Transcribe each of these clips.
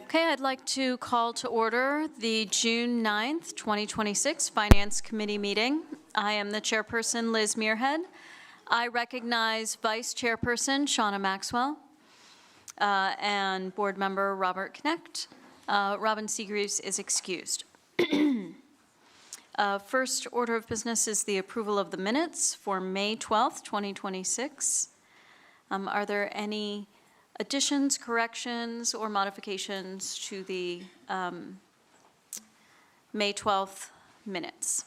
Okay, I'd like to call to order the June 9th, 2026 Finance Committee meeting. I am the chairperson, Liz Muirhead. I recognize Vice Chairperson Shauna Maxwell and Board Member Robert Knecht. Robin Seagreaves is excused. First order of business is the approval of the minutes for May 12th, 2026. Are there any additions, corrections, or modifications to the May 12th minutes?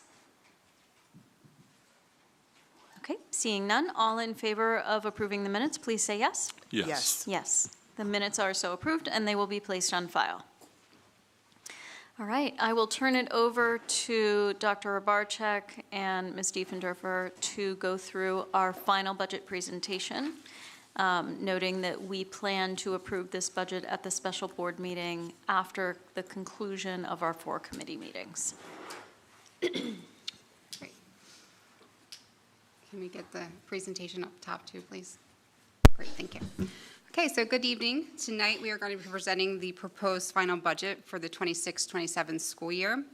Okay, seeing none, all in favor of approving the minutes, please say yes. Yes. Yes, the minutes are so approved and they will be placed on file. All right, I will turn it over to Dr. Rabarczyk and Ms. Diefendorfer to go through our final budget presentation. Noting that we plan to approve this budget at the special board meeting after the conclusion of our 4 committee meetings. Great. Can we get the presentation up top too, please? Great, thank you. Okay, so good evening. Tonight we are going to be presenting the proposed final budget for the 26-27 school year.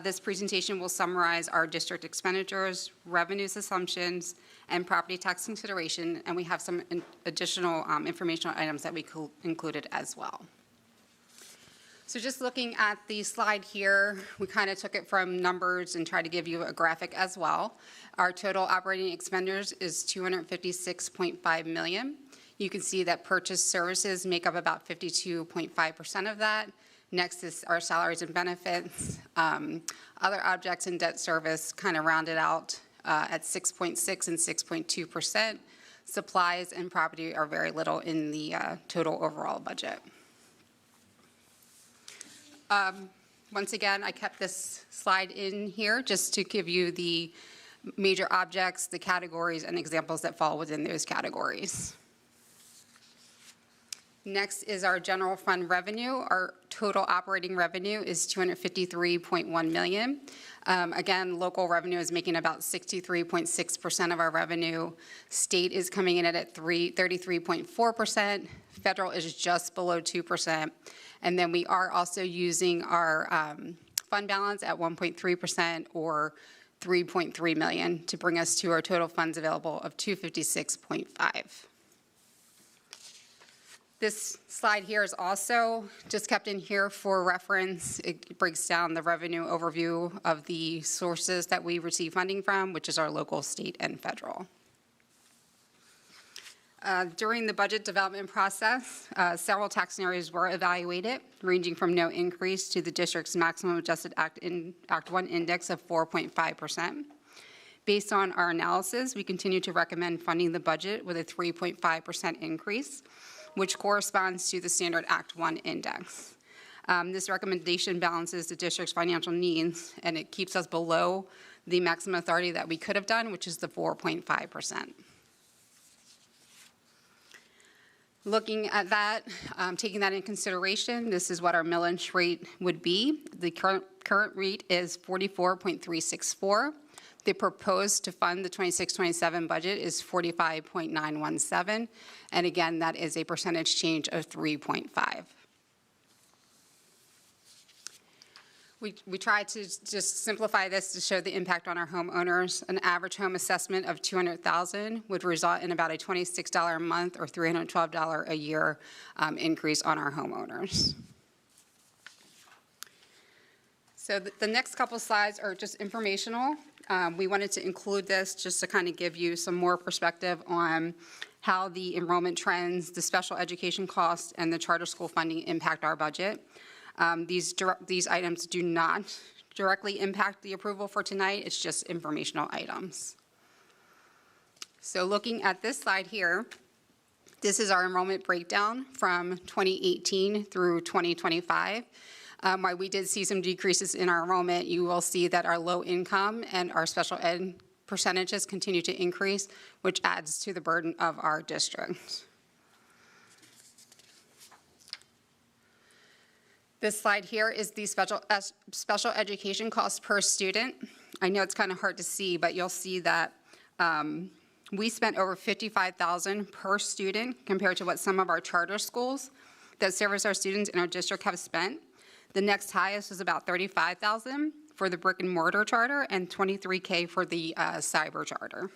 This presentation will summarize our district expenditures, revenues assumptions, and property tax consideration, and we have some additional informational items that we included as well. So just looking at the slide here, we kind of took it from numbers and tried to give you a graphic as well. Our total operating expenditures is $256.5 million. You can see that purchased services make up about 52.5% of that. Next is our salaries and benefits. Other objects and debt service kind of rounded out at 6.6 and 6.2%. Supplies and property are very little in the total overall budget. Once again, I kept this slide in here just to give you the major objects, the categories, and examples that fall within those categories. Next is our general fund revenue. Our total operating revenue is $253.1 million. Again, local revenue is making about 63.6% of our revenue. State is coming in at 33.4%. Federal is just below 2%. And then we are also using our fund balance at 1.3% or $3.3 million to bring us to our total funds available of $256.5. This slide here is also just kept in here for reference. It breaks down the revenue overview of the sources that we receive funding from, which is our local, state, and federal. During the budget development process, several tax scenarios were evaluated, ranging from no increase to the district's maximum adjusted Act 1 index of 4.5%. Based on our analysis, we continue to recommend funding the budget with a 3.5% increase, which corresponds to the standard Act 1 index. This recommendation balances the district's financial needs, and it keeps us below the maximum authority that we could have done, which is the 4.5%. Looking at that, taking that in consideration, this is what our millage rate would be. The current rate is 44.364. The proposed to fund the 26-27 budget is 45.917, and again, that is a percentage change of 3.5. We tried to just simplify this to show the impact on our homeowners. An average home assessment of $200,000 would result in about a $26 a month or $312 a year increase on our homeowners. So the next couple slides are just informational. We wanted to include this just to kind of give you some more perspective on how the enrollment trends, the special education costs, and the charter school funding impact our budget. These items do not directly impact the approval for tonight. It's just informational items. So looking at this slide here, this is our enrollment breakdown from 2018 through 2025. While we did see some decreases in our enrollment, you will see that our low income and our special ed percentages continue to increase, which adds to the burden of our district. This slide here is the special education cost per student. I know it's kind of hard to see, but you'll see that we spent over $55,000 per student compared to what some of our charter schools that service our students in our district have spent. The next highest was about $35,000 for the brick and mortar charter and $23K for the cyber charter.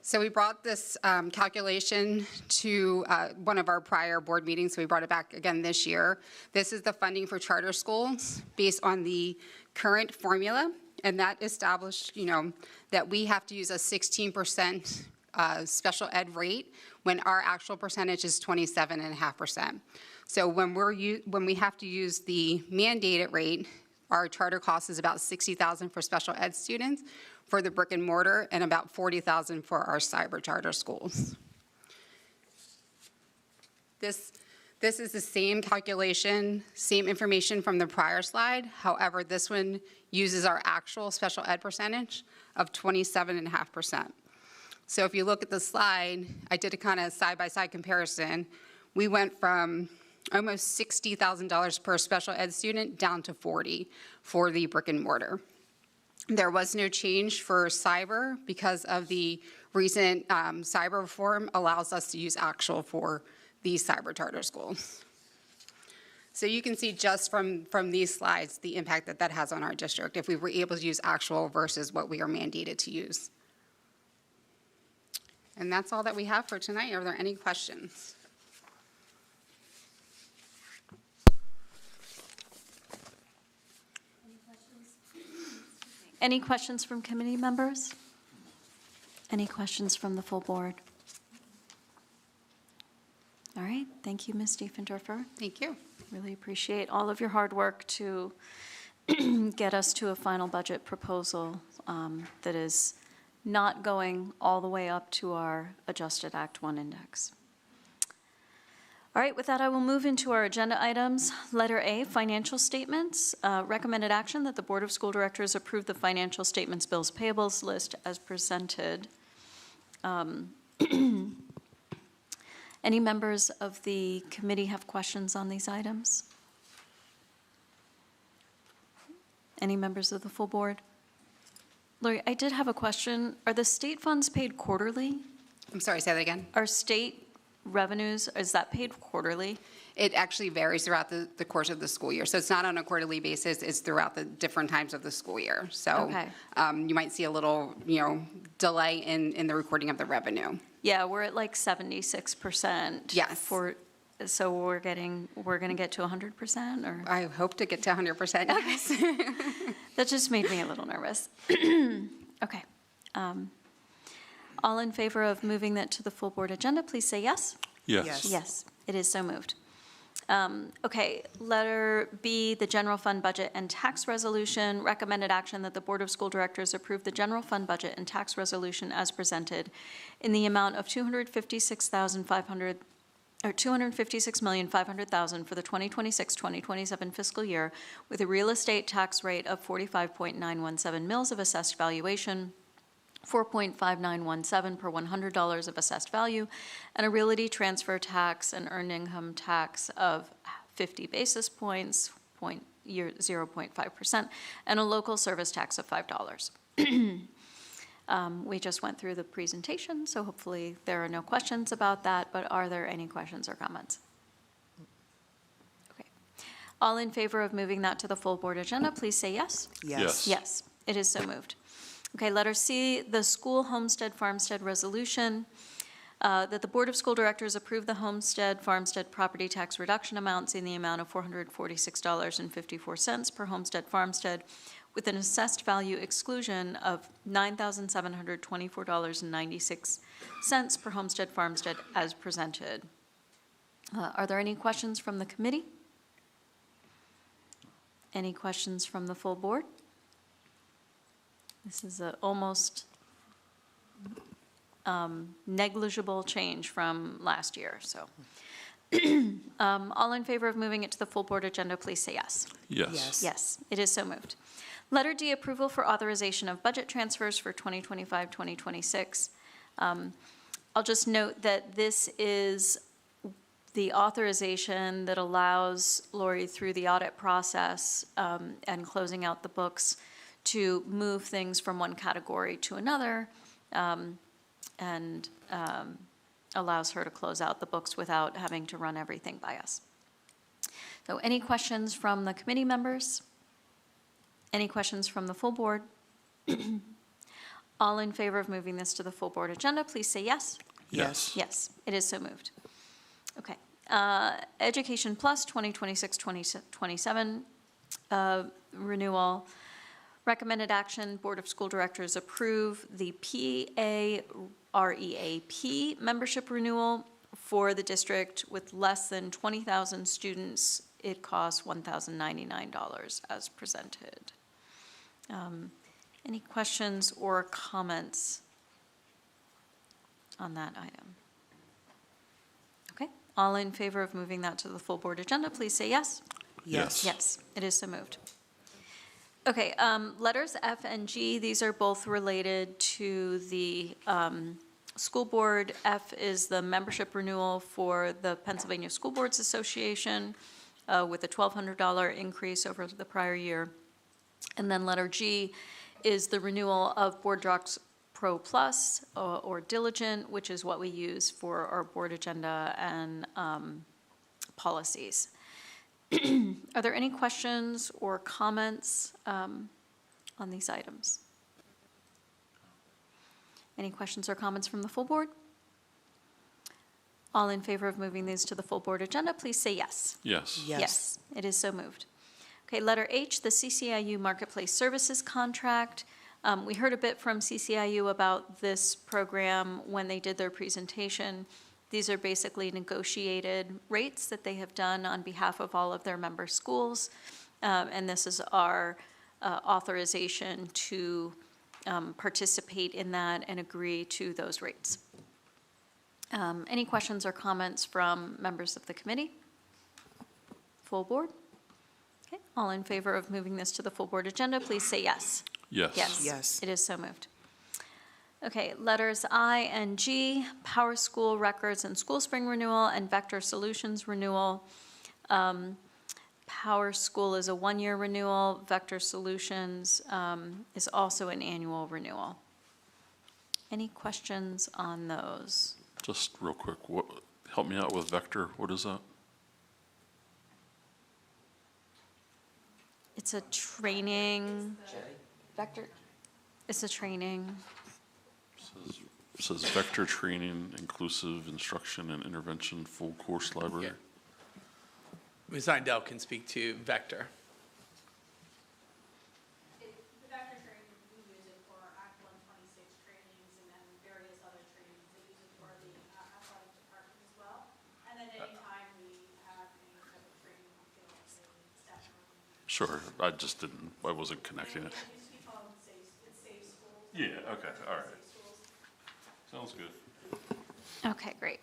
So we brought this calculation to one of our prior board meetings, so we brought it back again this year. This is the funding for charter schools based on the current formula, and that established, that we have to use a 16% special ed rate when our actual percentage is 27.5%. So when we have to use the mandated rate, our charter cost is about $60,000 for special ed students for the brick and mortar, and about $40,000 for our cyber charter schools. This is the same calculation, same information from the prior slide. However, this one uses our actual special ed percentage of 27.5%. So if you look at the slide, I did a kind of side-by-side comparison. We went from almost $60,000 per special ed student down to $40,000 for the brick and mortar. There was no change for cyber because of the recent cyber reform allows us to use actual for these cyber charter schools. So you can see just from these slides the impact that has on our district if we were able to use actual versus what we are mandated to use. And that's all that we have for tonight. Are there any questions? Any questions from committee members? Any questions from the full board? All right, thank you, Ms. Diefendorfer. Thank you. Really appreciate all of your hard work to get us to a final budget proposal that is not going all the way up to our adjusted Act 1 index. All right, with that, I will move into our agenda items. Letter A, financial statements. Recommended action that the Board of School Directors approve the financial statements, bills, payables list as presented. Any members of the committee have questions on these items? Any members of the full board? Lori, I did have a question. Are the state funds paid quarterly? I'm sorry, say that again. Are state revenues, is that paid quarterly? It actually varies throughout the course of the school year. So it's not on a quarterly basis, it's throughout the different times of the school year. So Okay. You might see a little, delay in the recording of the revenue. Yeah, we're at like 76%. Yes. So we're going to get to 100%, or? I hope to get to 100%, yes. That just made me a little nervous. Okay. All in favor of moving that to the full board agenda, please say yes. Yes. Yes, it is so moved. Okay, letter B, the general fund budget and tax resolution. Recommended action that the Board of School Directors approve the general fund budget and tax resolution as presented in the amount of $256,500 or $256,500,000 for the 2026-2027 fiscal year, with a real estate tax rate of 45.917 mils of assessed valuation, 4.5917 per $100 of assessed value, and a realty transfer tax and earned income tax of 50 basis points, 0.5%, and a local service tax of $5. We just went through the presentation, so hopefully there are no questions about that, but are there any questions or comments? Okay. All in favor of moving that to the full board agenda, please say yes. Yes. Yes, it is so moved. Okay, letter C, the school homestead farmstead resolution, that the Board of School Directors approve the homestead farmstead property tax reduction amounts in the amount of $446.54 per homestead farmstead, with an assessed value exclusion of $9,724.96 per homestead farmstead as presented. Are there any questions from the committee? Any questions from the full board? This is an almost negligible change from last year, so. All in favor of moving it to the full board agenda, please say yes. Yes. Yes, it is so moved. Letter D, approval for authorization of budget transfers for 2025-2026. I'll just note that this is the authorization that allows Lori, through the audit process and closing out the books, to move things from one category to another. allows her to close out the books without having to run everything by us. So any questions from the committee members? Any questions from the full board? All in favor of moving this to the full board agenda, please say yes. Yes. Yes, it is so moved. Okay. Education Plus 2026-2027 renewal. Recommended action, Board of School Directors approve the PAREAP membership renewal for the district with less than 20,000 students. It costs $1,099 as presented. Any questions or comments on that item? Okay, all in favor of moving that to the full board agenda, please say yes. Yes. Yes, it is so moved. Okay, letters F and G, these are both related to the school board. F is the membership renewal for the Pennsylvania School Boards Association with a $1,200 increase over the prior year. And then letter G is the renewal of Board Docs Pro Plus or Diligent, which is what we use for our board agenda and policies. Are there any questions or comments on these items? Any questions or comments from the full board? All in favor of moving these to the full board agenda, please say yes. Yes. Yes, it is so moved. Okay, letter H, the CCIU Marketplace Services Contract. We heard a bit from CCIU about this program when they did their presentation. These are basically negotiated rates that they have done on behalf of all of their member schools. And this is our authorization to participate in that and agree to those rates. Any questions or comments from members of the committee? Full board? Okay, all in favor of moving this to the full board agenda, please say yes. Yes. Yes. Yes. It is so moved. Okay, letters I and G, Power School Records and School Spring renewal and Vector Solutions renewal. Power School is a one-year renewal. Vector Solutions is also an annual renewal. Any questions on those? Just real quick, help me out with Vector. What is that? It's a training. Vector, it's a training. Says Vector Training, Inclusive Instruction and Intervention, Full Course Library. Yeah. Ms. Heindel can speak to Vector. The Vector training, we use it for Act 126 trainings and then various other trainings. They use it for the athletic department as well. And then anytime we have any type of training, we feel like the staff room. Sure, I wasn't connecting it. It used to be called Safe Schools. Yeah, okay, all right. Sounds good. Okay, great.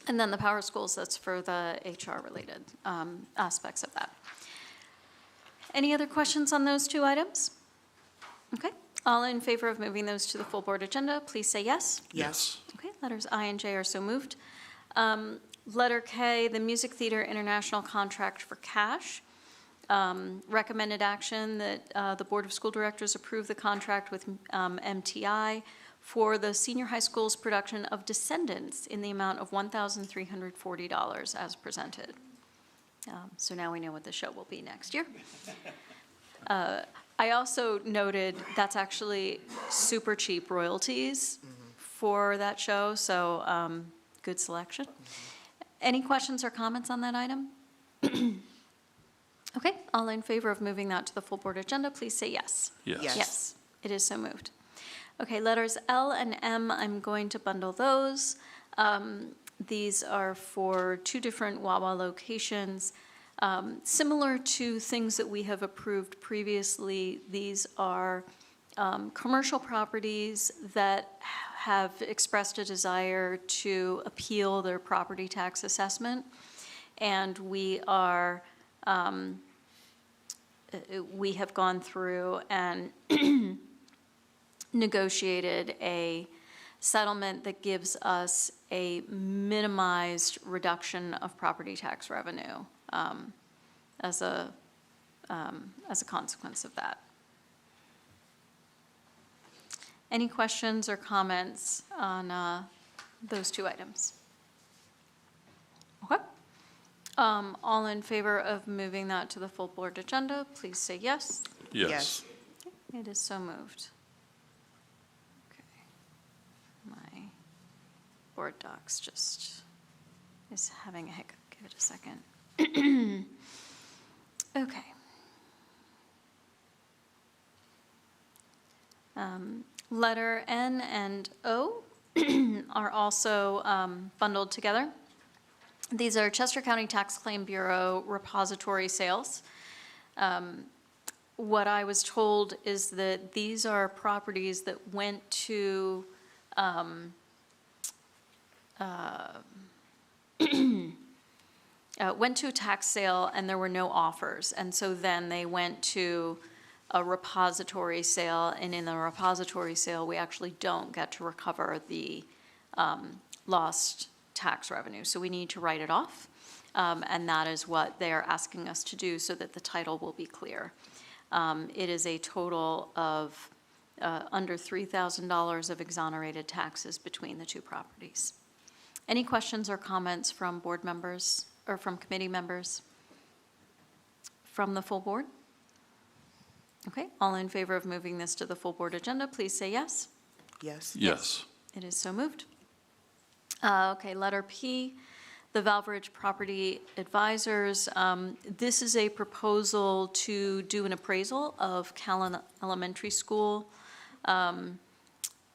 And then the Power Schools, that's for the HR-related aspects of that. Any other questions on those two items? Okay, all in favor of moving those to the full board agenda, please say yes. Yes. Okay, letters I and J are so moved. Letter K, the Music Theater International Contract for Cash. Recommended action that the Board of School Directors approve the contract with MTI for the senior high school's production of Descendants in the amount of $1,340 as presented. So now we know what the show will be next year. I also noted that's actually super cheap royalties for that show, so good selection. Any questions or comments on that item? Okay, all in favor of moving that to the full board agenda, please say yes. Yes. Yes. Yes, it is so moved. Okay, letters L and M, I'm going to bundle those. These are for two different Wawa locations. Similar to things that we have approved previously, these are commercial properties that have expressed a desire to appeal their property tax assessment. And we are, we have gone through and negotiated a settlement that gives us a minimized reduction of property tax revenue as a consequence of that. Any questions or comments on those two items? Okay. All in favor of moving that to the full board agenda, please say yes. Yes. It is so moved. Okay. My board docs just is having a hiccup. Give it a second. Okay. Letter N and O are also bundled together. These are Chester County Tax Claim Bureau repository sales. What I was told is that these are properties that went to a tax sale and there were no offers. And so then they went to a repository sale, and in the repository sale, we actually don't get to recover the lost tax revenue. So we need to write it off. And that is what they're asking us to do so that the title will be clear. It is a total of under $3,000 of exonerated taxes between the two properties. Any questions or comments from board members or from committee members? From the full board? Okay, all in favor of moving this to the full board agenda, please say yes. Yes. Yes. It is so moved. Okay, letter P, the Valveridge Property Advisors. This is a proposal to do an appraisal of Callan Elementary School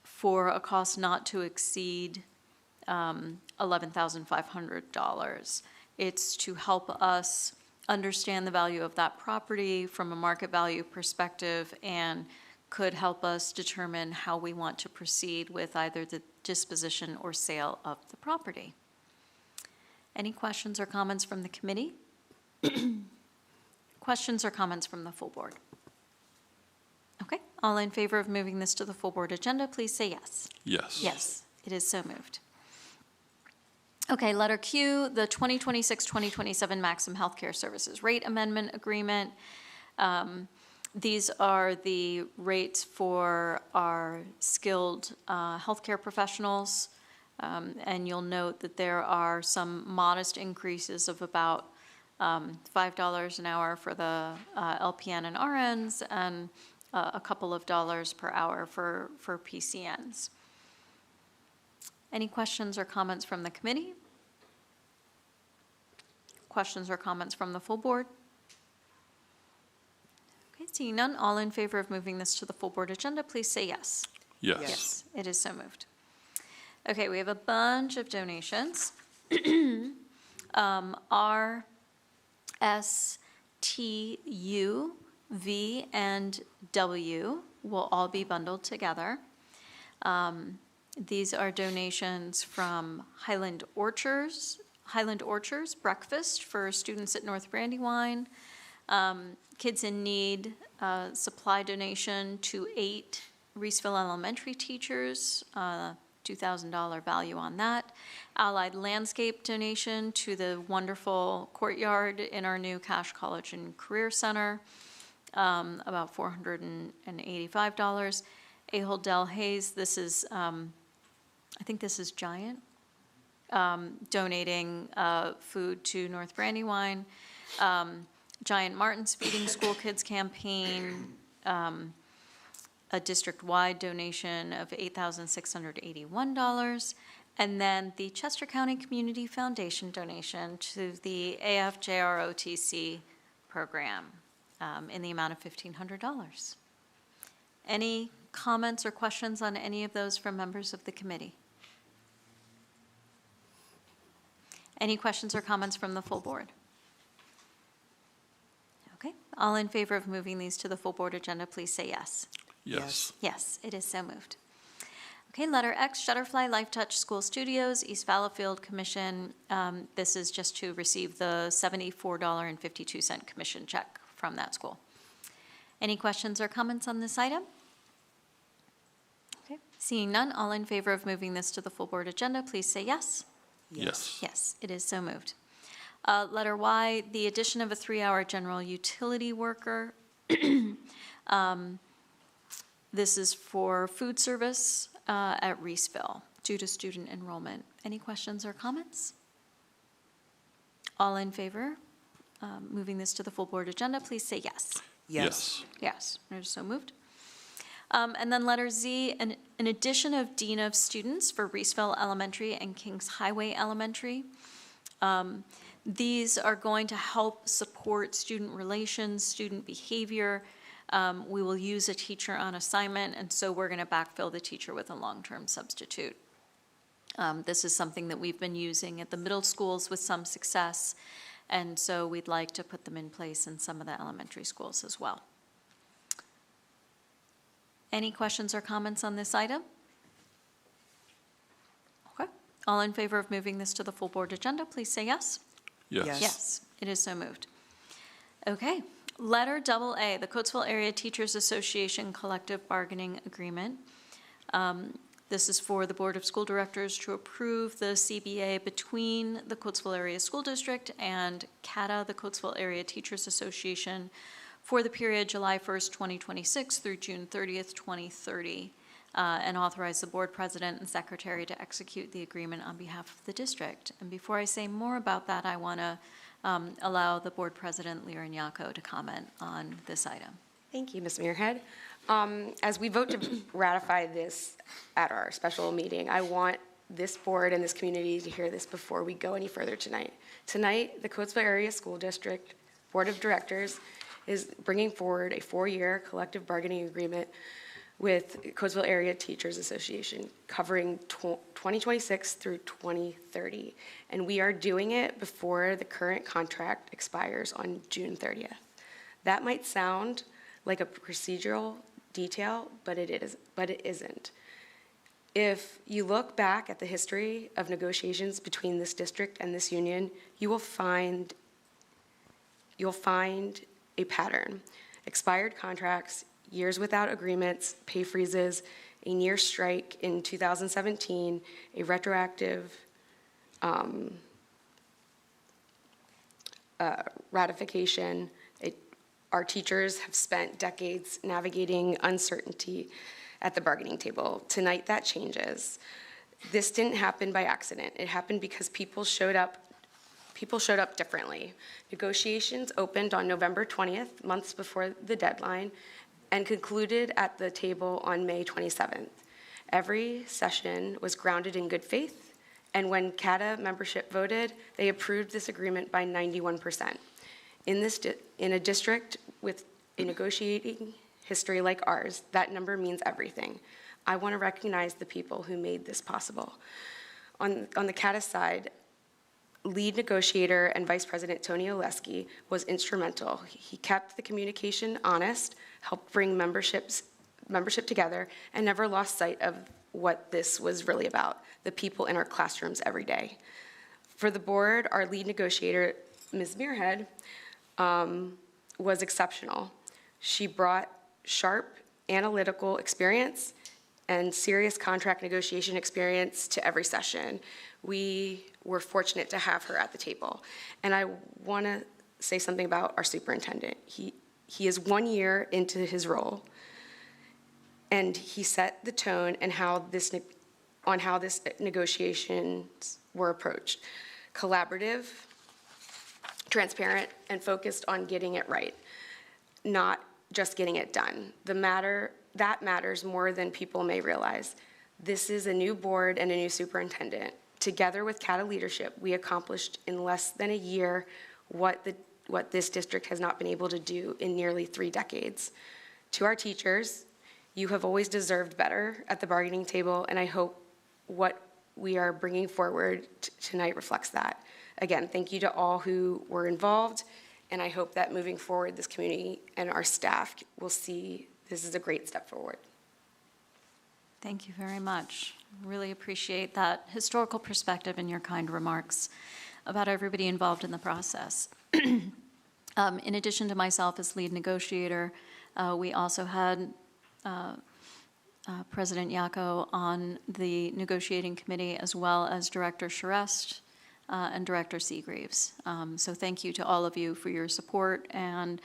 for a cost not to exceed $11,500. It's to help us understand the value of that property from a market value perspective and could help us determine how we want to proceed with either the disposition or sale of the property. Any questions or comments from the committee? Questions or comments from the full board? Okay, all in favor of moving this to the full board agenda, please say yes. Yes. Yes, it is so moved. Okay, letter Q, the 2026-2027 Maximum Healthcare Services Rate Amendment Agreement. These are the rates for our skilled healthcare professionals. And you'll note that there are some modest increases of about $5 an hour for the LPN and RNs and a couple of dollars per hour for PCNs. Any questions or comments from the committee? Questions or comments from the full board? Okay, seeing none, all in favor of moving this to the full board agenda, please say yes. Yes. Yes, it is so moved. Okay, we have a bunch of donations. R, S, T, U, V, and W will all be bundled together. These are donations from Highland Orchards Breakfast for students at North Brandywine. Kids in Need supply donation to 8 Reeseville Elementary teachers, $2,000 value on that. Allied Landscape donation to the wonderful courtyard in our new Cash College and Career Center, about $485. Ahold Del Hayes, this is, I think this is Giant, donating food to North Brandywine. Giant Martin's Feeding School Kids campaign, a district-wide donation of $8,681, and then the Chester County Community Foundation donation to the AFJROTC program in the amount of $1,500. Any comments or questions on any of those from members of the committee? Any questions or comments from the full board? Okay, all in favor of moving these to the full board agenda, please say yes. Yes. Yes, it is so moved. Okay, letter X, Shutterfly Life Touch School Studios, East Fallowfield Commission. This is just to receive the $74.52 commission check from that school. Any questions or comments on this item? Okay, seeing none, all in favor of moving this to the full board agenda, please say yes. Yes. Yes, it is so moved. Letter Y, the addition of a 3-hour general utility worker. This is for food service at Coatesville due to student enrollment. Any questions or comments? All in favor? Moving this to the full board agenda, please say yes. Yes. Yes, I just so moved. And then letter Z, an addition of Dean of Students for Coatesville Elementary and Kings Highway Elementary. These are going to help support student relations, student behavior. We will use a teacher on assignment, and so we're going to backfill the teacher with a long-term substitute. This is something that we've been using at the middle schools with some success, and so we'd like to put them in place in some of the elementary schools as well. Any questions or comments on this item? Okay. All in favor of moving this to the full board agenda, please say yes. Yes. Yes, it is so moved. Okay. Letter AA, the Coatesville Area Teachers Association Collective Bargaining Agreement. This is for the Board of School Directors to approve the CBA between the Coatesville Area School District and CATA, the Coatesville Area Teachers Association, for the period July 1st, 2026 through June 30th, 2030, and authorize the board president and secretary to execute the agreement on behalf of the district. And before I say more about that, I want to allow the board president, Lyra Nyako, to comment on this item. Thank you, Ms. Muirhead. As we vote to ratify this at our special meeting, I want this board and this community to hear this before we go any further tonight. Tonight, the Coatesville Area School District Board of Directors is bringing forward a 4-year collective bargaining agreement with Coatesville Area Teachers Association covering 2026 through 2030. And we are doing it before the current contract expires on June 30th. That might sound like a procedural detail, but it isn't. If you look back at the history of negotiations between this district and this union, you'll find a pattern. Expired contracts, years without agreements, pay freezes, a near strike in 2017, a retroactive ratification. Our teachers have spent decades navigating uncertainty at the bargaining table. Tonight, that changes. This didn't happen by accident. It happened because people showed up differently. Negotiations opened on November 20th, months before the deadline, and concluded at the table on May 27th. Every session was grounded in good faith, and when CATA membership voted, they approved this agreement by 91%. In a district with a negotiating history like ours, that number means everything. I want to recognize the people who made this possible. On the CATA side, lead negotiator and Vice President Tony Oleski was instrumental. He kept the communication honest, helped bring membership together, and never lost sight of what this was really about, the people in our classrooms every day. For the board, our lead negotiator, Ms. Muirhead, was exceptional. She brought sharp analytical experience and serious contract negotiation experience to every session. We were fortunate to have her at the table. And I want to say something about our superintendent. He is 1 year into his role, and he set the tone and on how this negotiations were approached. Collaborative, transparent, and focused on getting it right, not just getting it done. That matters more than people may realize. This is a new board and a new superintendent. Together with CATA leadership, we accomplished in less than a year what this district has not been able to do in nearly 3 decades. To our teachers, you have always deserved better at the bargaining table, and I hope what we are bringing forward tonight reflects that. Again, thank you to all who were involved, and I hope that moving forward, this community and our staff will see this is a great step forward. Thank you very much. Really appreciate that historical perspective and your kind remarks about everybody involved in the process. In addition to myself as lead negotiator, we also had President Yako on the negotiating committee, as well as Director Charest and Director Seagreaves. So thank you to all of you for your support and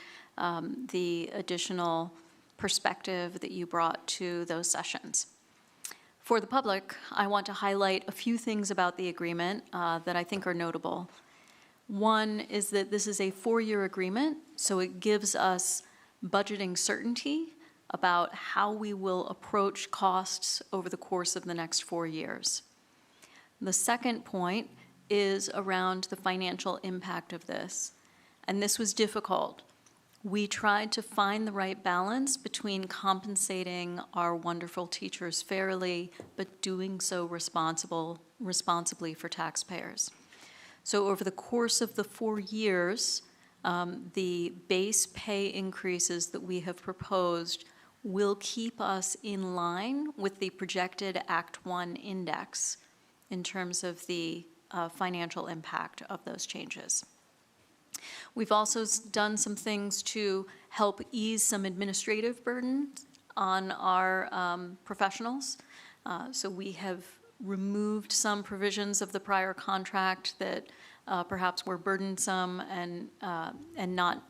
the additional perspective that you brought to those sessions. For the public, I want to highlight a few things about the agreement that I think are notable. One is that this is a 4-year agreement, so it gives us budgeting certainty about how we will approach costs over the course of the next 4 years. The second point is around the financial impact of this, and this was difficult. We tried to find the right balance between compensating our wonderful teachers fairly, but doing so responsibly for taxpayers. So over the course of the 4 years, the base pay increases that we have proposed will keep us in line with the projected Act 1 index in terms of the financial impact of those changes. We've also done some things to help ease some administrative burden on our professionals. So we have removed some provisions of the prior contract that perhaps were burdensome and not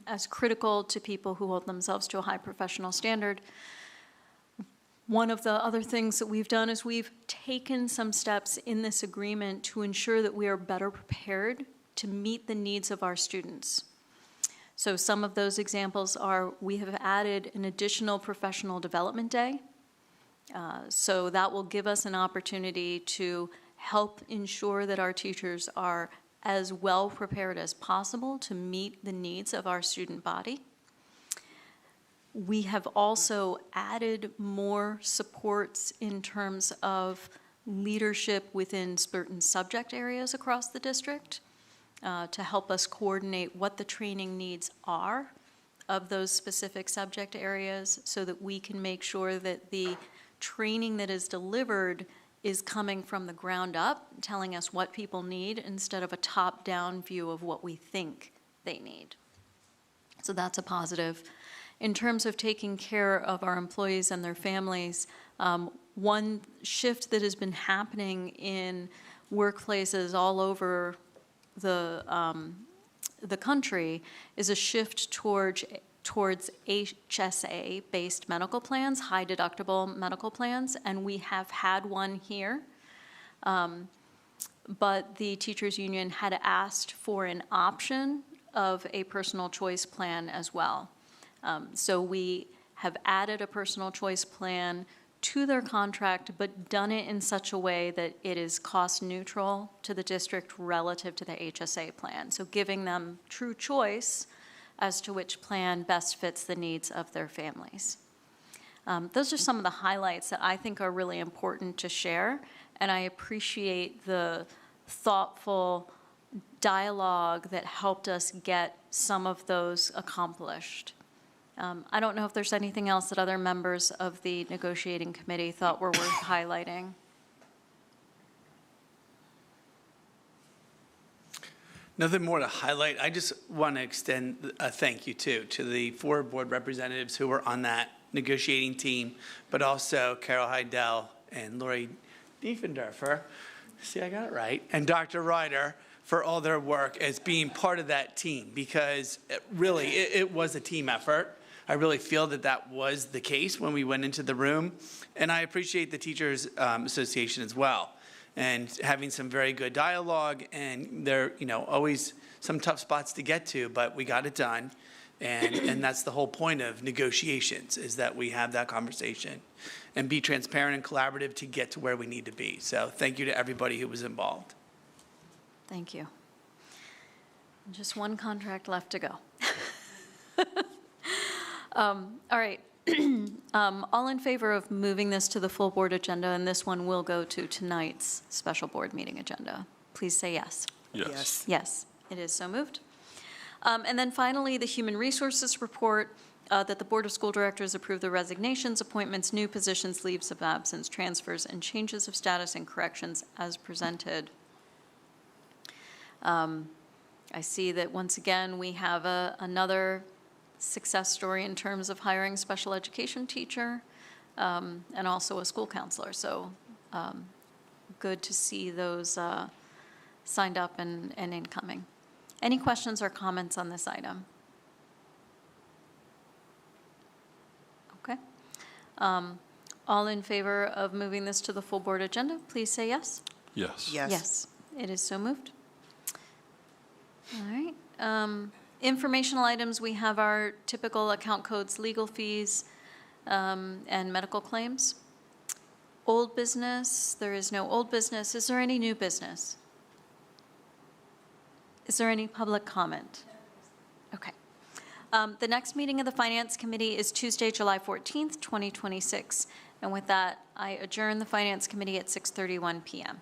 as critical to people who hold themselves to a high professional standard. One of the other things that we've done is we've taken some steps in this agreement to ensure that we are better prepared to meet the needs of our students. So some of those examples are we have added an additional professional development day. So that will give us an opportunity to help ensure that our teachers are as well prepared as possible to meet the needs of our student body. We have also added more supports in terms of leadership within certain subject areas across the district to help us coordinate what the training needs are of those specific subject areas so that we can make sure that the training that is delivered is coming from the ground up, telling us what people need instead of a top-down view of what we think they need. So that's a positive. In terms of taking care of our employees and their families, one shift that has been happening in workplaces all over the country is a shift towards HSA-based medical plans, high deductible medical plans, and we have had one here. But the teachers union had asked for an option of a personal choice plan as well. So we have added a personal choice plan to their contract, but done it in such a way that it is cost neutral to the district relative to the HSA plan. So giving them true choice as to which plan best fits the needs of their families. Those are some of the highlights that I think are really important to share, and I appreciate the thoughtful dialogue that helped us get some of those accomplished. I don't know if there's anything else that other members of the negotiating committee thought were worth highlighting. Nothing more to highlight. I just want to extend a thank you to the 4 board representatives who were on that negotiating team, but also Carol Heidel and Lori Diefendorfer, see I got it right, and Dr. Ryder for all their work as being part of that team, because it was a team effort. I really feel that that was the case when we went into the room, and I appreciate the Teachers Association as well, and having some very good dialogue, and there always some tough spots to get to, but we got it done, and that's the whole point of negotiations, is that we have that conversation and be transparent and collaborative to get to where we need to be. So thank you to everybody who was involved. Thank you. Just one contract left to go. All right. All in favor of moving this to the full board agenda, and this one will go to tonight's special board meeting agenda, please say yes. Yes. Yes, it is so moved. And then finally, the Human Resources report, that the Board of School Directors approve the resignations, appointments, new positions, leaves of absence, transfers, and changes of status and corrections as presented. I see that once again, we have another success story in terms of hiring a special education teacher and also a school counselor. So good to see those signed up and incoming. Any questions or comments on this item? All in favor of moving this to the full board agenda, please say yes. Yes. Yes, it is so moved. All right. Informational items, we have our typical account codes, legal fees, and medical claims. Old business, there is no old business. Is there any new business? Is there any public comment? Okay. The next meeting of the Finance Committee is Tuesday, July 14th, 2026. And with that, I adjourn the Finance Committee at 6:31 PM.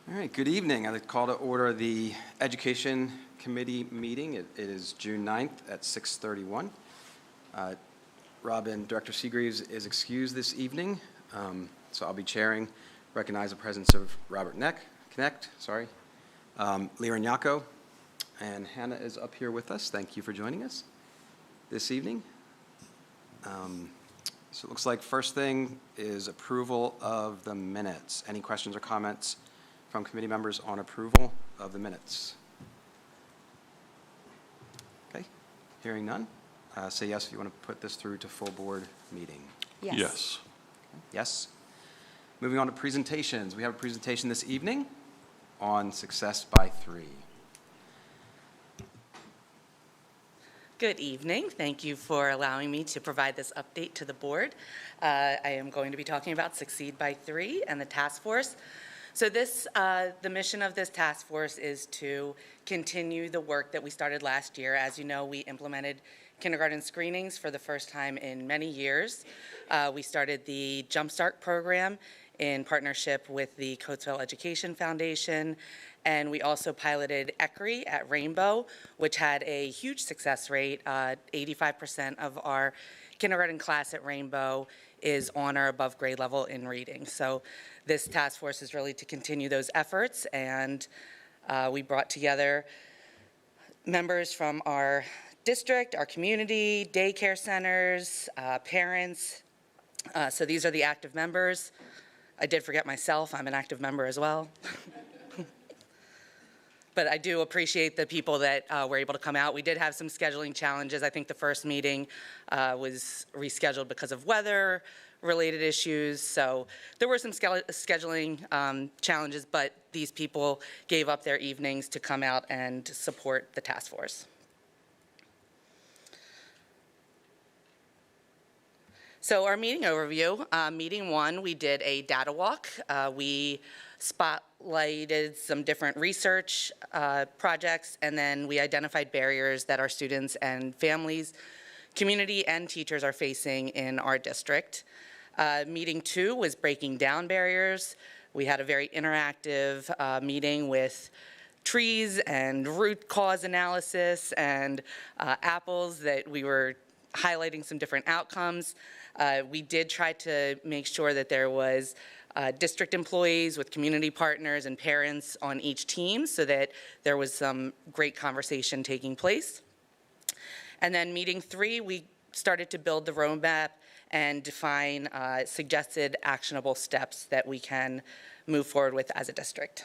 All right, good evening. I'd like to call to order the Education Committee meeting. It is June 9th at 6:31. Director Seagreaves is excused this evening, so I'll be chairing. Recognize the presence of Robert Knecht, Lira Nyako, and Hannah is up here with us. Thank you for joining us this evening. So it looks like first thing is approval of the minutes. Any questions or comments from committee members on approval of the minutes? Okay, hearing none. Say yes if you want to put this through to full board meeting. Yes. Yes. Moving on to presentations. We have a presentation this evening on Success by 3. Good evening. Thank you for allowing me to provide this update to the board. I am going to be talking about Succeed by 3 and the task force. So the mission of this task force is to continue the work that we started last year. As you know, we implemented kindergarten screenings for the first time in many years. We started the Jumpstart program in partnership with the Coatesville Education Foundation, and we also piloted ECRI at Rainbow, which had a huge success rate. 85% of our kindergarten class at Rainbow is on or above grade level in reading. So this task force is really to continue those efforts, and we brought together members from our district, our community, daycare centers, parents. So these are the active members. I did forget myself. I'm an active member as well. But I do appreciate the people that were able to come out. We did have some scheduling challenges. I think the first meeting was rescheduled because of weather-related issues. So there were some scheduling challenges, but these people gave up their evenings to come out and support the task force. So our meeting overview, meeting 1, we did a data walk. We spotlighted some different research projects, and then we identified barriers that our students and families, community, and teachers are facing in our district. Meeting 2 was breaking down barriers. We had a very interactive meeting with trees and root cause analysis and apples that we were highlighting some different outcomes. We did try to make sure that there was district employees with community partners and parents on each team so that there was some great conversation taking place. And then meeting 3, we started to build the roadmap and define suggested actionable steps that we can move forward with as a district.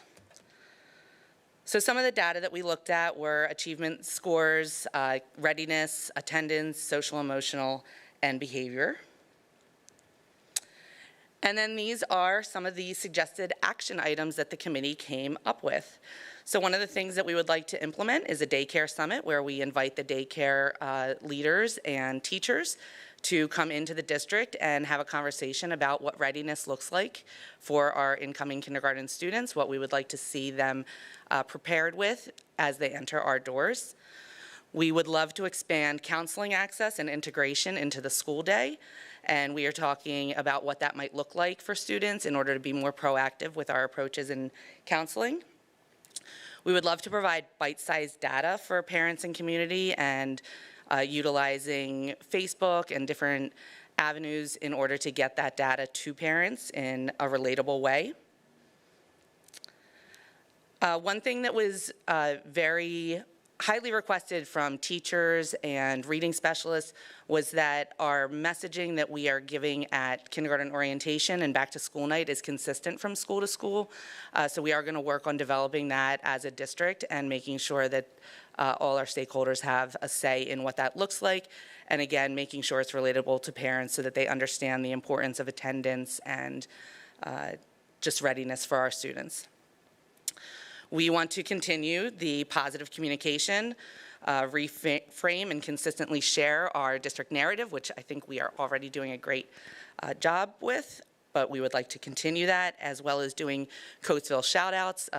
So some of the data that we looked at were achievement scores, readiness, attendance, social, emotional, and behavior. And then these are some of the suggested action items that the committee came up with. So one of the things that we would like to implement is a daycare summit where we invite the daycare leaders and teachers to come into the district and have a conversation about what readiness looks like for our incoming kindergarten students, what we would like to see them prepared with as they enter our doors. We would love to expand counseling access and integration into the school day, and we are talking about what that might look like for students in order to be more proactive with our approaches in counseling. We would love to provide bite-sized data for parents and community and utilizing Facebook and different avenues in order to get that data to parents in a relatable way. One thing that was very highly requested from teachers and reading specialists was that our messaging that we are giving at kindergarten orientation and back to school night is consistent from school to school. So we are going to work on developing that as a district and making sure that all our stakeholders have a say in what that looks like. And again, making sure it's relatable to parents so that they understand the importance of attendance and just readiness for our students. We want to continue the positive communication, reframe and consistently share our district narrative, which I think we are already doing a great job with, but we would like to continue that, as well as doing Coatesville shout-outs.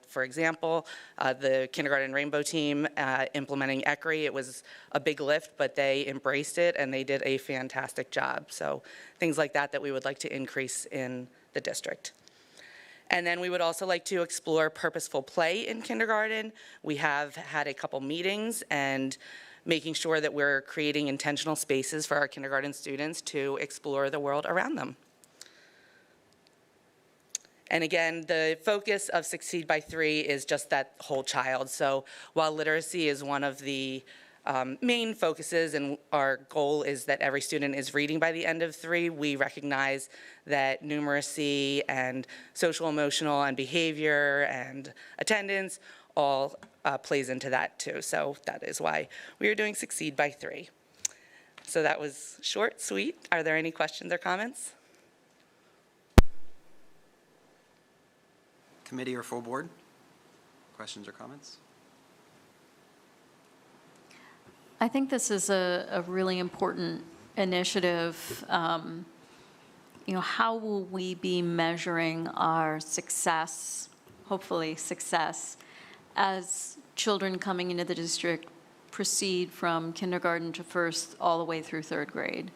For example, the kindergarten rainbow team implementing ECRI, it was a big lift, but they embraced it and they did a fantastic job. So things like that we would like to increase in the district. And then we would also like to explore purposeful play in kindergarten. We have had a couple meetings and making sure that we're creating intentional spaces for our kindergarten students to explore the world around them. And again, the focus of Succeed by 3 is just that whole child. So while literacy is one of the main focuses, and our goal is that every student is reading by the end of 3, we recognize that numeracy and social, emotional, and behavior and attendance all plays into that too. So that is why we are doing Succeed by 3. So that was short, sweet. Are there any questions or comments? Committee or full board? Questions or comments? I think this is a really important initiative. How will we be measuring our success, hopefully success, as children coming into the district proceed from kindergarten to first all the way through 3rd grade?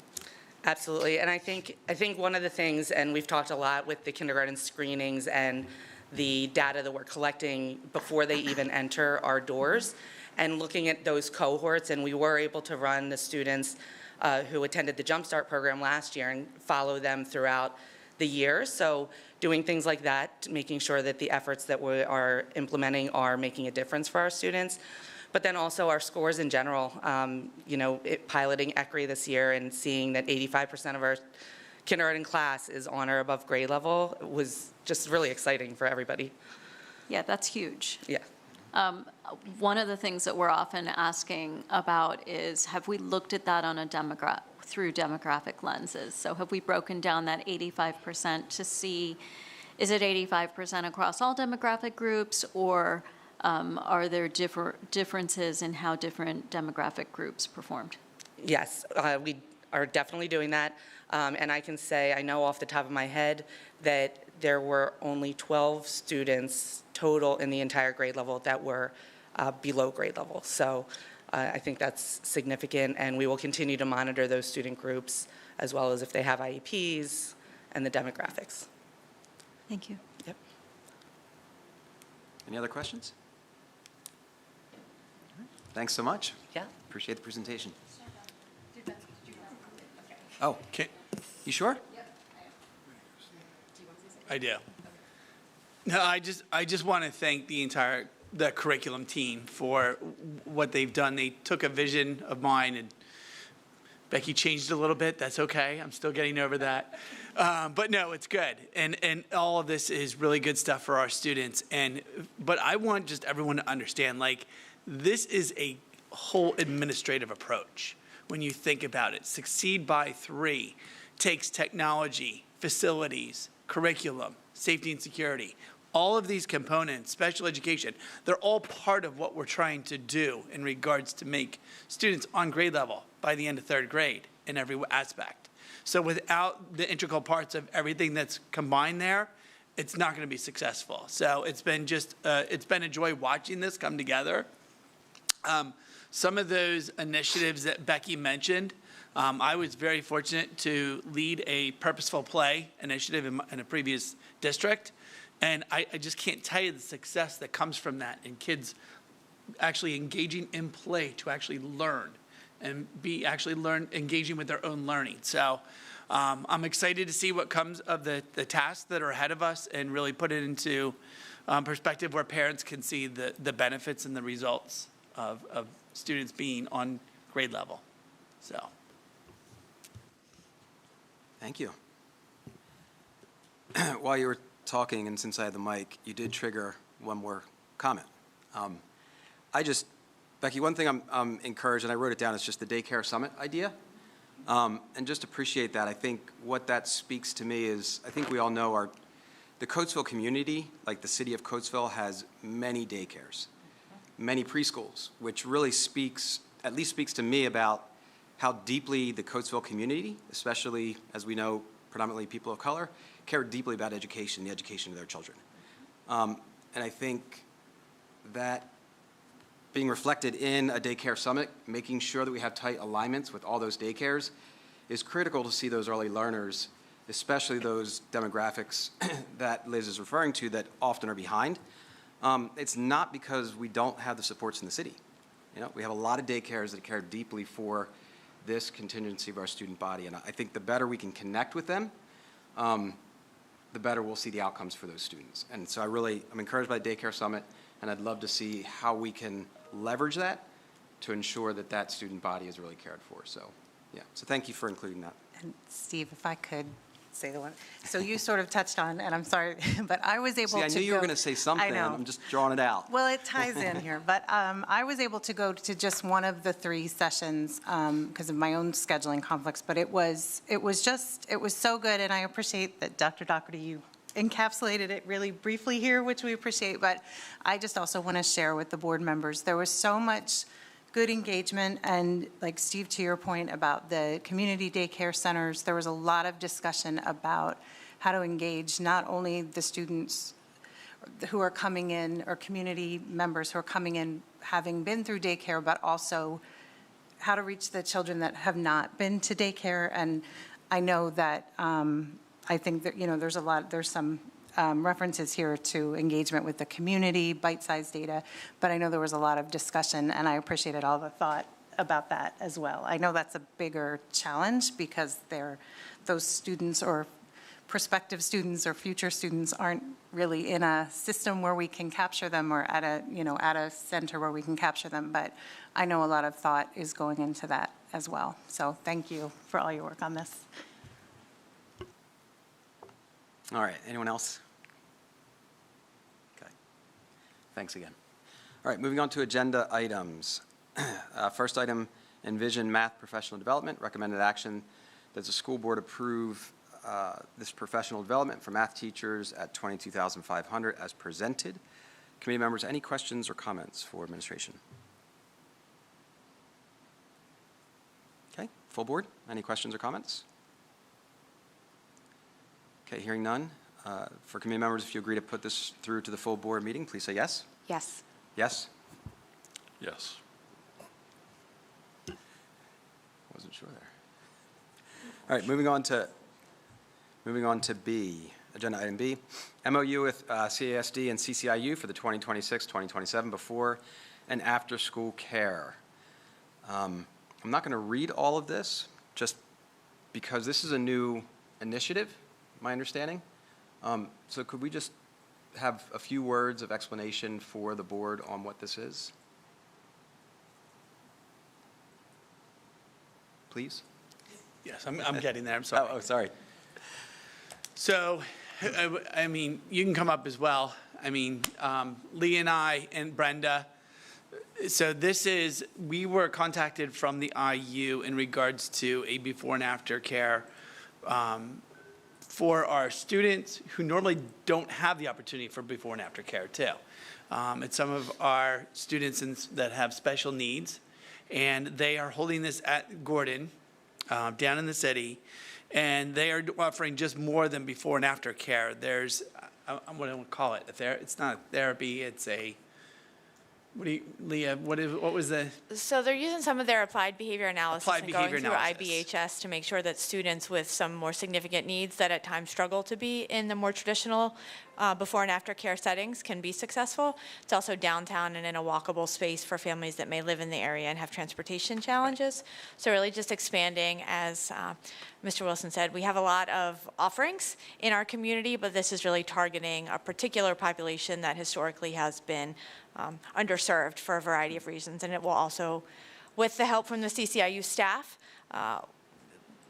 Absolutely, and I think one of the things, and we've talked a lot with the kindergarten screenings and the data that we're collecting before they even enter our doors, and looking at those cohorts, and we were able to run the students who attended the Jump Start program last year and follow them throughout the year. So doing things like that, making sure that the efforts that we are implementing are making a difference for our students. But then also our scores in general, piloting ECRI this year and seeing that 85% of our kindergarten class is on or above grade level was just really exciting for everybody. Yeah, that's huge. Yeah. One of the things that we're often asking about is, have we looked at that on a through demographic lenses? So have we broken down that 85% to see, is it 85% across all demographic groups, or are there differences in how different demographic groups performed? Yes, we are definitely doing that. And I can say, I know off the top of my head that there were only 12 students total in the entire grade level that were below grade level. So I think that's significant, and we will continue to monitor those student groups as well as if they have IEPs and the demographics. Thank you. Yep. Any other questions? All right. Thanks so much. Yeah. Appreciate the presentation. Oh, Okay, you sure? I do. No, I just want to thank the curriculum team for what they've done. They took a vision of mine, and Becky changed it a little bit. That's okay. I'm still getting over that. But no, it's good. And all of this is really good stuff for our students. But I want just everyone to understand, this is a whole administrative approach. When you think about it, Succeed by 3 takes technology, facilities, curriculum, safety and security, all of these components, special education, they're all part of what we're trying to do in regards to make students on grade level by the end of 3rd grade in every aspect. So without the integral parts of everything that's combined there, it's not going to be successful. So it's been a joy watching this come together. Some of those initiatives that Becky mentioned, I was very fortunate to lead a purposeful play initiative in a previous district, and I just can't tell you the success that comes from that, and kids actually engaging in play to actually learn and engaging with their own learning. So I'm excited to see what comes of the tasks that are ahead of us and really put it into perspective where parents can see the benefits and the results of students being on grade level. So, Thank you. While you were talking, and since I had the mic, you did trigger one more comment. Becky, one thing I'm encouraged, and I wrote it down, is just the daycare summit idea. And just appreciate that. I think what that speaks to me is, I think we all know the Coatesville community, like the city of Coatesville, has many daycares, many preschools, which really at least speaks to me about how deeply the Coatesville community, especially, as we know, predominantly people of color, care deeply about education, the education of their children. And I think that being reflected in a daycare summit, making sure that we have tight alignments with all those daycares, is critical to see those early learners, especially those demographics that Liz is referring to that often are behind. It's not because we don't have the supports in the city. We have a lot of daycares that care deeply for this contingency of our student body, and I think the better we can connect with them, the better we'll see the outcomes for those students. And so I'm encouraged by the Daycare Summit, and I'd love to see how we can leverage that to ensure that that student body is really cared for. So, yeah, so thank you for including that. And Steve, if I could say the one, so you sort of touched on, and I'm sorry, but I was able to go. See, I knew you were going to say something. I know. I'm just drawing it out. Well, it ties in here, but I was able to go to just one of the 3 sessions because of my own scheduling conflicts, but it was so good, and I appreciate that, Dr. Doherty, you encapsulated it really briefly here, which we appreciate, but I just also want to share with the board members, there was so much good engagement, and like Steve, to your point about the community daycare centers, there was a lot of discussion about how to engage not only the students who are coming in or community members who are coming in having been through daycare, but also how to reach the children that have not been to daycare. And I know that I think that, there's some references here to engagement with the community, bite-sized data, but I know there was a lot of discussion, and I appreciated all the thought about that as well. I know that's a bigger challenge because those students or prospective students or future students aren't really in a system where we can capture them or at a center where we can capture them, but I know a lot of thought is going into that as well. So thank you for all your work on this. All right, anyone else? Okay, thanks again. All right, moving on to agenda items. First item, Envision Math Professional Development. Recommended action that the school board approve this professional development for math teachers at $22,500 as presented. Committee members, any questions or comments for administration? Okay, full board, any questions or comments? Okay, hearing none. For committee members, if you agree to put this through to the full board meeting, please say yes. Yes. Yes? Yes. Wasn't sure there. All right, moving on to B, agenda item B, MOU with CASD and CCIU for the 2026-2027 before and after school care. I'm not going to read all of this just because this is a new initiative, my understanding. So could we just have a few words of explanation for the board on what this is? Please? yes, I'm getting there, I'm sorry. Oh, sorry. So, I mean, you can come up as well. I mean, Lee and I and Brenda, so we were contacted from the IU in regards to a before and after care for our students who normally don't have the opportunity for before and after care too. It's some of our students that have special needs, and they are holding this at Gordon, down in the city, and they are offering just more than before and after care. There's, what do I call it? It's not therapy, it's a, Leah, what was the? So they're using some of their applied behavior analysis Applied and going behavior through analysis. IBHS to make sure that students with some more significant needs that at times struggle to be in the more traditional before and after care settings can be successful. It's also downtown and in a walkable space for families that may live in the area and have transportation challenges. So really just expanding, as Mr. Wilson said, we have a lot of offerings in our community, but this is really targeting a particular population that historically has been underserved for a variety of reasons. And it will also, with the help from the CCIU staff,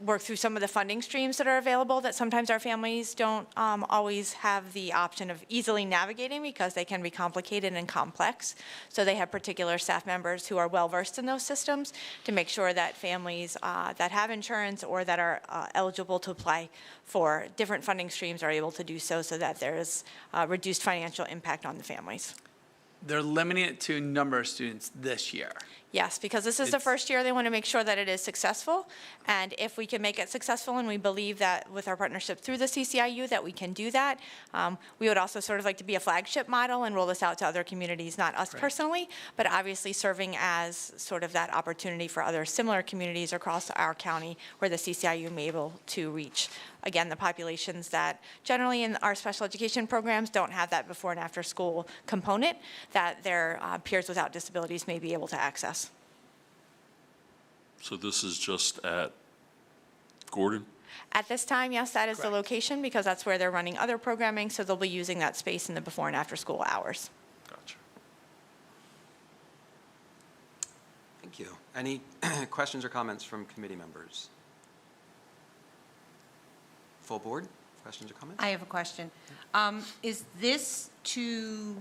work through some of the funding streams that are available that sometimes our families don't always have the option of easily navigating because they can be complicated and complex. So they have particular staff members who are well-versed in those systems to make sure that families that have insurance or that are eligible to apply for different funding streams are able to do so that there is reduced financial impact on the families. They're limiting it to number of students this year. Yes, because this is the It's- first year, they want to make sure that it is successful. And if we can make it successful, and we believe that with our partnership through the CCIU that we can do that, we would also sort of like to be a flagship model and roll this out to other communities, not us Right. personally, but obviously serving as sort of that opportunity for other similar communities across our county where the CCIU may be able to reach, again, the populations that generally in our special education programs don't have that before and after school component that their peers without disabilities may be able to access. So this is just at Gordon? At this time, yes, that is the Correct. location because that's where they're running other programming, so they'll be using that space in the before and after school hours. Gotcha. Thank you. Any questions or comments from committee members? Full board, questions or comments? I have a question. Is this to,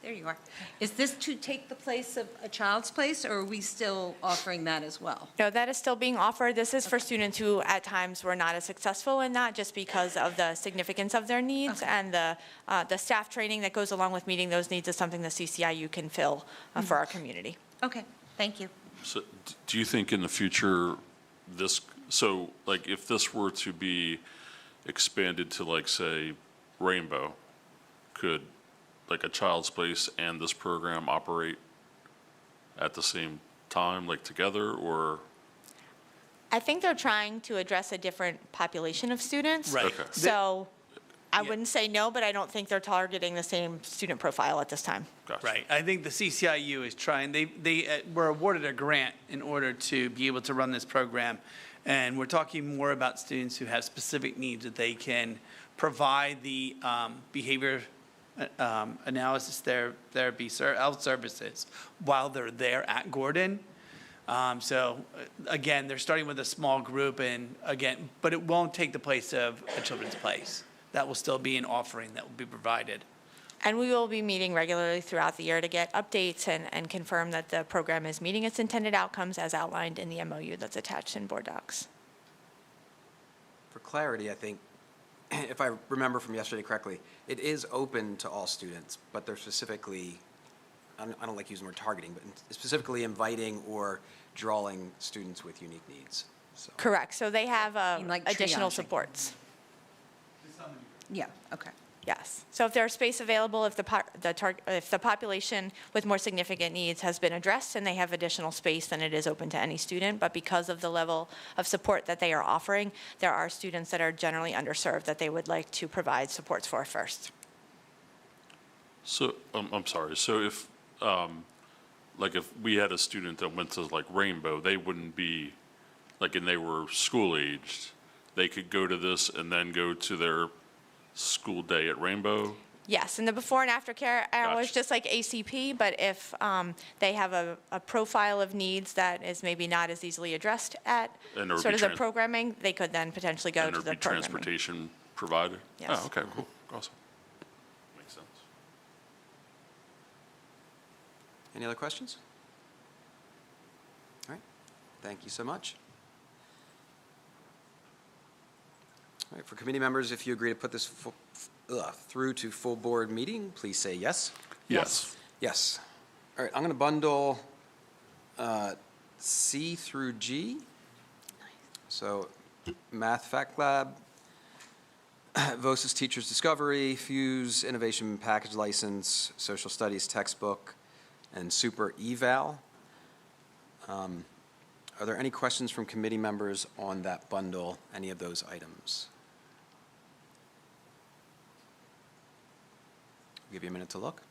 there you are, is this to take the place of a Child's Place, or are we still offering that as well? No, that is still being offered. This is for students who at times were not as successful in that just because of the significance of their needs Okay. and the staff training that goes along with meeting those needs is something the CCIU can fill for our community. Okay, thank you. So do you think in the future, so like if this were to be expanded to like, say, Rainbow, could like a Child's Place and this program operate at the same time, like together, or? I think they're trying to address a different population of students. Right. Okay. So I Yeah. wouldn't say no, but I don't think they're targeting the same student profile at this time. Gotcha. Right. I think the CCIU is trying, they were awarded a grant in order to be able to run this program. And we're talking more about students who have specific needs that they can provide the behavior analysis therapy health services while they're there at Gordon. Again, they're starting with a small group and again, but it won't take the place of a Children's Place. That will still be an offering that will be provided. And we will be meeting regularly throughout the year to get updates and confirm that the program is meeting its intended outcomes as outlined in the MOU that's attached in board docs. For clarity, I think, if I remember from yesterday correctly, it is open to all students, but they're specifically, I don't like using the word targeting, but specifically inviting or drawing students with unique needs. So, Correct. So they have mean like additional triaging. supports. Yeah, okay. Yes. So if there's space available, if the population with more significant needs has been addressed and they have additional space, then it is open to any student. But because of the level of support that they are offering, there are students that are generally underserved that they would like to provide supports for first. So, I'm sorry, so if, like if we had a student that went to like Rainbow, they wouldn't be, like, and they were school-aged, they could go to this and then go to their school day at Rainbow? Yes, and the before and after care hours, Gotcha. just like ACP, but if they have a profile of needs that is maybe not as easily addressed at And there would sort be of the trans- programming, they could then potentially go And to there'd the be programming. transportation provided? Yes. Oh, okay, cool, awesome. Makes sense. any other questions? All right, thank you so much. All right, for committee members, if you agree to put this through to full board meeting, please say yes. Yes. Yes. All right, I'm going to bundle C through G. So Math Fact Lab, VOSIS Teachers Discovery, Fuse Innovation Package License, Social Studies Textbook, and Super Eval. Are there any questions from committee members on that bundle, any of those items? I'll give you a minute to look.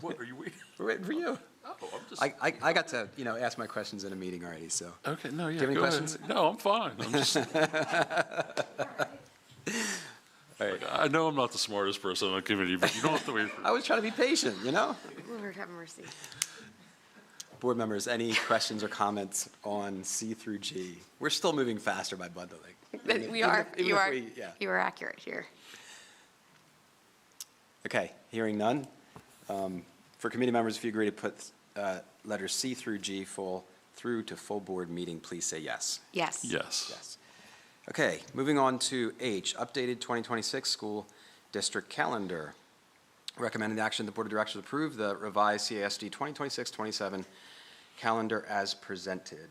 What, are you waiting? We're waiting for you. Oh, I'm just, I got to, ask my questions in a meeting already, so. okay, no, yeah, Do you have any go ahead. questions? No, I'm fine. I'm just, I know I'm not the smartest person on the committee, but you don't have to wait for. I was trying to be patient, Lord have mercy. Board members, any questions or comments on C through G? We're still moving faster by bundling. We are, Even you if are, we- yeah. you are accurate here. Okay, hearing none. For committee members, if you agree to put letters C through G through to full board meeting, please say yes. Yes. Yes. Yes. Okay, moving on to H, updated 2026 school district calendar. Recommended action, the Board of Directors approve the revised CASD 2026-27 calendar as presented.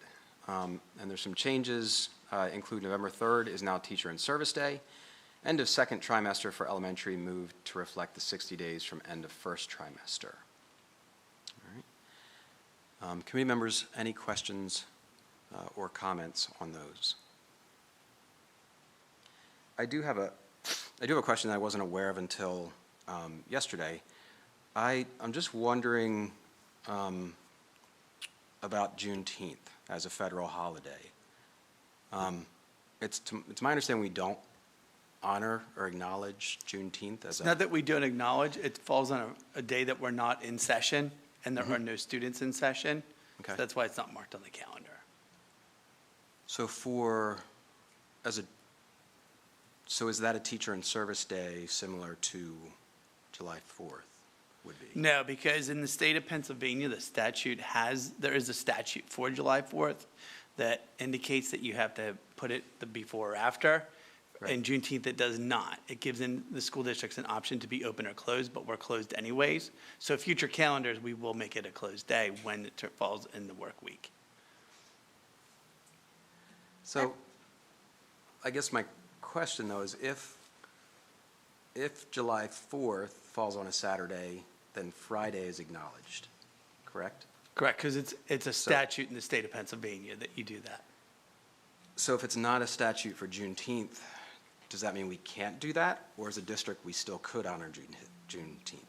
And there's some changes, include November 3rd is now Teacher in Service Day. End of second trimester for elementary moved to reflect the 60 days from end of first trimester. All right. Committee members, any questions or comments on those? I do have a question that I wasn't aware of until yesterday. I'm just wondering about Juneteenth as a federal holiday. It's my understanding we don't honor or acknowledge Juneteenth as It's not that we don't acknowledge, it falls on a day that we're not in session, and there are no students in session. Okay. So that's why it's not marked on the calendar. So so is that a Teacher in Service Day similar to July 4th would be? No, because in the state of Pennsylvania, there is a statute for July 4th that indicates that you have to put it the before or after. Right. And Juneteenth, it does not. It gives in the school districts an option to be open or closed, but we're closed anyways. So future calendars, we will make it a closed day when it falls in the work week. So I guess my question, though, is if July 4th falls on a Saturday, then Friday is acknowledged, correct? Correct, because it's a statute in the state of Pennsylvania that you do that. So if it's not a statute for Juneteenth, does that mean we can't do that? Or as a district, we still could honor Juneteenth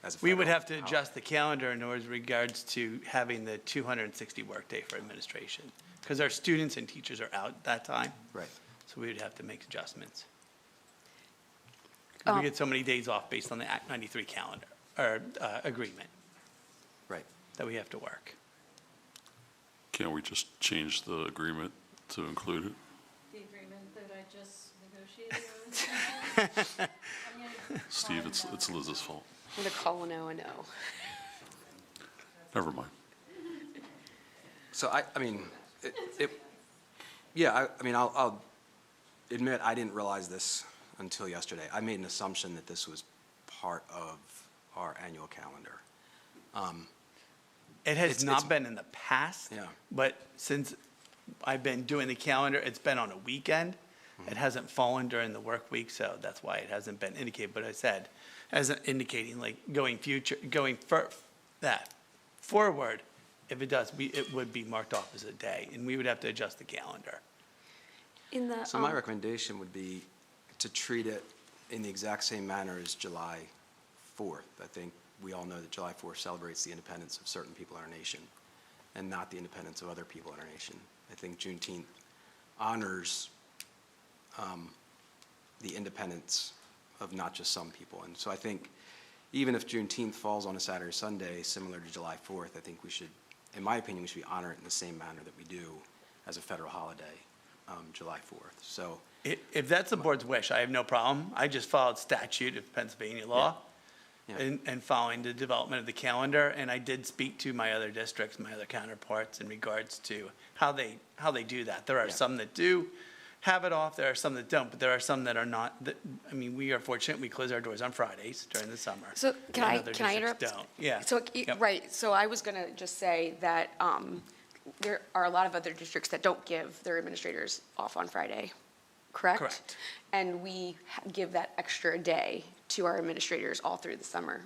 as a We would federal have to adjust the calendar in regards to having the 260 workday for administration, because our students and teachers are out that time. Right. So we would have to make adjustments. 'Cause we get so many days off based on the Act 93 calendar, or agreement, Right. that we have to work. Can't we just change the agreement to include it? The agreement that I just negotiated. Steve, it's Liz's fault. I'm going to call a no a no. Never mind. So I mean, I'll admit I didn't realize this until yesterday. I made an assumption that this was part of our annual calendar. It has It's- not been in the past. Yeah. But since I've been doing the calendar, it's been on a weekend. It hasn't fallen during the work week, so that's why it hasn't been indicated. But I said, as indicating, like, forward, if it does, it would be marked off as a day, and we would have to adjust the calendar. In the, So my recommendation would be to treat it in the exact same manner as July 4th. I think we all know that July 4th celebrates the independence of certain people in our nation and not the independence of other people in our nation. I think Juneteenth honors the independence of not just some people. And so I think even if Juneteenth falls on a Saturday or Sunday, similar to July 4th, I think we should, in my opinion, we should honor it in the same manner that we do as a federal holiday, July 4th. So If that's the board's wish, I have no problem. I just followed statute of Pennsylvania law Yeah. and following the development of the calendar. And I did speak to my other districts, my other counterparts in regards to how they do that. There are Yeah. some that do have it off, there are some that don't, but there are some that are not. We are fortunate, we close our doors on Fridays during the summer. So can and I other interrupt? districts don't. Yeah. So, Yep. right, so I was going to just say that there are a lot of other districts that don't give their administrators off on Friday, correct? Correct. And we give that extra day to our administrators all through the summer,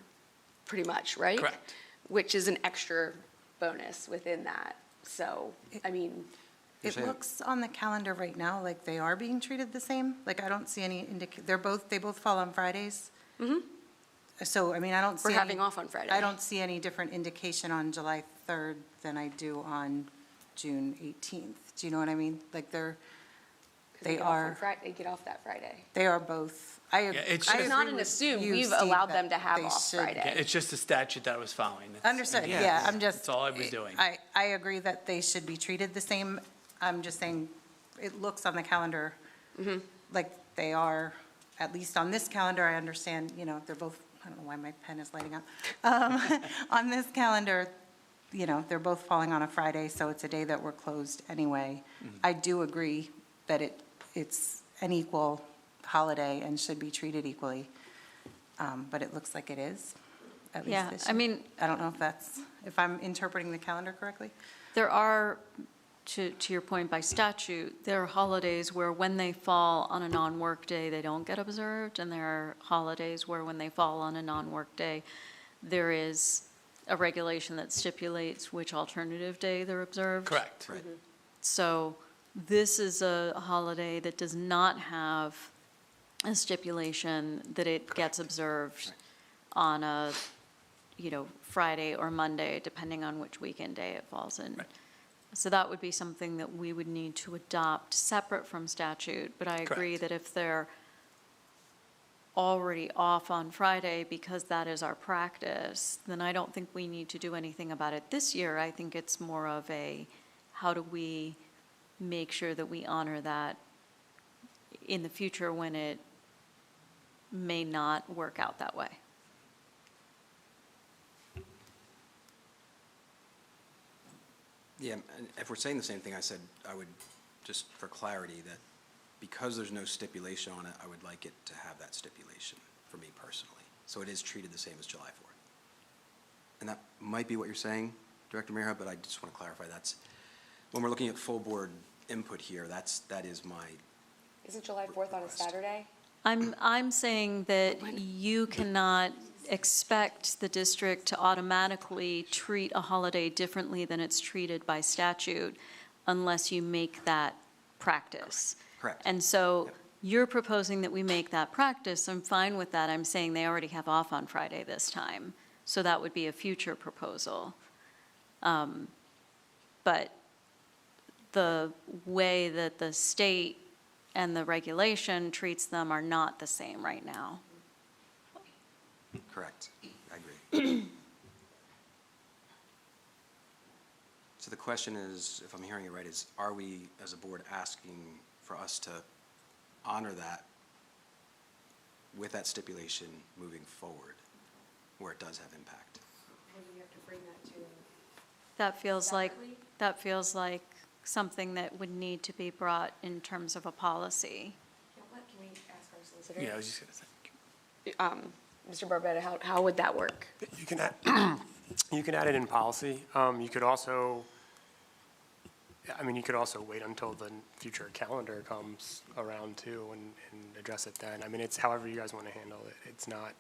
pretty much, right? Correct. Which is an extra bonus within that. So, I mean, It saying- looks on the calendar right now like they are being treated the same. Like, I don't see any they both fall on Fridays. So, I mean, I don't see. We're any- having off on Friday. I don't see any different indication on July 3rd than I do on June 18th. Do you know what I mean? Like, they They are, get off that Friday. they are both, I Yeah, it's I just- It's not agree an with assume, you, we've Steve, allowed that them to have they off should- Friday. It's just a statute that I was following. It's- Understood, yeah, I'm just. That's all I was doing. I agree that they should be treated the same. I'm just saying, it looks on the calendar like they are, at least on this calendar, I understand, you know, they're both, I don't know why my pen is lighting up. On this calendar, you know, they're both falling on a Friday, so it's a day that we're closed anyway. I do agree that it's an equal holiday and should be treated equally, but it looks like it is, at least Yeah, this I year. mean, I don't know if I'm interpreting the calendar correctly. there are, to your point, by statute, there are holidays where when they fall on a non-work day, they don't get observed, and there are holidays where when they fall on a non-work day, there is a regulation that stipulates which alternative day they're observed. Correct. Right. So this is a holiday that does not have a stipulation that it gets observed on a, you know, Friday or Monday, depending on which weekend day it falls in. Right. So that would be something that we would need to adopt separate from statute, but I agree Correct. that if they're already off on Friday because that is our practice, then I don't think we need to do anything about it this year. I think it's more of a, how do we make sure that we honor that in the future when it may not work out that way? Yeah, and if we're saying the same thing, I said, I would, just for clarity, that because there's no stipulation on it, I would like it to have that stipulation for me personally. So it is treated the same as July 4th. And that might be what you're saying, Director Mira, but I just want to clarify, that's, when we're looking at full board input here, that is my, Isn't July 4th on a Request. Saturday? I'm saying that you cannot expect the district to automatically treat a holiday differently than it's treated by statute unless you make that practice. correct. And so Yep. you're proposing that we make that practice. I'm fine with that. I'm saying they already have off on Friday this time. So that would be a future proposal. But the way that the state and the regulation treats them are not the same right now. Correct, I agree. So the question is, if I'm hearing it right, is are we, as a board, asking for us to honor that with that stipulation moving forward, where it does have impact? That feels like something that would need to be brought in terms of a policy. Can we ask our solicitor? Yeah, I was just going to say. Mr. Barbetta, how would that work? You can add, you can add it in policy. You could also, I mean, you could also wait until the future calendar comes around too and address it then. I mean, it's however you guys want to handle it. It's not,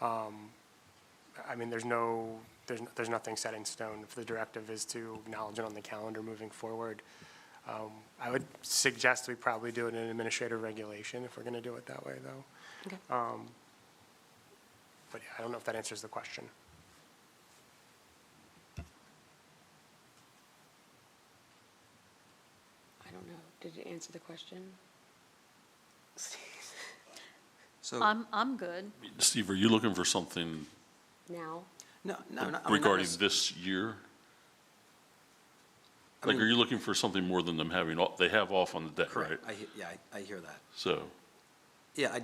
I mean, there's nothing set in stone. If the directive is to acknowledge it on the calendar moving forward, I would suggest we probably do it in an administrative regulation if we're going to do it that way, though. Okay. But yeah, I don't know if that answers the question. I don't know. Did it answer the question? So, I'm good. Steve, are you looking for something Now? no, not regarding necess- this year? I Like, mean- are you looking for something more than them having, they have off on the day, right? Correct, I hear that. So, Yeah,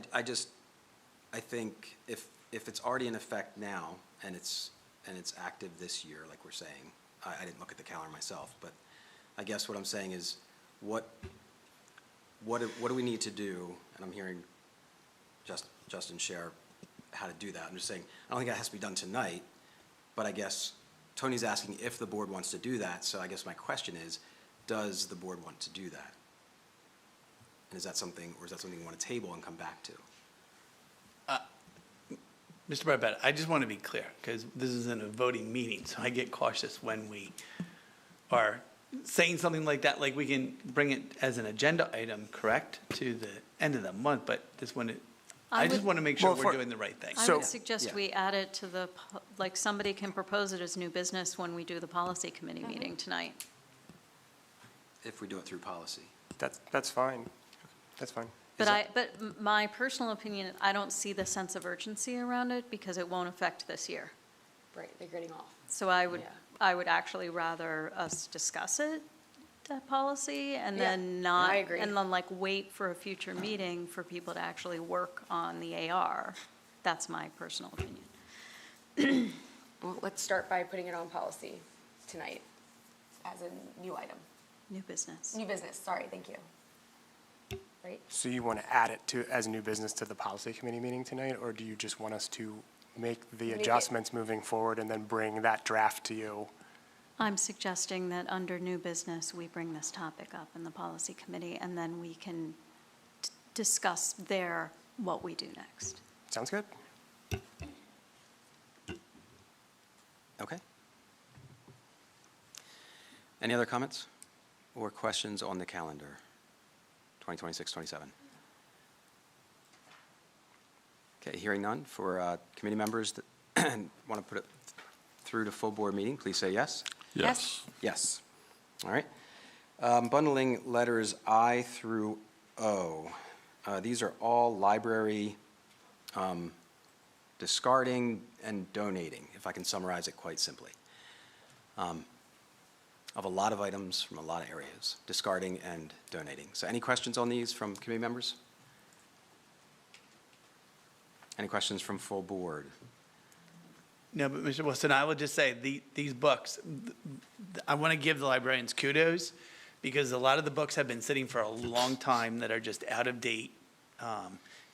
I think if it's already in effect now and it's active this year, like we're saying, I didn't look at the calendar myself, but I guess what I'm saying is, what do we need to do? And I'm hearing Justin share how to do that. I'm just saying, I don't think that has to be done tonight, but I guess Tony's asking if the board wants to do that, so I guess my question is, does the board want to do that? And is that something you want to table and come back to? Mr. Barbetta, I just want to be clear, because this isn't a voting meeting, so I get cautious when we are saying something like that, like we can bring it as an agenda item, correct, to the end of the month, but just when I just would- want to make sure Well, we're for- doing the right thing. I So- would suggest Yeah. we add it to the, like, somebody can propose it as new business when we do the policy committee meeting tonight. If we do it through policy. That's fine. That's fine. But my personal opinion, I don't see the sense of urgency around it because it won't affect this year. Right, they're getting off. So Yeah. I would actually rather us discuss it, that policy, and Yeah, then not. I agree. And then like wait for a future meeting for people to actually work on the AR. That's my personal opinion. Well, let's start by putting it on policy tonight as a new item. New business. New business, sorry, thank you. Right? So you want to add it to, as new business to the policy committee meeting tonight, or do you just want us to make the Make it- adjustments moving forward and then bring that draft to you? I'm suggesting that under new business, we bring this topic up in the policy committee, and then we can discuss there what we do next. Sounds good? Okay. Any other comments or questions on the calendar, 2026-27? Okay, hearing none. For committee members that want to put it through to full board meeting, please say yes. Yes. Yes. All right. Bundling letters I through O. These are all library discarding and donating, if I can summarize it quite simply. Of a lot of items from a lot of areas, discarding and donating. So any questions on these from committee members? Any questions from full board? No, but Mr. Wilson, I will just say, these books, I want to give the librarians kudos, because a lot of the books have been sitting for a long time that are just out of date.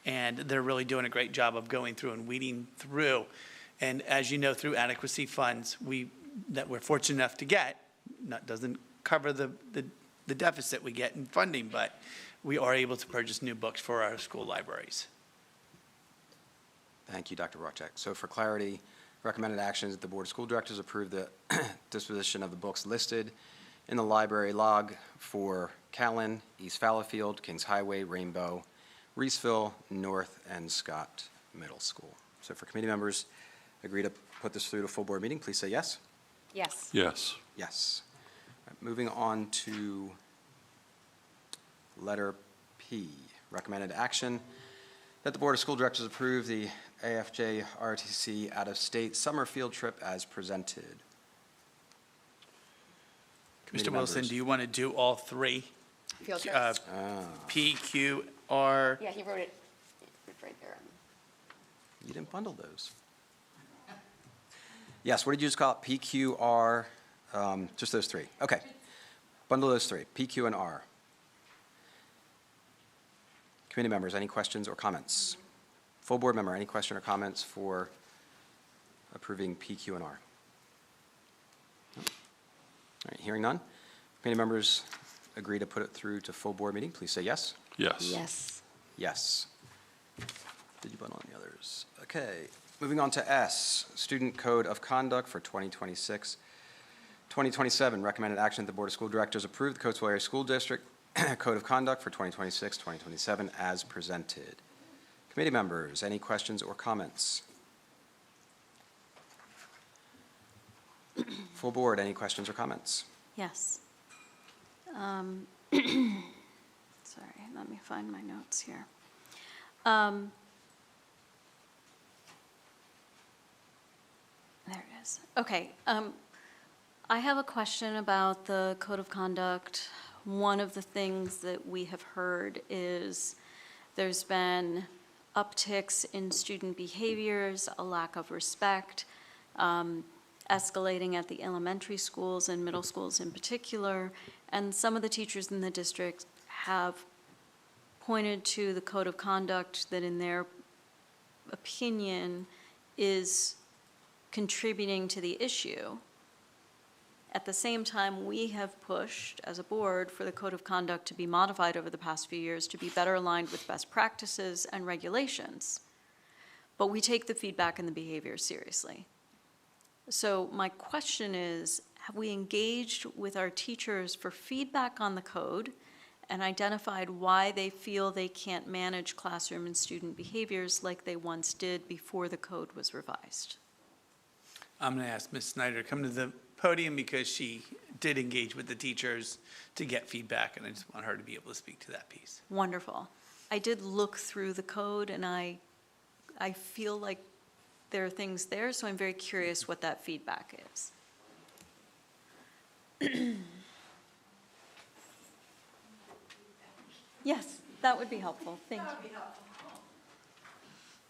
And they're really doing a great job of going through and weeding through. And as you know, through adequacy funds, that we're fortunate enough to get, doesn't cover the deficit we get in funding, but we are able to purchase new books for our school libraries. Thank you, Dr. Rochek. So for clarity, recommended actions that the Board of School Directors approve the disposition of the books listed in the library log for Callan, East Fallowfield, Kings Highway, Rainbow, Reesville, North, and Scott Middle School. So for committee members, agree to put this through to full board meeting, please say yes. Yes. Yes. Yes. All right, moving on to letter P, recommended action that the Board of School Directors approve the AFJ RTC out-of-state summer field trip as presented. Committee Mr. Wilson, members. do you want to do all three? Field Uh, trips. P, Q, R? Yeah, he wrote it right there. You didn't bundle those. Yes, what did you just call it? P, Q, R, just those three. Okay. Bundle those three, P, Q, and R. Committee members, any questions or comments? Full board member, any question or comments for approving P, Q, and R? No? All right, hearing none. Committee members agree to put it through to full board meeting, please say yes. Yes. Yes. Yes. Did you bundle any others? Okay, moving on to S, Student Code of Conduct for 2026. 2027, recommended action that the Board of School Directors approve the Coatesville Area School District Code of Conduct for 2026, 2027 as presented. Committee members, any questions or comments? Full board, any questions or comments? Yes. Sorry, let me find my notes here. There it is. Okay. I have a question about the code of conduct. One of the things that we have heard is there's been upticks in student behaviors, a lack of respect, escalating at the elementary schools and middle schools in particular, and some of the teachers in the district have pointed to the code of conduct that in their opinion is contributing to the issue. At the same time, we have pushed as a board for the code of conduct to be modified over the past few years to be better aligned with best practices and regulations. But we take the feedback and the behavior seriously. So my question is, have we engaged with our teachers for feedback on the code? and identified why they feel they can't manage classroom and student behaviors like they once did before the code was revised. I'm going to ask Ms. Snyder to come to the podium because she did engage with the teachers to get feedback, and I just want her to be able to speak to that piece. Wonderful. I did look through the code, and I feel like there are things there, so I'm very curious what that feedback is. Yes, that would be helpful. Thank you.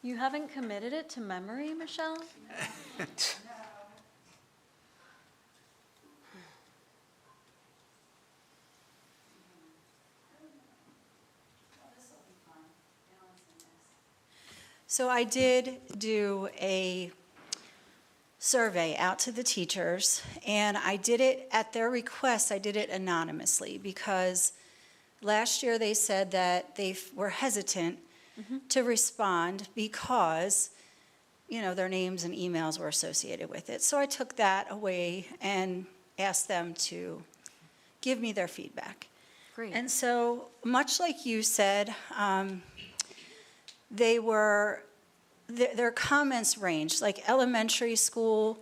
You haven't committed it to memory, Michelle? So I did do a survey out to the teachers, and I did it at their request. I did it anonymously because last year they said that they were hesitant to respond because, you know, their names and emails were associated with it. So I took that away and asked them to give me their feedback. Great. And so, much like you said, their comments ranged. Like elementary school,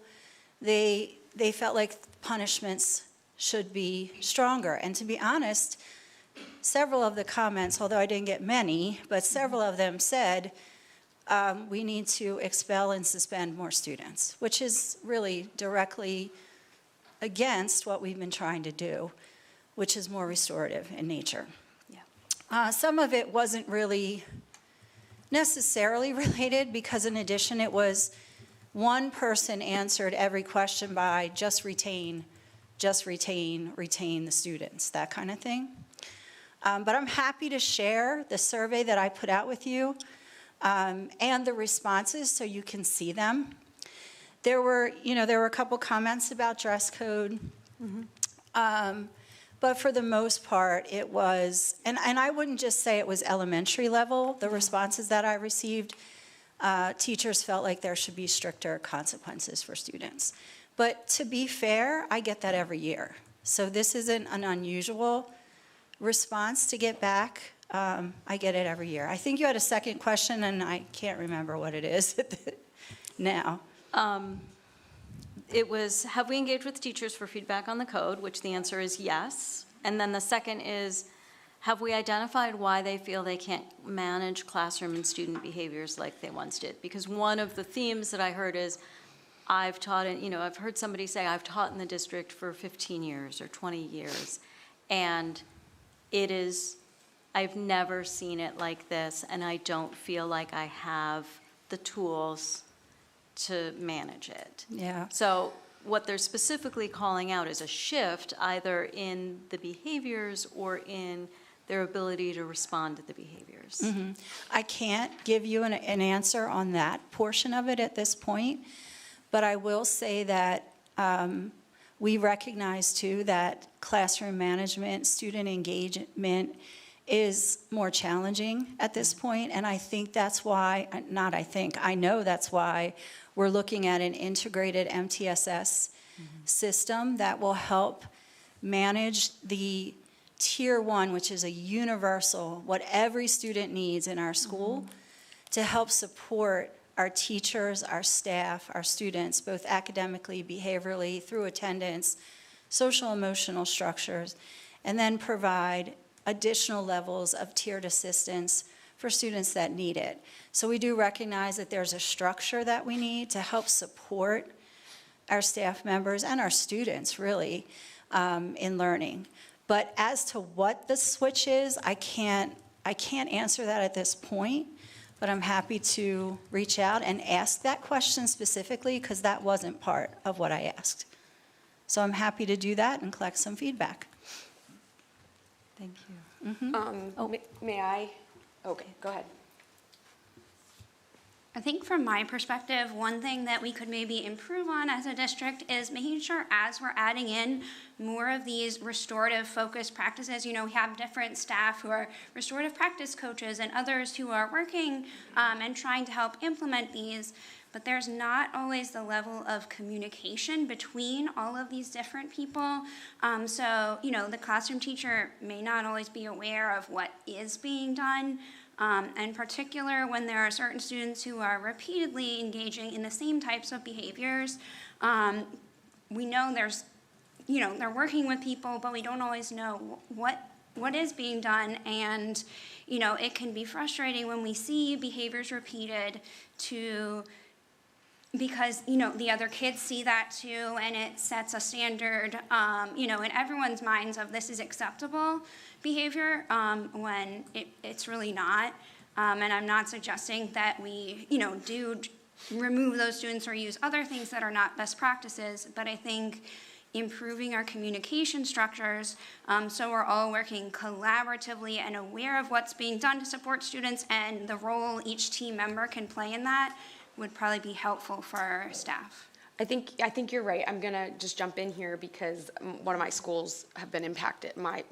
they felt like punishments should be stronger. And to be honest, several of the comments, although I didn't get many, but several of them said, we need to expel and suspend more students, which is really directly against what we've been trying to do, which is more restorative in nature. Yeah. Some of it wasn't really necessarily related because in addition it was one person answered every question by just retain the students, that kind of thing. But I'm happy to share the survey that I put out with you and the responses so you can see them. There were a couple comments about dress code. But for the most part, it was, and I wouldn't just say it was elementary level, the responses that I received, teachers felt like there should be stricter consequences for students. But to be fair, I get that every year. So this isn't an unusual response to get back. I get it every year. I think you had a second question, and I can't remember what it is now. It was, have we engaged with teachers for feedback on the code, which the answer is yes. And then the second is, have we identified why they feel they can't manage classroom and student behaviors like they once did? Because one of the themes that I heard is, I've taught in, I've heard somebody say, I've taught in the district for 15 years or 20 years, and it is, I've never seen it like this, and I don't feel like I have the tools to manage it. Yeah. So what they're specifically calling out is a shift either in the behaviors or in their ability to respond to the behaviors. I can't give you an answer on that portion of it at this point, but I will say that we recognize too that classroom management, student engagement is more challenging at this point, and I think that's why, I know that's why we're looking at an integrated MTSS system that will help manage the Tier 1, which is a universal, what every student needs in our school, to help support our teachers, our staff, our students, both academically, behaviorally, through attendance, social emotional structures, and then provide additional levels of tiered assistance for students that need it. So we do recognize that there's a structure that we need to help support our staff members and our students, really, in learning. But as to what the switch is, I can't answer that at this point, but I'm happy to reach out and ask that question specifically because that wasn't part of what I asked. So I'm happy to do that and collect some feedback. Thank you. May I? Okay, go ahead. I think from my perspective, one thing that we could maybe improve on as a district is making sure as we're adding in more of these restorative focused practices, we have different staff who are restorative practice coaches and others who are working and trying to help implement these. but there's not always the level of communication between all of these different people. So, the classroom teacher may not always be aware of what is being done. In particular, when there are certain students who are repeatedly engaging in the same types of behaviors, we know they're working with people, but we don't always know what is being done, and it can be frustrating when we see behaviors repeated because the other kids see that too, and it sets a standard in everyone's minds of this is acceptable behavior when it's really not. And I'm not suggesting that we do remove those students or use other things that are not best practices, but I think improving our communication structures so we're all working collaboratively and aware of what's being done to support students and the role each team member can play in that would probably be helpful for our staff. I think you're right. I'm gonna just jump in here because one of my schools have been impacted. My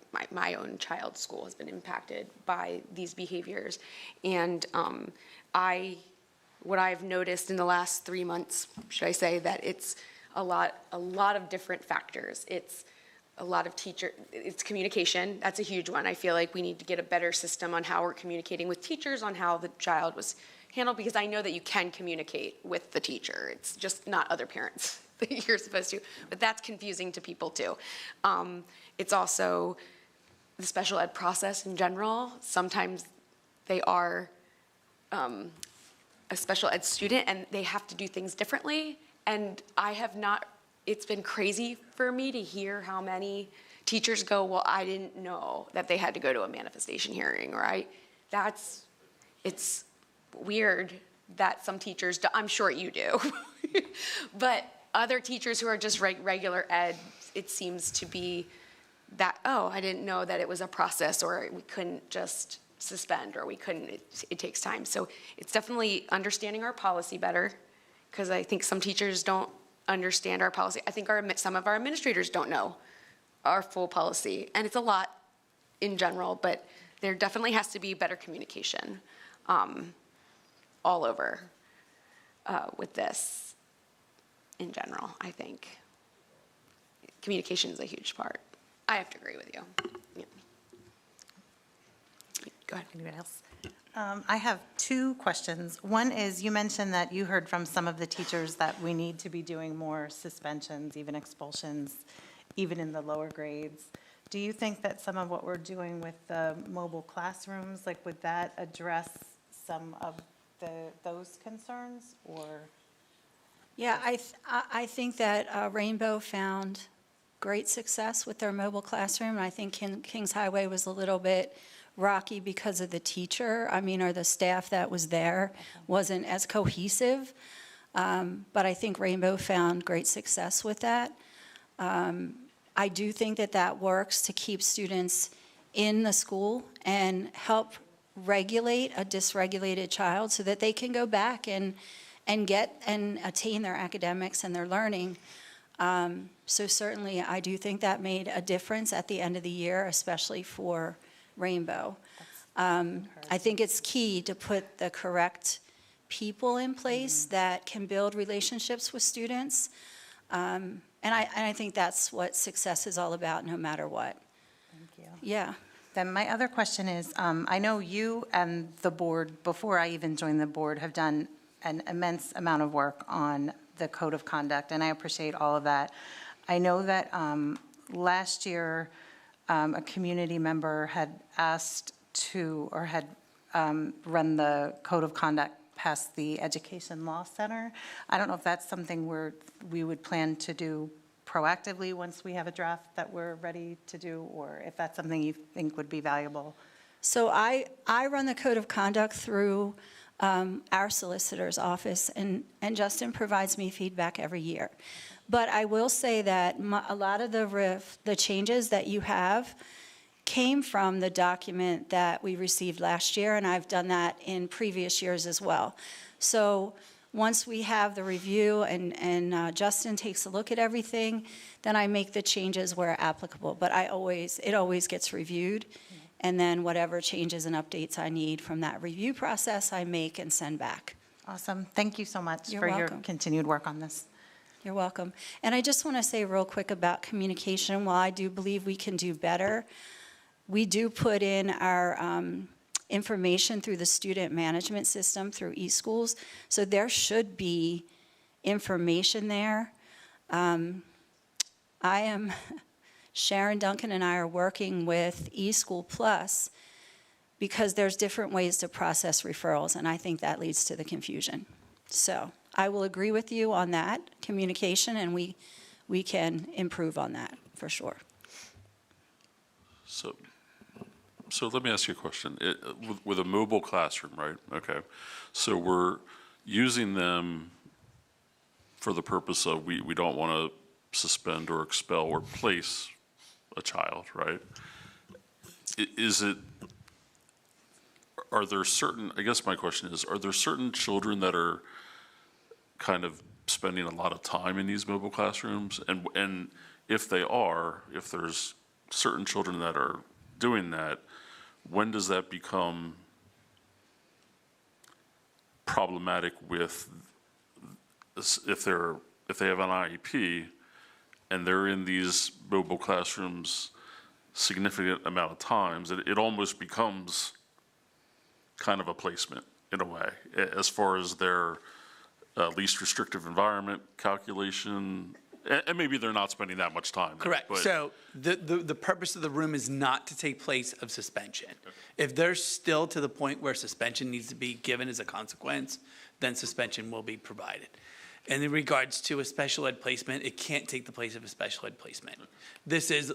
own child's school has been impacted by these behaviors, and what I've noticed in the last 3 months, should I say, that it's a lot of different factors. It's a lot of it's communication. That's a huge one. I feel like we need to get a better system on how we're communicating with teachers on how the child was handled, because I know that you can communicate with the teacher. It's just not other parents that you're supposed to, but that's confusing to people too. It's also the special ed process in general. Sometimes they are a special ed student and they have to do things differently. And it's been crazy for me to hear how many teachers go, well, I didn't know that they had to go to a manifestation hearing, right? It's weird that some teachers do. I'm sure you do. But other teachers who are just regular ed, it seems to be that, oh, I didn't know that it was a process, or we couldn't just suspend, or we couldn't, it takes time. So it's definitely understanding our policy better, because I think some teachers don't understand our policy. I think some of our administrators don't know our full policy, and it's a lot in general, but there definitely has to be better communication all over with this in general, I think. Communication is a huge part. I have to agree with you. Yeah. Go ahead. Anyone else? I have two questions. One is, you mentioned that you heard from some of the teachers that we need to be doing more suspensions, even expulsions, even in the lower grades. Do you think that some of what we're doing with the mobile classrooms, would that address some of those concerns, or? Yeah, I think that Rainbow found great success with their mobile classroom. And I think Kings Highway was a little bit rocky because of the teacher, or the staff that was there wasn't as cohesive. But I think Rainbow found great success with that. I do think that works to keep students in the school and help regulate a dysregulated child so that they can go back and attain their academics and their learning. So certainly I do think that made a difference at the end of the year, especially for Rainbow. I think it's key to put the correct people in place that can build relationships with students. And I think that's what success is all about, no matter what. Thank you. Yeah. Then my other question is, I know you and the board, before I even joined the board, have done an immense amount of work on the code of conduct, and I appreciate all of that. I know that last year, a community member had asked to, or had run the code of conduct past the Education Law Center. I don't know if that's something we would plan to do proactively once we have a draft that we're ready to do, or if that's something you think would be valuable. So I run the code of conduct through our solicitor's office, and Justin provides me feedback every year. But I will say that a lot of the changes that you have came from the document that we received last year, and I've done that in previous years as well. So once we have the review and Justin takes a look at everything, then I make the changes where applicable. But it always gets reviewed, and then whatever changes and updates I need from that review process, I make and send back. Awesome. Thank you so much You're for your welcome. continued work on this. You're welcome. And I just want to say real quick about communication. While I do believe we can do better, we do put in our information through the student management system through eSchools. So there should be information there. Sharon Duncan and I are working with eSchool Plus because there's different ways to process referrals, and I think that leads to the confusion. So I will agree with you on that communication, and we can improve on that for sure. So let me ask you a question. With a mobile classroom, right? Okay. So we're using them for the purpose of we don't want to suspend or expel or place a child, right? Are there certain, I guess my question is, are there certain children that are kind of spending a lot of time in these mobile classrooms? And if there's certain children that are doing that, when does that become problematic with, if they have an IEP and they're in these mobile classrooms significant amount of times, it almost becomes kind of a placement in a way, as far as their least restrictive environment calculation, and maybe they're not spending that much time there, Correct. but- So the purpose of the room is not to take place of suspension. If they're still to the point where suspension needs to be given as a consequence, then suspension will be provided. And in regards to a special ed placement, it can't take the place of a special ed placement. This is,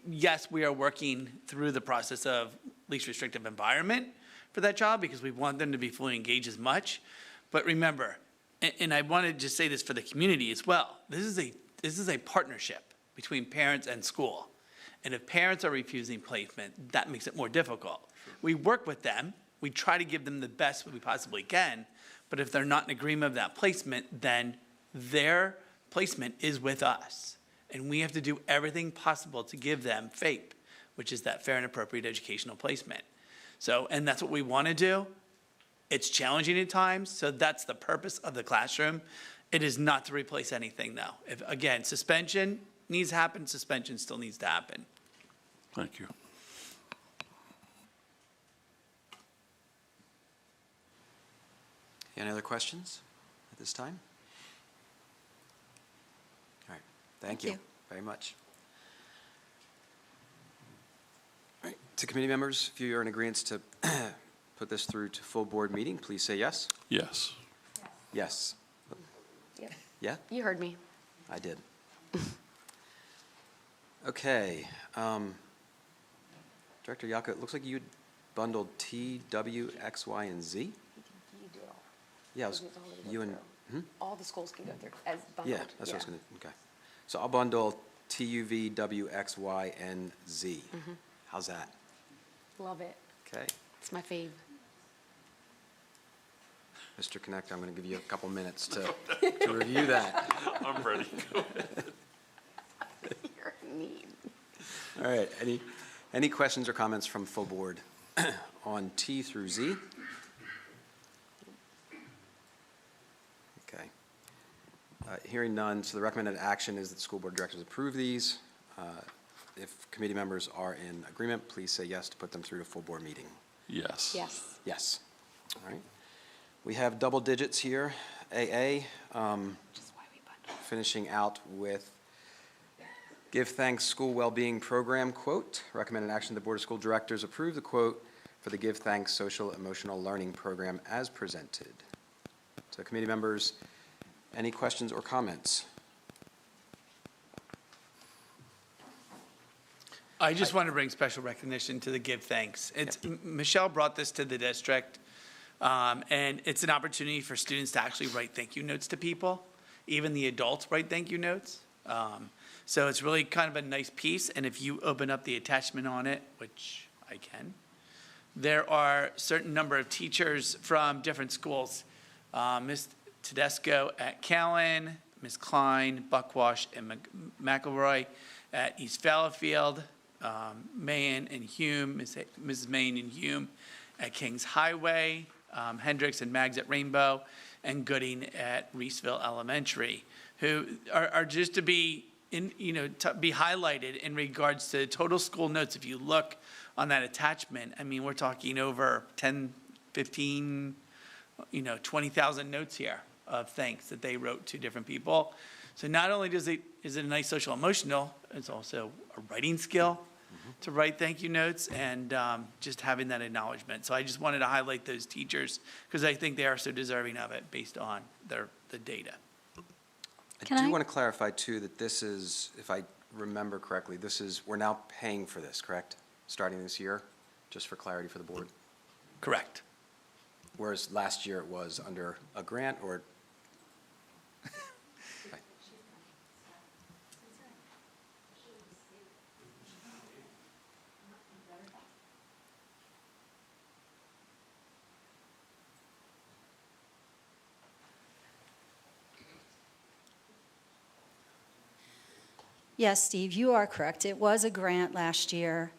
yes, we are working through the process of least restrictive environment for that child because we want them to be fully engaged as much. But remember, and I want to just say this for the community as well, this is a partnership between parents and school. And if parents are refusing placement, that makes it more difficult. We work with them, we try to give them the best we possibly can, but if they're not in agreement of that placement, then their placement is with us. And we have to do everything possible to give them FAPE, which is that fair and appropriate educational placement. So, and that's what we want to do. It's challenging at times, so that's the purpose of the classroom. It is not to replace anything, though. If, again, suspension needs to happen, suspension still needs to happen. Thank you. Any other questions at this time? All right, thank you very much. All right, to committee members, if you are in agreement to put this through to full board meeting, please say yes. Yes. Yes. Yep. Yeah? You heard me. I did. Okay. Director Yako, it looks like you bundled T, W, X, Y, and Z? You do it all. Yeah, it was It's all that we you go and, through. All the schools can go through as bundled. yeah, that's what I was going to, okay. So I'll bundle T, U, V, W, X, Y, and Z. How's that? Love it. Okay. It's my fave. Mr. Connect, I'm going to give you a couple minutes to review that. I'm ready. You're mean. All right, any questions or comments from full board on T through Z? Okay. Hearing none, so the recommended action is that the school board directors approve these. If committee members are in agreement, please say yes to put them through to full board meeting. Yes. Yes. Yes. All right. We have double digits here, AA, finishing out with Give Thanks School Wellbeing Program quote. Recommended action, the Board of School Directors approve the quote for the Give Thanks Social Emotional Learning Program as presented. So committee members, any questions or comments? I just want to bring special recognition to the Give Thanks. Michelle brought this to the district, and it's an opportunity for students to actually write thank you notes to people. Even the adults write thank you notes. So it's really kind of a nice piece, and if you open up the attachment on it, which I can, there are a certain number of teachers from different schools. Ms. Tedesco at Callan, Ms. Klein, Buckwash, and McElroy at East Fallowfield, Mahan and Hume, Mrs. Mahan and Hume at Kings Highway, Hendricks and Mags at Rainbow, and Gooding at Reeseville Elementary, who are just to be to be highlighted in regards to total school notes. If you look on that attachment, I mean, we're talking over 10, 15, 20,000 notes here of thanks that they wrote to different people. So not only is it a nice social emotional, it's also a writing skill to write thank you notes, and just having that acknowledgement. So I just wanted to highlight those teachers because I think they are so deserving of it based on the data. I do want to clarify too that this is, if I remember correctly, we're now paying for this, correct? Starting this year, just for clarity for the board? Correct. Whereas last year it was under a grant or? Yes, Steve, you are correct. It was a grant last year,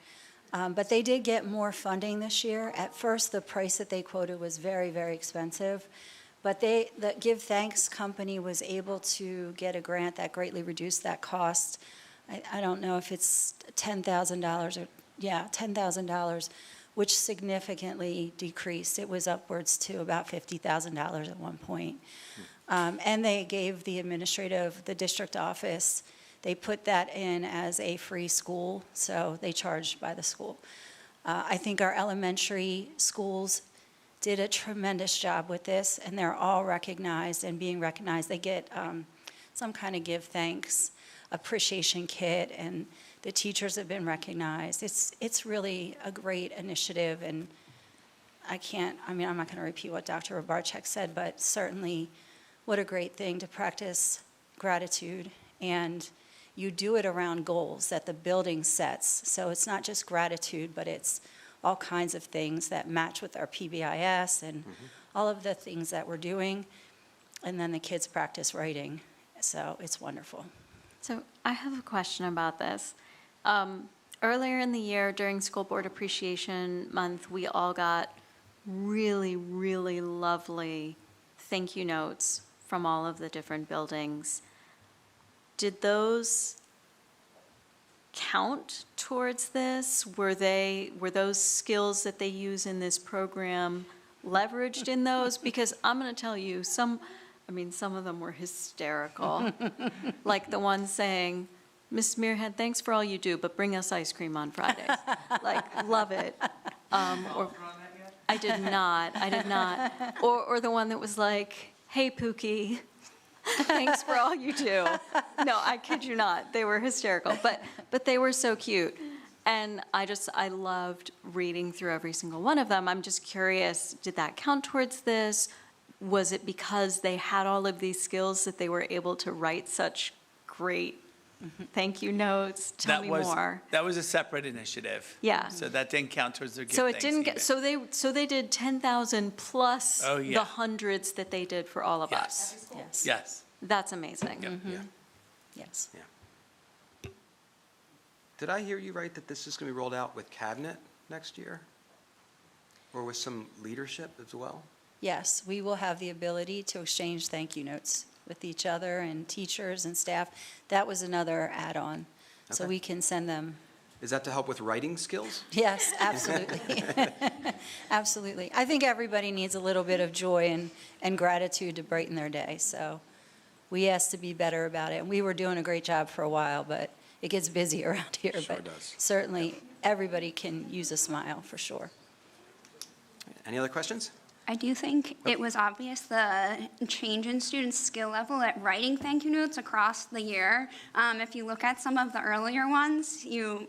but they did get more funding this year. At first, the price that they quoted was very, very expensive, but the Give Thanks company was able to get a grant that greatly reduced that cost. I don't know if it's $10,000 or, $10,000, which significantly decreased. It was upwards to about $50,000 at one point. And they gave the district office, they put that in as a free school, so they charged by the school. I think our elementary schools did a tremendous job with this, and they're all recognized and being recognized. They get some kind of Give Thanks appreciation kit, and the teachers have been recognized. It's really a great initiative, and I'm not going to repeat what Dr. Robarczyk said, but certainly what a great thing to practice gratitude. And you do it around goals that the building sets. So it's not just gratitude, but it's all kinds of things that match with our PBIS and all of the things that we're doing. And then the kids practice writing. So it's wonderful. So I have a question about this. Earlier in the year, during School Board Appreciation Month, we all got really, really lovely thank you notes from all of the different buildings. Did those count towards this? Were those skills that they use in this program leveraged in those? Because I'm going to tell you, some of them were hysterical. Like the one saying, "Miss Muirhead, thanks for all you do, but bring us ice cream on Fridays." Like, love it. Or I did not. Or the one that was like, "Hey, Pookie, thanks for all you do." No, I kid you not. They were hysterical, but they were so cute. And I loved reading through every single one of them. I'm just curious, did that count towards this? Was it because they had all of these skills that they were able to write such great thank you notes? Tell me more. That was a separate initiative. Yeah. So that didn't count towards their Give So Thanks it didn't get, even. so they did 10,000 plus Oh, yeah. the hundreds that they did for all of us. Yes. Yes. That's amazing. Yeah. Yes. Did I hear you right that this is going to be rolled out with cabinet next year? Or with some leadership as well? Yes, we will have the ability to exchange thank you notes with each other and teachers and staff. That was another add-on. So Okay. we can send them. Is that to help with writing skills? Yes, absolutely. Absolutely. I think everybody needs a little bit of joy and gratitude to brighten their day. So we asked to be better about it. And we were doing a great job for a while, but it gets busy around here. Sure But does. certainly, everybody can use a smile, for sure. Any other questions? I do think it was obvious the change in students' skill level at writing thank you notes across the year. If you look at some of the earlier ones, you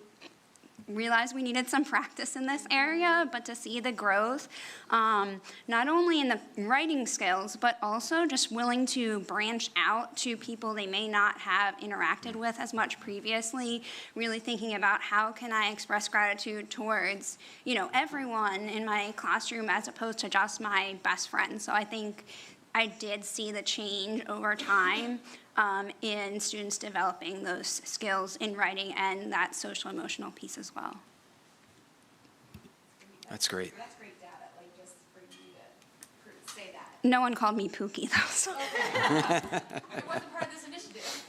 realize we needed some practice in this area, but to see the growth, not only in the writing skills, but also just willing to branch out to people they may not have interacted with as much previously, really thinking about how can I express gratitude towards, everyone in my classroom as opposed to just my best friend. So I think I did see the change over time in students developing those skills in writing and that social emotional piece as well. That's great. That's great data, like just for you No one called me Pookie, though, so. It wasn't part of this initiative.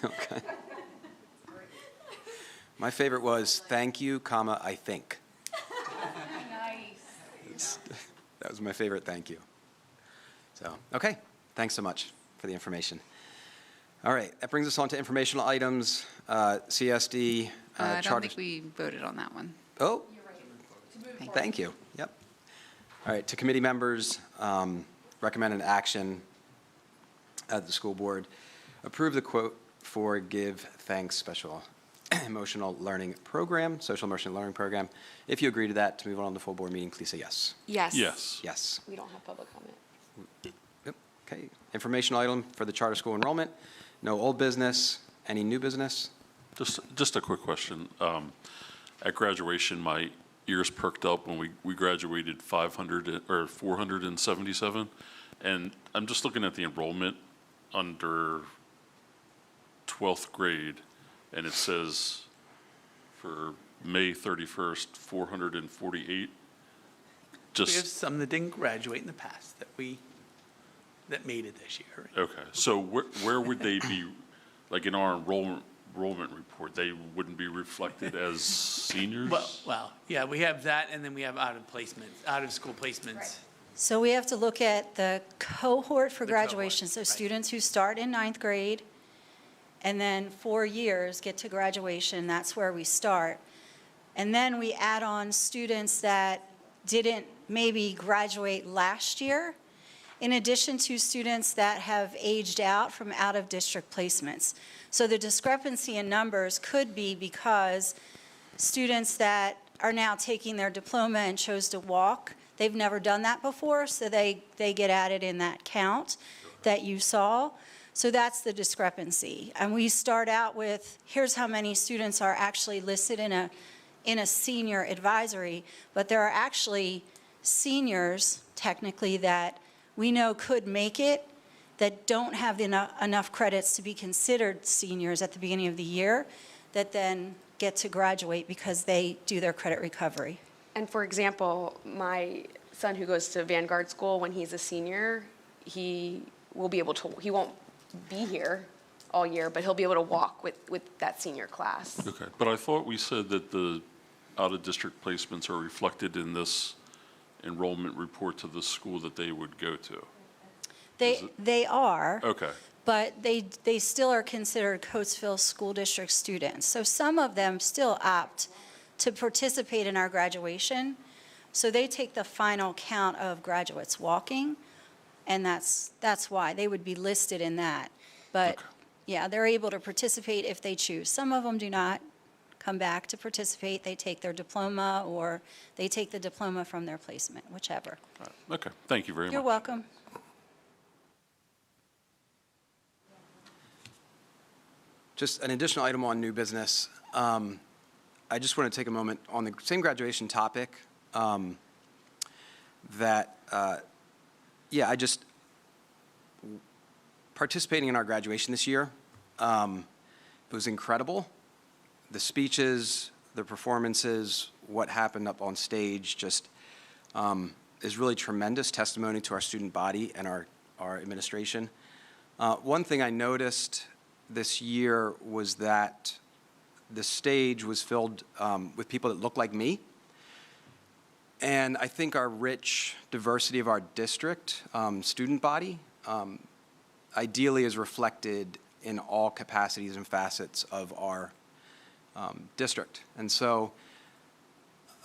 Okay. My favorite was, thank you, comma, I think. Nice. That was my favorite thank you. So, okay, thanks so much for the information. All right, that brings us on to informational items, CSD, I don't charter. think we voted on that one. Oh, thank you, yep. All right, to committee members, recommend an action at the school board. Approve the quote for Give Thanks Special Emotional Learning Program, Social Emotional Learning Program. If you agree to that, to move on to the full board meeting, please say yes. Yes. Yes. Yes. We don't have public comment. Yep. Okay. Informational item for the charter school enrollment. No old business. Any new business? Just a quick question. At graduation, my ears perked up when we graduated 477, and I'm just looking at the enrollment under 12th grade, and it says for May 31st, 448. We have Just, some that didn't graduate in the past that made it this year. okay, so where would they be, like in our enrollment report, they wouldn't be reflected as seniors? Well, yeah, we have that, and then we have out-of-school placements. So we have to look at the cohort for The cohort, graduation. So right. students who start in ninth grade and then 4 years get to graduation, that's where we start. And then we add on students that didn't maybe graduate last year, in addition to students that have aged out from out-of-district placements. So the discrepancy in numbers could be because students that are now taking their diploma and chose to walk, they've never done that before, so they get added in that count that you saw. So that's the discrepancy. And we start out with, here's how many students are actually listed in a senior advisory, but there are actually seniors, technically, that we know could make it, that don't have enough credits to be considered seniors at the beginning of the year, that then get to graduate because they do their credit recovery. And for example, my son who goes to Vanguard School, when he's a senior, he won't be here all year, but he'll be able to walk with that senior class. Okay, but I thought we said that the out-of-district placements are reflected in this enrollment report to the school that they would go to. They are. Okay, But they still are considered Coatesville School District students. So some of them still opt to participate in our graduation. So they take the final count of graduates walking, and that's why they would be listed in that. But, Okay. yeah, they're able to participate if they choose. Some of them do not come back to participate. They take their diploma, or they take the diploma from their placement, whichever. all right. Okay, thank you very much. You're welcome. Just an additional item on new business. I just want to take a moment on the same graduation topic participating in our graduation this year, it was incredible. The speeches, the performances, what happened up on stage just is really tremendous testimony to our student body and our administration. One thing I noticed this year was that the stage was filled with people that looked like me. And I think our rich diversity of our district student body ideally is reflected in all capacities and facets of our district. And so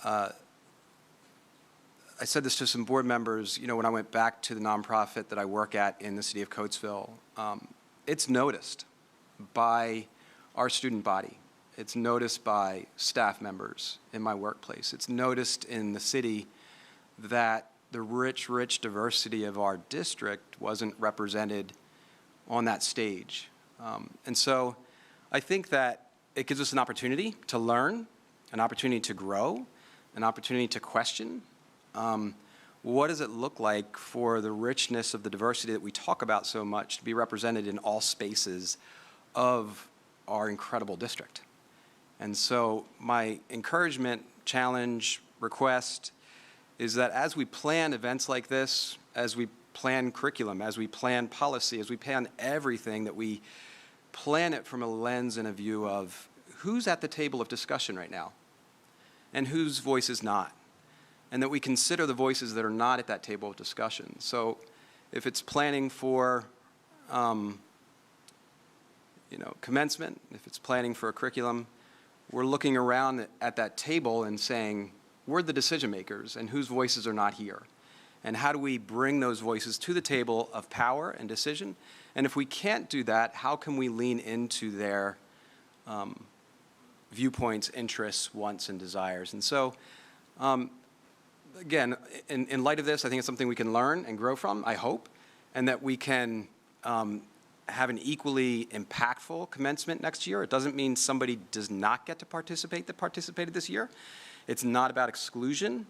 I said this to some board members, when I went back to the nonprofit that I work at in the city of Coatesville. It's noticed by our student body. It's noticed by staff members in my workplace. It's noticed in the city that the rich, rich diversity of our district wasn't represented on that stage. And so I think that it gives us an opportunity to learn, an opportunity to grow, an opportunity to question. What does it look like for the richness of the diversity that we talk about so much to be represented in all spaces of our incredible district? And so my encouragement, challenge, request is that as we plan events like this, as we plan curriculum, as we plan policy, as we plan everything, that we plan it from a lens and a view of who's at the table of discussion right now and whose voice is not, and that we consider the voices that are not at that table of discussion. So if it's planning for commencement, if it's planning for a curriculum, we're looking around at that table and saying, we're the decision makers and whose voices are not here. And how do we bring those voices to the table of power and decision? And if we can't do that, how can we lean into their viewpoints, interests, wants, and desires? And so, again, in light of this, I think it's something we can learn and grow from, I hope, and that we can have an equally impactful commencement next year. It doesn't mean somebody does not get to participate that participated this year. It's not about exclusion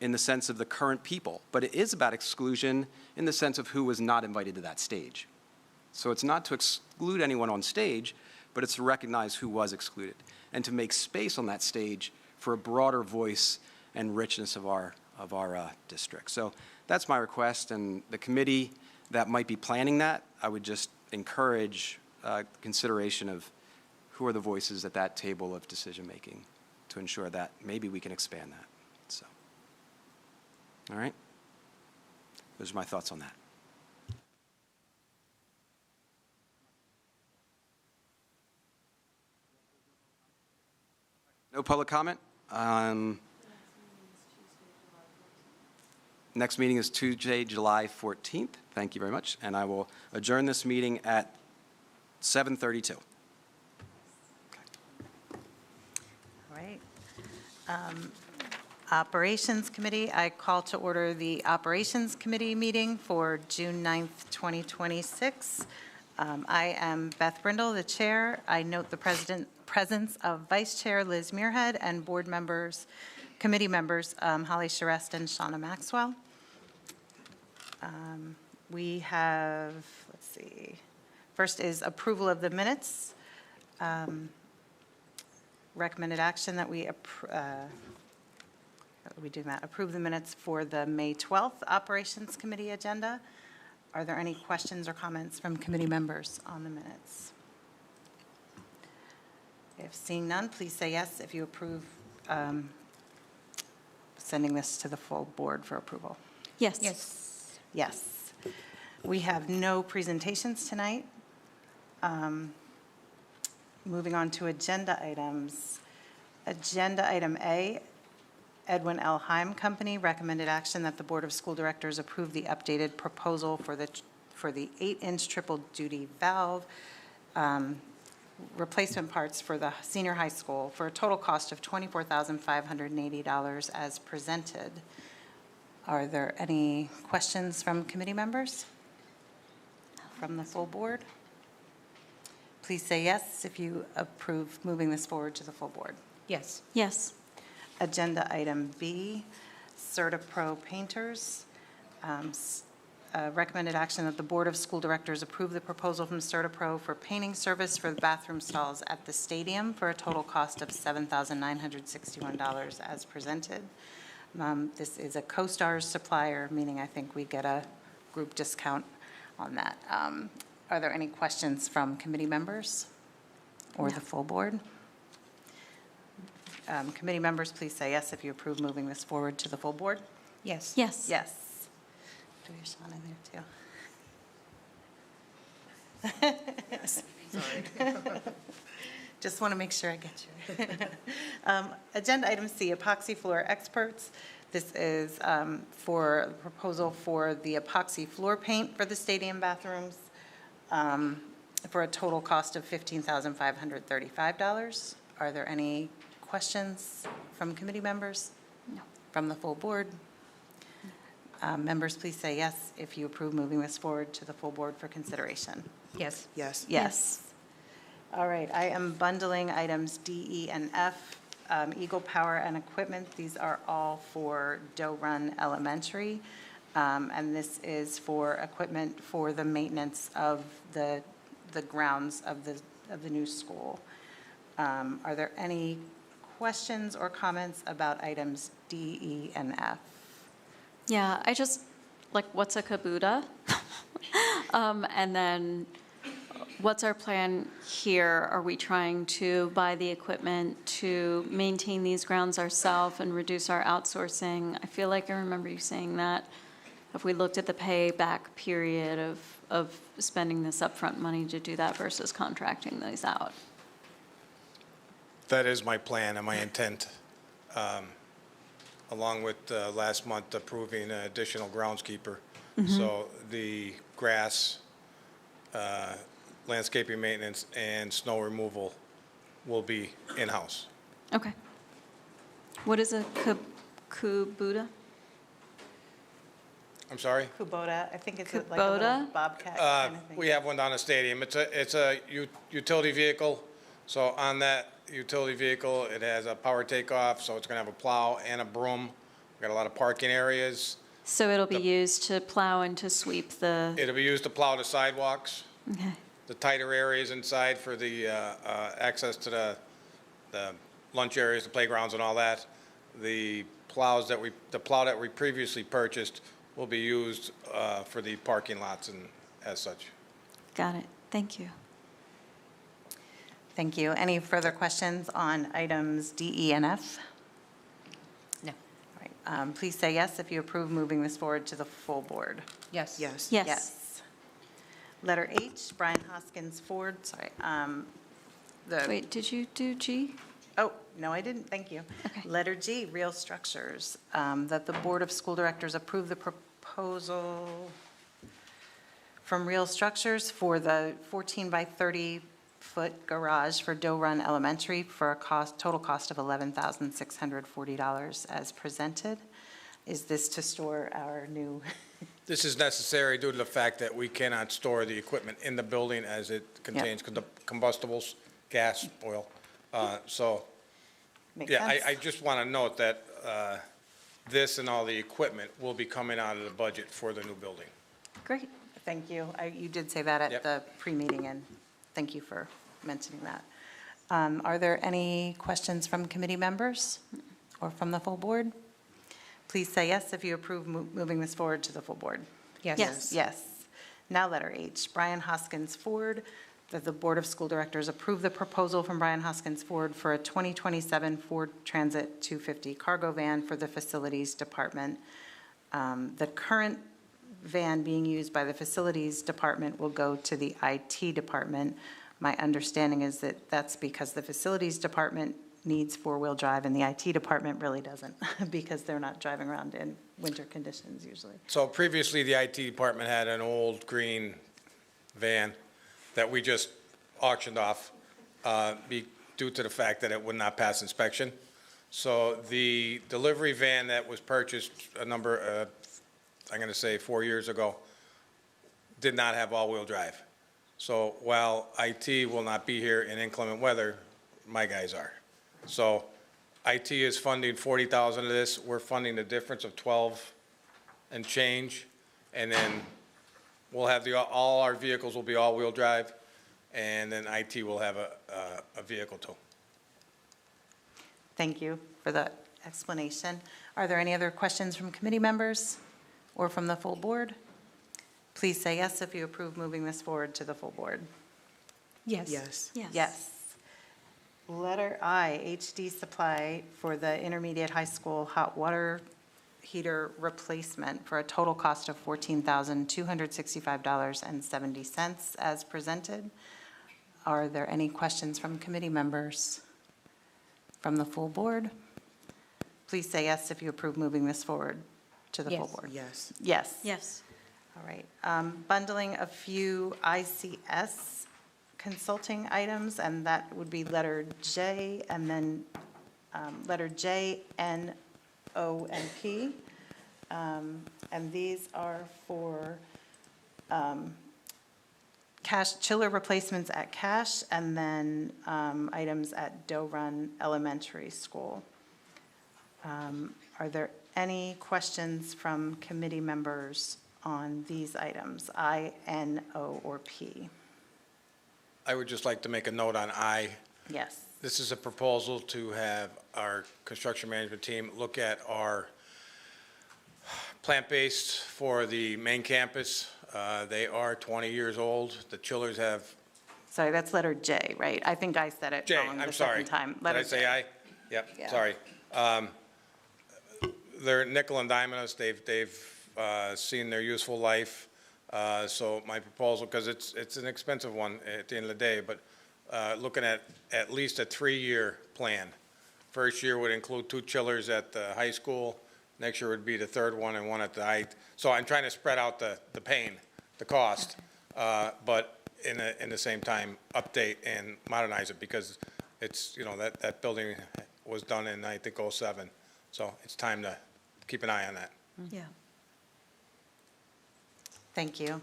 in the sense of the current people, but it is about exclusion in the sense of who was not invited to that stage. So it's not to exclude anyone on stage, but it's to recognize who was excluded and to make space on that stage for a broader voice and richness of our district. So that's my request, and the committee that might be planning that, I would just encourage consideration of who are the voices at that table of decision-making to ensure that maybe we can expand that. So, all right? Those are my thoughts on that. No public comment? Next meeting is Tuesday, July 14th. Thank you very much. And I will adjourn this meeting at 7:32. All right. Operations Committee, I call to order the Operations Committee meeting for June 9th, 2026. I am Beth Brindle, the chair. I note the presence of Vice Chair Liz Muirhead and board members, committee members, Holly Charest and Shauna Maxwell. We have, let's see, first is approval of the minutes. Recommended action that we approve the minutes for the May 12th Operations Committee agenda. Are there any questions or comments from committee members on the minutes? If seeing none, please say yes if you approve sending this to the full board for approval. Yes. Yes. Yes. We have no presentations tonight. Moving on to agenda items. Agenda item A, Edwin L. Heim Company, recommended action that the Board of School Directors approve the updated proposal for the 8-inch triple-duty valve replacement parts for the senior high school for a total cost of $24,580 as presented. Are there any questions from committee members? From the full board? Please say yes if you approve moving this forward to the full board. Yes. Yes. Agenda item B, CertaPro Painters. Recommended action that the Board of School Directors approve the proposal from CertaPro for painting service for the bathroom stalls at the stadium for a total cost of $7,961 as presented. This is a CoStarz supplier, meaning I think we get a group discount on that. Are there any questions from committee members or the full board? Committee members, please say yes if you approve moving this forward to the full board. Yes. Yes. Yes. Do we have Sean in there too? Sorry. Just want to make sure I get you. Agenda item C, epoxy floor experts. This is for a proposal for the epoxy floor paint for the stadium bathrooms for a total cost of $15,535. Are there any questions from committee members? No. From the full board? Members, please say yes if you approve moving this forward to the full board for consideration. Yes. Yes. Yes. All right, I am bundling items D, E, and F. Eagle Power and Equipment, these are all for Doe Run Elementary. And this is for equipment for the maintenance of the grounds of the new school. Are there any questions or comments about items D, E, and F? Yeah, I just, like, what's a kabuta? And then, what's our plan here? Are we trying to buy the equipment to maintain these grounds ourselves and reduce our outsourcing? I feel like I remember you saying that. Have we looked at the payback period of spending this upfront money to do that versus contracting these out? That is my plan and my intent, along with last month approving an additional groundskeeper. So the grass, landscaping maintenance, and snow removal will be in-house. Okay. What is a kubuta? I'm sorry? Kubota, I think it's like a Kubota? little bobcat kind of thing. We have one down the stadium. It's a utility vehicle. So on that utility vehicle, it has a power takeoff, so it's gonna have a plow and a broom. We got a lot of parking areas. So it'll be used to plow and to sweep the, It'll be used to plow the sidewalks, okay. the tighter areas inside for the access to the lunch areas, the playgrounds and all that. The plow that we previously purchased will be used for the parking lots and as such. Got it. Thank you. Thank you. Any further questions on items D, E, and F? No. All right. Please say yes if you approve moving this forward to the full board. Yes. Yes. Yes. Letter H, Brian Hoskins Ford, sorry. Wait, did you do G? Oh, no, I didn't, thank you. Okay. Letter G, Real Structures, that the Board of School Directors approve the proposal from Real Structures for the 14 by 30-foot garage for Doe Run Elementary for a total cost of $11,640 as presented. Is this to store our new? This is necessary due to the fact that we cannot store the equipment in the building as it contains combustibles, gas, oil. So, Makes yeah, sense. I just want to note that this and all the equipment will be coming out of the budget for the new building. Great. Thank you. You did say that at Yep. the pre-meeting, and thank you for mentioning that. Are there any questions from committee members or from the full board? Please say yes if you approve moving this forward to the full board. Yes. Yes. Now letter H, Brian Hoskins Ford, that the Board of School Directors approve the proposal from Brian Hoskins Ford for a 2027 Ford Transit 250 cargo van for the Facilities Department. The current van being used by the Facilities Department will go to the IT Department. My understanding is that that's because the Facilities Department needs four-wheel drive and the IT Department really doesn't, because they're not driving around in winter conditions usually. So previously, the IT department had an old green van that we just auctioned off due to the fact that it would not pass inspection. So the delivery van that was purchased I'm going to say 4 years ago, did not have all-wheel drive. So while IT will not be here in inclement weather, my guys are. So IT is funding 40,000 of this. We're funding the difference of 12 and change. And then we'll have all our vehicles will be all-wheel drive, and then IT will have a vehicle too. Thank you for the explanation. Are there any other questions from committee members or from the full board? Please say yes if you approve moving this forward to the full board. Yes. Yes. Yes. Letter I, HD Supply for the intermediate high school hot water heater replacement for a total cost of $14,265.70 as presented. Are there any questions from committee members? From the full board? Please say yes if you approve moving this forward to the full Yes. board. Yes. Yes. Yes. All right. Bundling a few ICS consulting items, and that would be letter J, and then letter J, N, O, and P. And these are for cash chiller replacements at Cash, and then items at Doe Run Elementary School. Are there any questions from committee members on these items, I, N, O, or P? I would just like to make a note on I. Yes. This is a proposal to have our construction management team look at our plant-based for the main campus. They are 20 years old. The chillers have, Sorry, that's letter J, right? I think I said it J, wrong I'm the sorry. second time. Did Letter I say J. I? Yep, Yeah. sorry. They're nickel and diming us. They've seen their useful life. So my proposal, because it's an expensive one at the end of the day, but looking at least a 3-year plan. First year would include 2 chillers at the high school. Next year would be the 3rd one and 1 at the high. So I'm trying to spread out the pain, the cost, but in the same time, update and modernize it, because it's, you know, that building was done in, I think, '07. So it's time to keep an eye on that. Yeah. Thank you.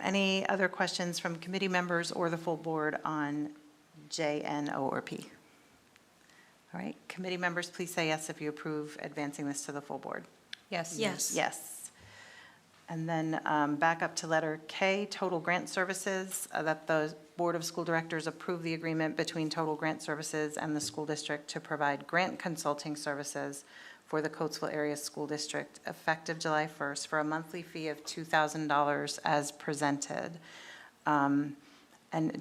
Any other questions from committee members or the full board on J, N, O, or P? All right, committee members, please say yes if you approve advancing this to the full board. Yes. Yes. Yes. And then back up to letter K, total grant services, that the Board of School Directors approve the agreement between Total Grant Services and the school district to provide grant consulting services for the Coatesville Area School District effective July 1st for a monthly fee of $2,000 as presented. And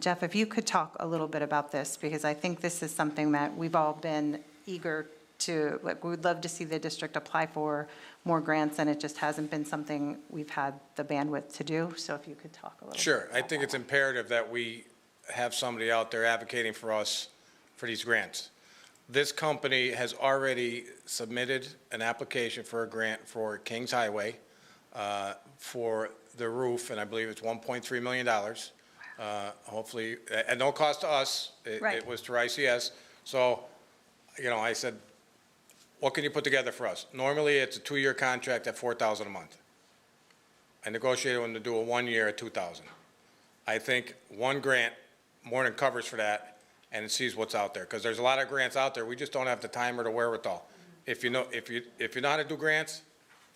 Jeff, if you could talk a little bit about this, because I think this is something that we've all been eager to, like, we would love to see the district apply for more grants, and it just hasn't been something we've had the bandwidth to do. So if you could talk a little bit. Sure, I think it's imperative that we have somebody out there advocating for us for these grants. This company has already submitted an application for a grant for Kings Highway for the roof, and I believe it's $1.3 million. Hopefully, at no cost to us. Right. It was to ICS. So, you know, I said, what can you put together for us? Normally, it's a 2-year contract at $4,000 a month. I negotiated with them to do a 1-year at $2,000. I think one grant more than covers for that, and it sees what's out there, because there's a lot of grants out there. We just don't have the time or the wherewithal. If you know how to do grants,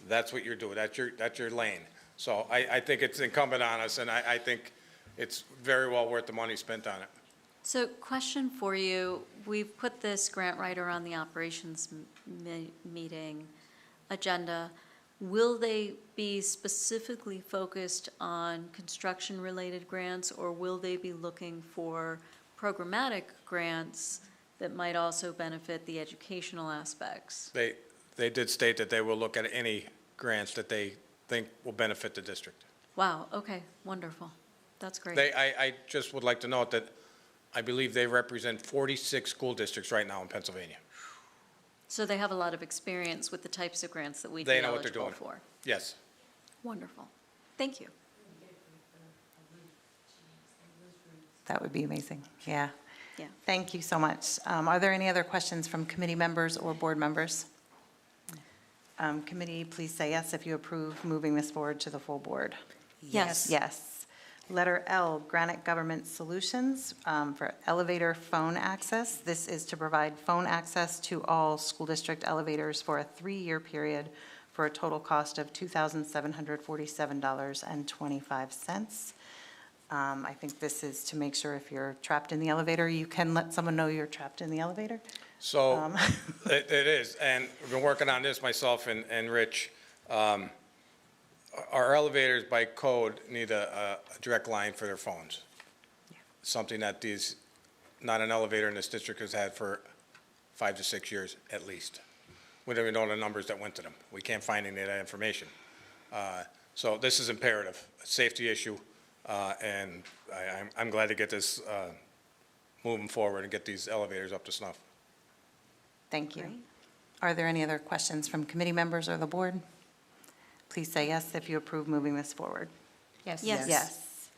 that's what you're doing. That's your lane. So I think it's incumbent on us, and I think it's very well worth the money spent on it. So question for you, we've put this grant writer on the operations meeting agenda. Will they be specifically focused on construction-related grants, or will they be looking for programmatic grants that might also benefit the educational aspects? They did state that they will look at any grants that they think will benefit the district. Wow, okay, wonderful. That's great. I just would like to note that I believe they represent 46 school districts right now in Pennsylvania. So they have a lot of experience with the types of grants that we'd be They know what they're eligible doing. for. Yes. Wonderful. Thank you. That would be amazing. Yeah. Yeah. Thank you so much. Are there any other questions from committee members or board members? Committee, please say yes if you approve moving this forward to the full board. Yes. Yes. Letter L, Granite Government Solutions for elevator phone access. This is to provide phone access to all school district elevators for a 3-year period for a total cost of $2,747.25. I think this is to make sure if you're trapped in the elevator, you can let someone know you're trapped in the elevator. So it is, and we've been working on this, myself and Rich. Our elevators by code need a direct line for their phones. Something that not an elevator in this district has had for 5 to 6 years at least. We don't even know the numbers that went to them. We can't find any of that information. So this is imperative, a safety issue, and I'm glad to get this moving forward and get these elevators up to snuff. Thank you. Are there any other questions from committee members or the board? Please say yes if you approve moving this forward. Yes. Yes. Yes.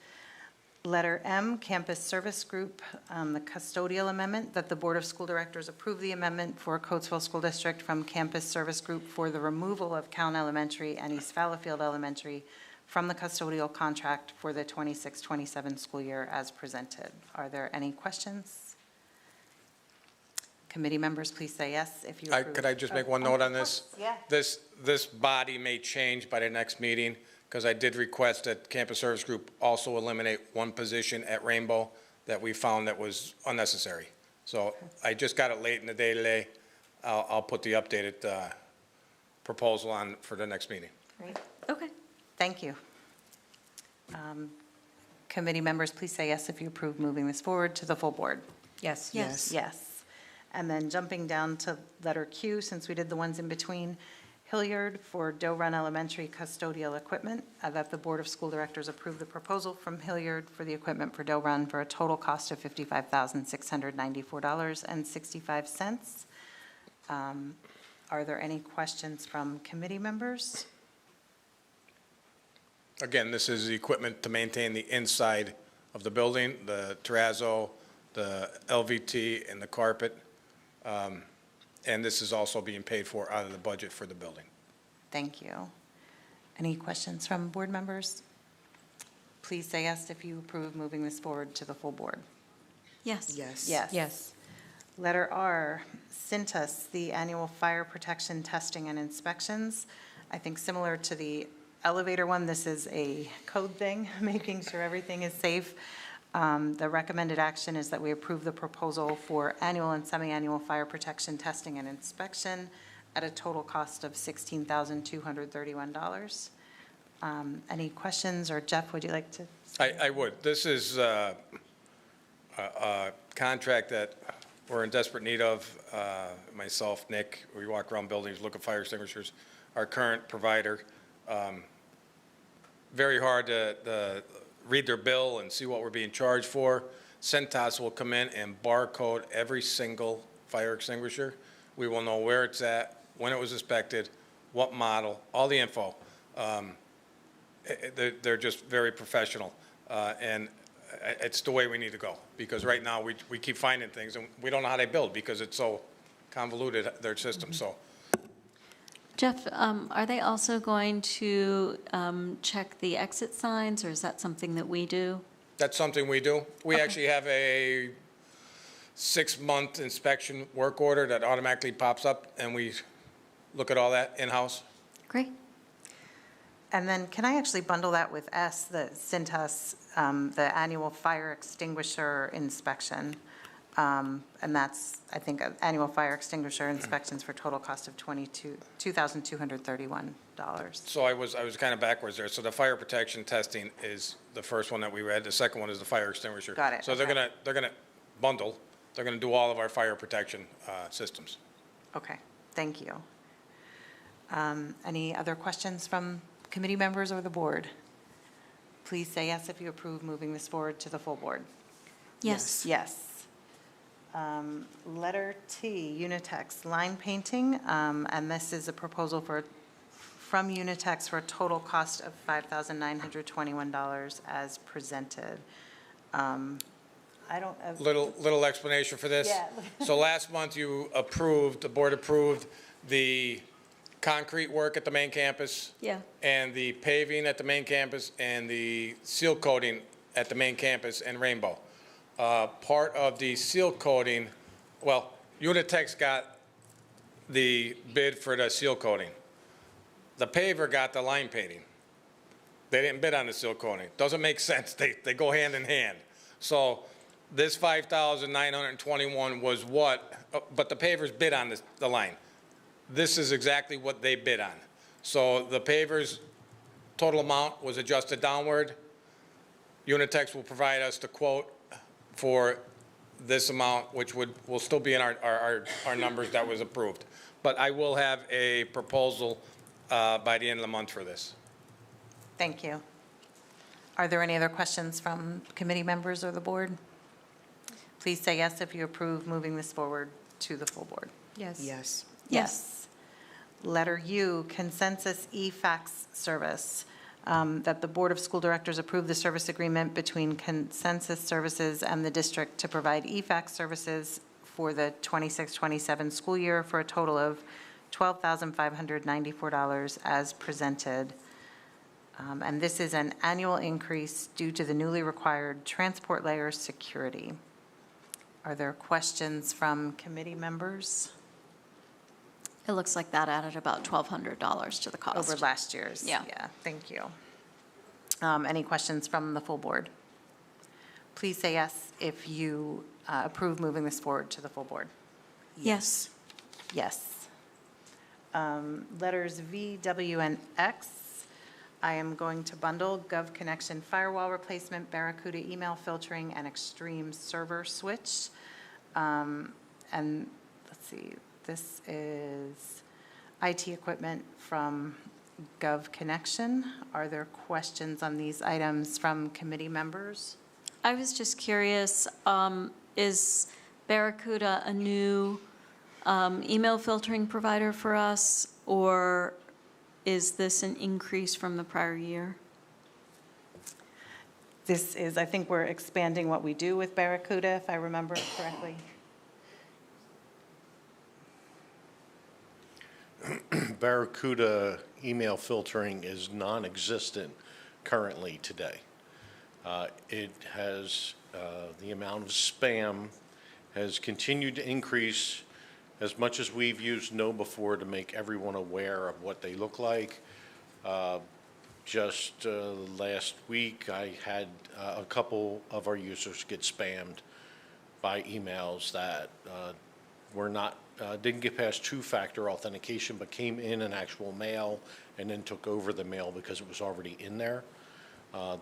Letter M, Campus Service Group, the custodial amendment, that the Board of School Directors approve the amendment for Coatesville School District from Campus Service Group for the removal of Callan Elementary and East Fallowfield Elementary from the custodial contract for the 26-27 school year as presented. Are there any questions? Committee members, please say yes if you approve. Could I just make one note on this? Yeah. This body may change by the next meeting, because I did request that Campus Service Group also eliminate one position at Rainbow that we found that was unnecessary. So I just got it late in the day today. I'll put the updated proposal on for the next meeting. Great, Okay. thank you. Committee members, please say yes if you approve moving this forward to the full board. Yes. Yes. Yes. And then jumping down to letter Q, since we did the ones in between, Hilliard for Doe Run Elementary custodial equipment, that the Board of School Directors approve the proposal from Hilliard for the equipment for Doe Run for a total cost of $55,694.65. Are there any questions from committee members? Again, this is the equipment to maintain the inside of the building, the terrazzo, the LVT, and the carpet. And this is also being paid for out of the budget for the building. Thank you. Any questions from board members? Please say yes if you approve moving this forward to the full board. Yes. Yes. Yes. Yes. Letter R, Cintas, the annual fire protection testing and inspections. I think similar to the elevator one, this is a code thing, making sure everything is safe. The recommended action is that we approve the proposal for annual and semi-annual fire protection testing and inspection at a total cost of $16,231. Any questions, or Jeff, would you like to? I would. This is a contract that we're in desperate need of. Myself, Nick, we walk around buildings, look at fire extinguishers. Our current provider, very hard to read their bill and see what we're being charged for. Cintas will come in and barcode every single fire extinguisher. We will know where it's at, when it was inspected, what model, all the info. They're just very professional, and it's the way we need to go, because right now we keep finding things and we don't know how they build because it's so convoluted, their system, so. Jeff, are they also going to check the exit signs, or is that something that we do? That's something we do. We actually have a 6-month inspection work order that automatically pops up, and we look at all that in-house. Great. And then can I actually bundle that with S, the Cintas, the annual fire extinguisher inspection? And that's, I think, annual fire extinguisher inspections for total cost of $2,231. So I was kind of backwards there. So the fire protection testing is the first one that we read. The second one is the fire extinguisher. Got it, So they're gonna bundle. They're gonna do all of our fire protection systems. Okay, thank you. Any other questions from committee members or the board? Please say yes if you approve moving this forward to the full board. Yes. Yes. Letter T, Unitex line painting, and this is a proposal from Unitex for a total cost of $5,921 as presented. I don't. Little explanation for this. Yeah. So last month the board approved the concrete work at the main campus. Yeah. And the paving at the main campus and the seal coating at the main campus and Rainbow. Part of the seal coating, well, Unitex got the bid for the seal coating. The paver got the line painting. They didn't bid on the seal coating. Doesn't make sense. They go hand in hand. So this $5,921 was what, but the pavers bid on the line. This is exactly what they bid on. So the pavers total amount was adjusted downward. Unitex will provide us the quote for this amount, which will still be in our numbers that was approved. But I will have a proposal by the end of the month for this. Thank you. Are there any other questions from committee members or the board? Please say yes if you approve moving this forward to the full board. Yes. Yes. Yes. Letter U, consensus e-fax service, that the Board of School Directors approve the service agreement between Consensus Services and the district to provide e-fax services for the 26-27 school year for a total of $12,594 as presented. And this is an annual increase due to the newly required transport layer security. Are there questions from committee members? It looks like that added about $1,200 to the cost. Over last year's? Yeah. Yeah, thank you. Any questions from the full board? please say yes if you approve moving this forward to the full board. Yes. Yes. Letters V, W, and X, I am going to bundle Gov Connection firewall replacement, Barracuda email filtering, and Extreme server switch. And let's see, this is IT equipment from Gov Connection. Are there questions on these items from committee members? I was just curious, is Barracuda a new email filtering provider for us, or is this an increase from the prior year? This is, I think we're expanding what we do with Barracuda, if I remember correctly. Barracuda email filtering is non-existent currently today. It has, the amount of spam has continued to increase as much as we've used KnowBe4 to make everyone aware of what they look like. Just last week, I had a couple of our users get spammed by emails that were not, didn't get past two-factor authentication, but came in an actual mail and then took over the mail because it was already in there.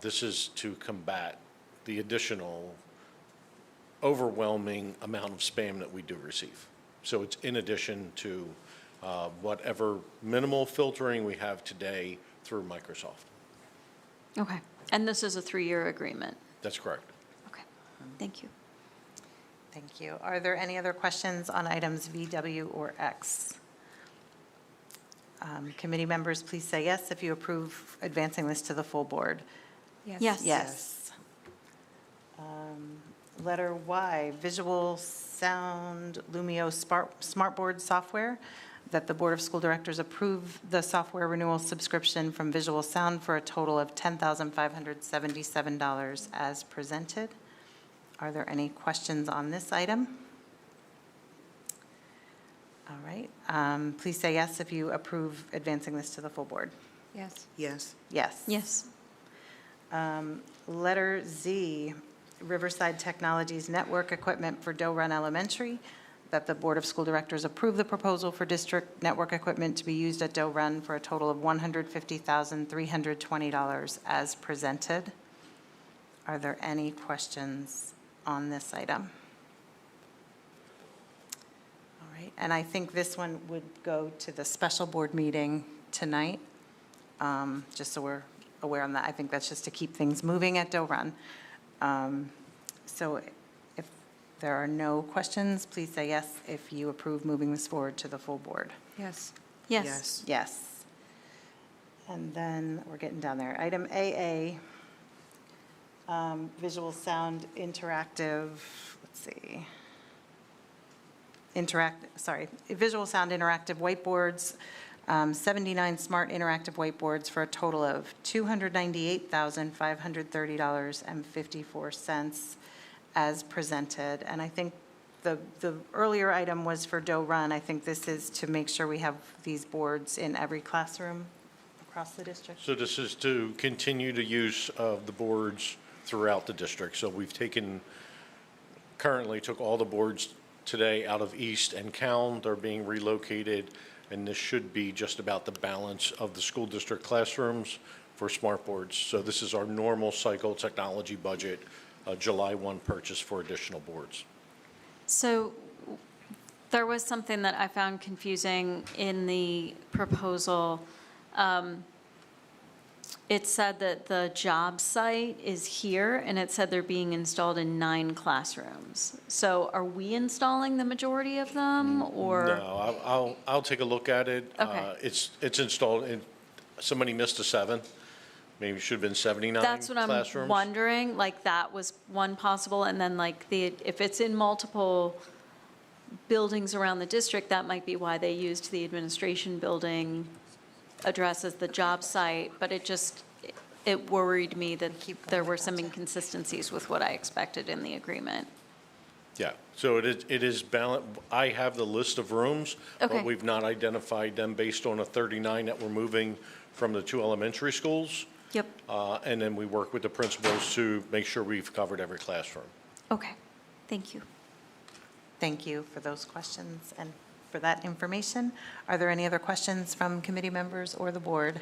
This is to combat the additional overwhelming amount of spam that we do receive. So it's in addition to whatever minimal filtering we have today through Microsoft. Okay. And this is a 3-year agreement? That's correct. Okay. Thank you. Thank you. Are there any other questions on items V, W, or X? Committee members, please say yes if you approve advancing this to the full board. Yes. Yes. Letter Y, visual sound Lumio smartboard software, that the Board of School Directors approve the software renewal subscription from Visual Sound for a total of $10,577 as presented. Are there any questions on this item? All right. Please say yes if you approve advancing this to the full board. Yes. Yes. Yes. Yes. Letter Z, Riverside Technologies Network Equipment for Doe Run Elementary, that the Board of School Directors approve the proposal for district network equipment to be used at Doe Run for a total of $150,320 as presented. Are there any questions on this item? All right, and I think this one would go to the special board meeting tonight, just so we're aware on that. I think that's just to keep things moving at Doe Run. So if there are no questions, please say yes if you approve moving this forward to the full board. Yes. Yes. Yes. And then we're getting down there. Item AA, visual sound interactive, let's see. Visual sound interactive whiteboards, 79 smart interactive whiteboards for a total of $298,530.54 as presented. And I think the earlier item was for Doe Run. I think this is to make sure we have these boards in every classroom across the district. So this is to continue the use of the boards throughout the district. So we've currently took all the boards today out of East and Calne. They're being relocated, and this should be just about the balance of the school district classrooms for smart boards. So this is our normal cycle technology budget, July 1 purchase for additional boards. So there was something that I found confusing in the proposal. It said that the job site is here, and it said they're being installed in 9 classrooms. So are we installing the majority of them, or? No, I'll take a look at it. Okay. It's installed, somebody missed a 7. Maybe it should have been 79 classrooms. That's what I'm wondering, like, that was one possible, and then like if it's in multiple buildings around the district, that might be why they used the administration building address as the job site, but it worried me that there were some inconsistencies with what I expected in the agreement. Yeah, so it is balanced. I have the list of rooms, Okay. but we've not identified them based on a 39 that we're moving from the 2 elementary schools. Yep. And then we work with the principals to make sure we've covered every classroom. Okay, thank you. Thank you for those questions and for that information. Are there any other questions from committee members or the board?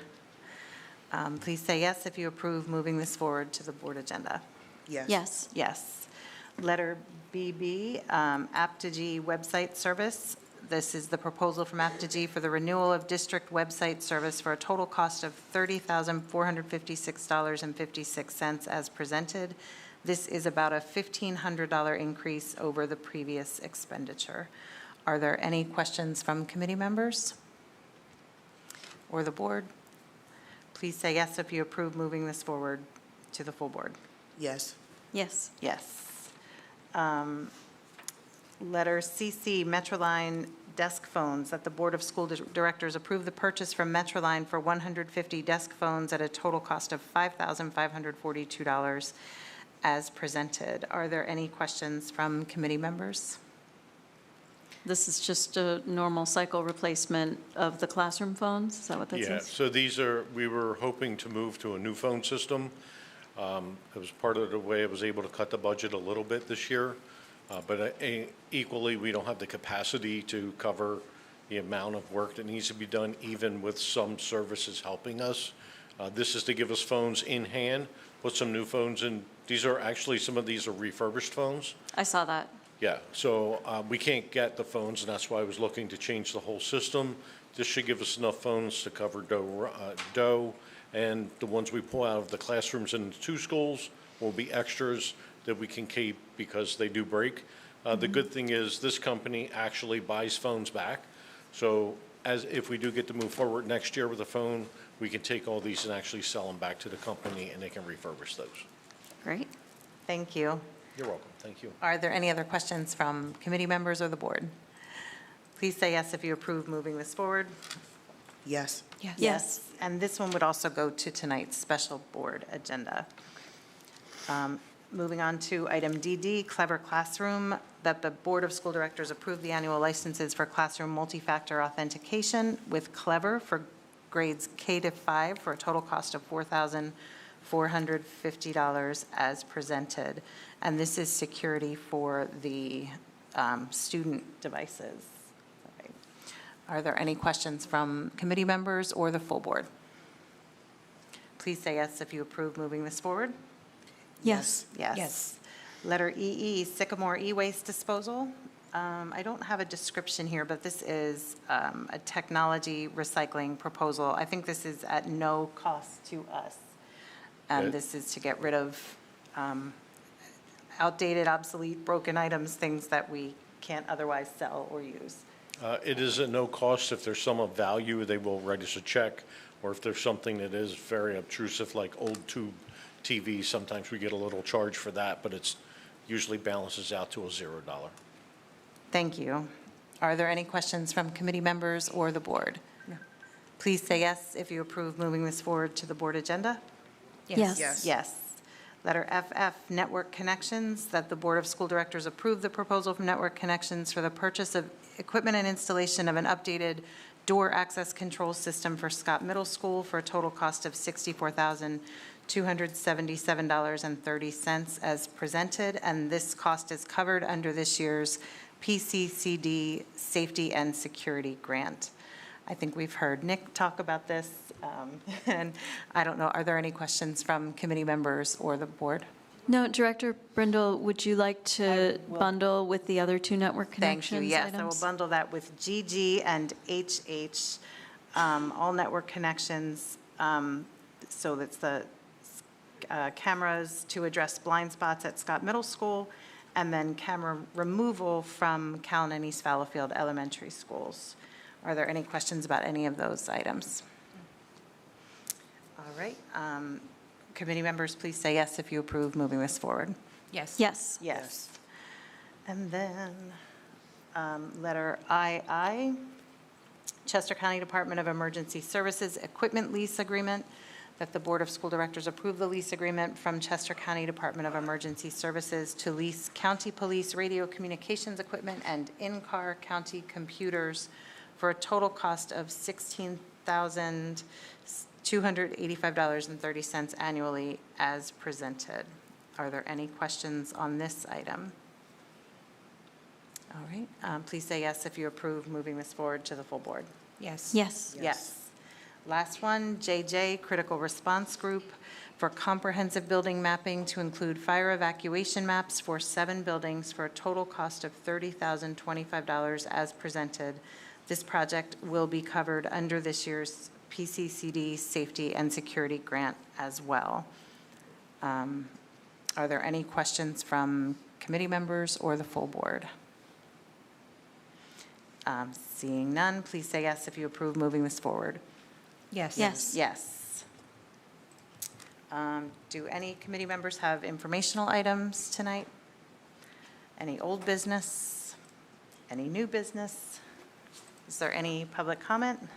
Please say yes if you approve moving this forward to the board agenda. Yes. Yes. Letter BB, Aptigee website service. This is the proposal from Aptigee for the renewal of district website service for a total cost of $30,456.56 as presented. This is about a $1,500 increase over the previous expenditure. Are there any questions from committee members or the board? Please say yes if you approve moving this forward to the full board. Yes. Yes. Yes. Letter CC, Metroline desk phones, that the Board of School Directors approve the purchase from Metroline for 150 desk phones at a total cost of $5,542 as presented. Are there any questions from committee members? This is just a normal cycle replacement of the classroom phones? Is that what that Yeah, says? so we were hoping to move to a new phone system. It was part of the way I was able to cut the budget a little bit this year. But equally, we don't have the capacity to cover the amount of work that needs to be done, even with some services helping us. This is to give us phones in hand, put some new phones in. Some of these are refurbished phones. I saw that. Yeah, so we can't get the phones, and that's why I was looking to change the whole system. This should give us enough phones to cover DOE, and the ones we pull out of the classrooms in the two schools will be extras that we can keep because they do break. The good thing is this company actually buys phones back. So if we do get to move forward next year with a phone, we can take all these and actually sell them back to the company and they can refurbish those. Great. Thank you. You're welcome. Thank you. Are there any other questions from committee members or the board? Please say yes if you approve moving this forward. Yes. Yes. And this one would also go to tonight's special board agenda. Moving on to item DD, Clever Classroom, that the Board of School Directors approve the annual licenses for classroom multi-factor authentication with Clever for grades K to 5 for a total cost of $4,450 as presented. And this is security for the student devices. Are there any questions from committee members or the full board? Please say yes if you approve moving this forward. Yes. Yes. Letter EE, Sycamore e-waste disposal. I don't have a description here, but this is a technology recycling proposal. I think this is at no cost to us. And Good. this is to get rid of outdated, obsolete, broken items, things that we can't otherwise sell or use. It is at no cost. If there's some of value, they will write us a check. Or if there's something that is very obtrusive, like old tube TV, sometimes we get a little charge for that, but it's usually balances out to a $0. Thank you. Are there any questions from committee members or the board? No. Please say yes if you approve moving this forward to the board agenda. Yes. Yes. Letter FF, Network Connections, that the Board of School Directors approve the proposal from Network Connections for the purchase of equipment and installation of an updated door access control system for Scott Middle School for a total cost of $64,277.30 as presented, and this cost is covered under this year's PCCD Safety and Security Grant. I think we've heard Nick talk about this, and I don't know, are there any questions from committee members or the board? No, Director Brindle, would you like to bundle with the other two network connections Thank you, yes, I will items? bundle that with GG and HH, all network connections, so that's the cameras to address blind spots at Scott Middle School, and then camera removal from Callan and East Fallowfield Elementary Schools. Are there any questions about any of those items? All right, committee members, please say yes if you approve moving this forward. Yes. Yes. Yes. And then, letter II, Chester County Department of Emergency Services Equipment Lease Agreement, that the Board of School Directors approve the lease agreement from Chester County Department of Emergency Services to lease county police radio communications equipment and in-car county computers for a total cost of $285.30 annually as presented. Are there any questions on this item? All right, please say yes if you approve moving this forward to the full board. Yes. Yes. Yes. Last one, JJ, Critical Response Group for comprehensive building mapping to include fire evacuation maps for 7 buildings for a total cost of $30,025 as presented. This project will be covered under this year's PCCD Safety and Security Grant as well. Are there any questions from committee members or the full board? Seeing none, please say yes if you approve moving this forward. Yes. Yes. Yes. Do any committee members have informational items tonight? Any old business? Any new business? Is there any public comment?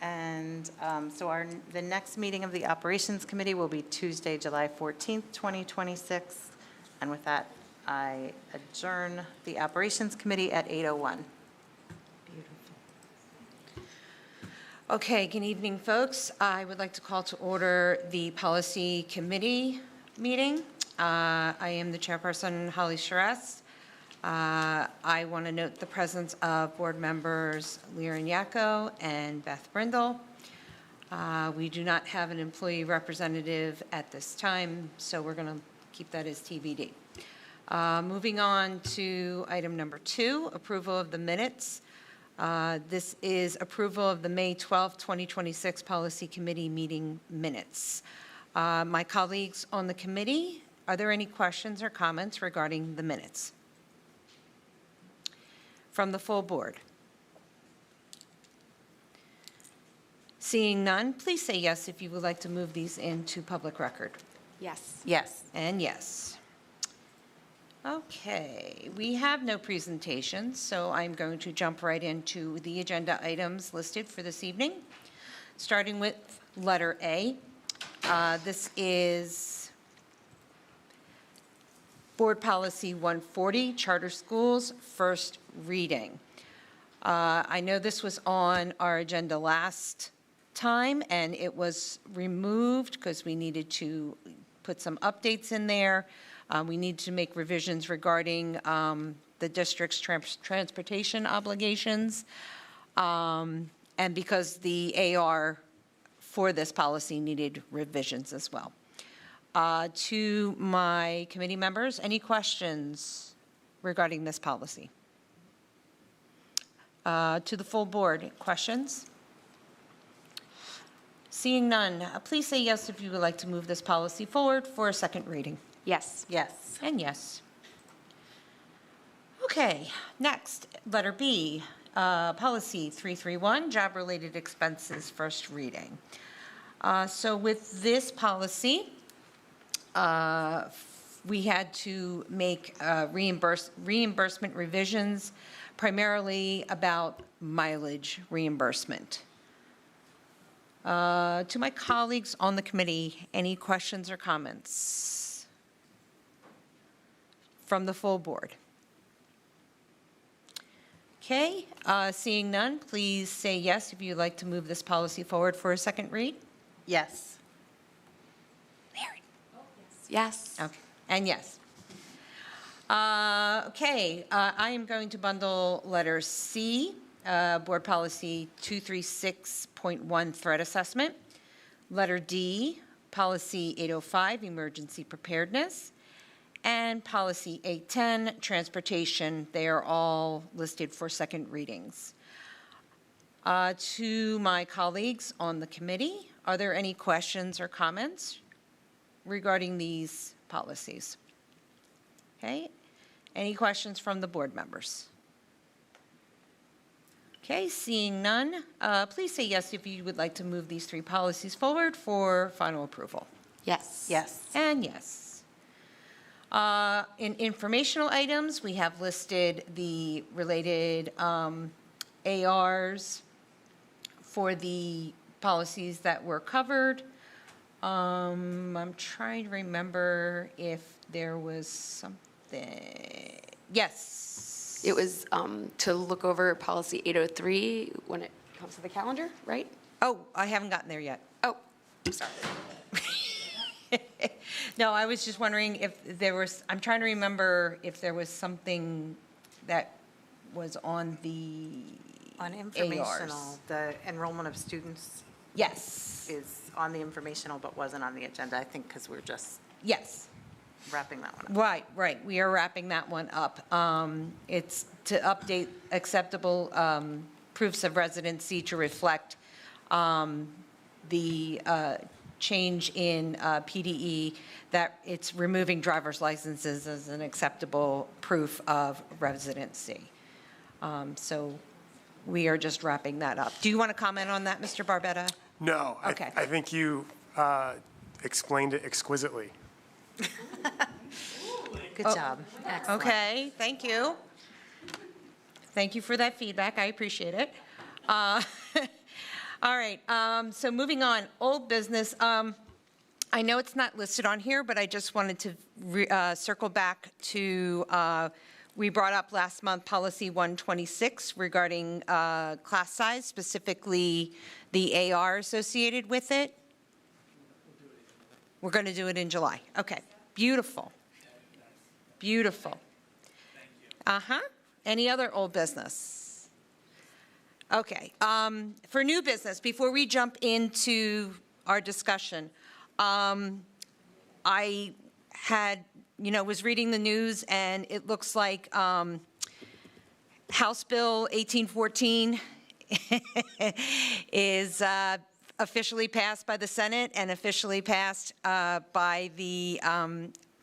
And so the next meeting of the Operations Committee will be Tuesday, July 14th, 2026. And with that, I adjourn the Operations Committee at 8:01. Okay, good evening, folks. I would like to call to order the Policy Committee meeting. I am the chairperson, Holly Charest. I want to note the presence of board members Liren Yacco and Beth Brindle. We do not have an employee representative at this time, so we're going to keep that as TBD. Moving on to item number 2, approval of the minutes. This is approval of the May 12, 2026 Policy Committee meeting minutes. My colleagues on the committee, are there any questions or comments regarding the minutes? From the full board? Seeing none, please say yes if you would like to move these into public record. Yes. Yes. And yes. Okay, we have no presentations, so I'm going to jump right into the agenda items listed for this evening, starting with letter A. This is Board Policy 140, Charter Schools, first reading. I know this was on our agenda last time, and it was removed because we needed to put some updates in there. We need to make revisions regarding the district's transportation obligations, and because the AR for this policy needed revisions as well. To my committee members, any questions regarding this policy? To the full board, questions? Seeing none, please say yes if you would like to move this policy forward for a second reading. Yes. Yes. And yes. Okay, next, letter B, policy 331, job-related expenses, first reading. So with this policy, we had to make reimbursement revisions, primarily about mileage reimbursement. To my colleagues on the committee, any questions or comments from the full board? Okay, seeing none, please say yes if you'd like to move this policy forward for a second read. Yes. Yes. Okay, and yes. Okay, I am going to bundle letter C, Board Policy 236.1, Threat Assessment. Letter D, Policy 805, Emergency Preparedness. And Policy 810, Transportation. They are all listed for second readings. To my colleagues on the committee, are there any questions or comments regarding these policies? Okay, any questions from the board members? Okay, seeing none, please say yes if you would like to move these 3 policies forward for final approval. Yes. Yes. And yes. In informational items, we have listed the related ARs for the policies that were covered. I'm trying to remember if there was something. Yes. It was to look over policy 803 when it comes to the calendar, right? Oh, I haven't gotten there yet. Oh, sorry. No, I was just wondering if there was, I'm trying to remember if there was something that was on the On ARs. informational, the enrollment of students Yes, is on the informational but wasn't on the agenda, I think, because we're just yes. wrapping that one up. Right. We are wrapping that one up. It's to update acceptable proofs of residency to reflect the change in PDE, that it's removing driver's licenses as an acceptable proof of residency. So we are just wrapping that up. Do you want to comment on that, Mr. Barbetta? No, Okay. I think you explained it exquisitely. Good job. Excellent. Okay, thank you. Thank you for that feedback, I appreciate it. All right, so moving on, old business. I know it's not listed on here, but I just wanted to circle back to, we brought up last month policy 126 regarding class size, specifically the AR associated with it. We're going to do it in July. Okay, beautiful. Beautiful. Uh-huh. Any other old business? Okay, for new business, before we jump into our discussion, I had, was reading the news, and it looks like House Bill 1814 is officially passed by the Senate and officially passed by the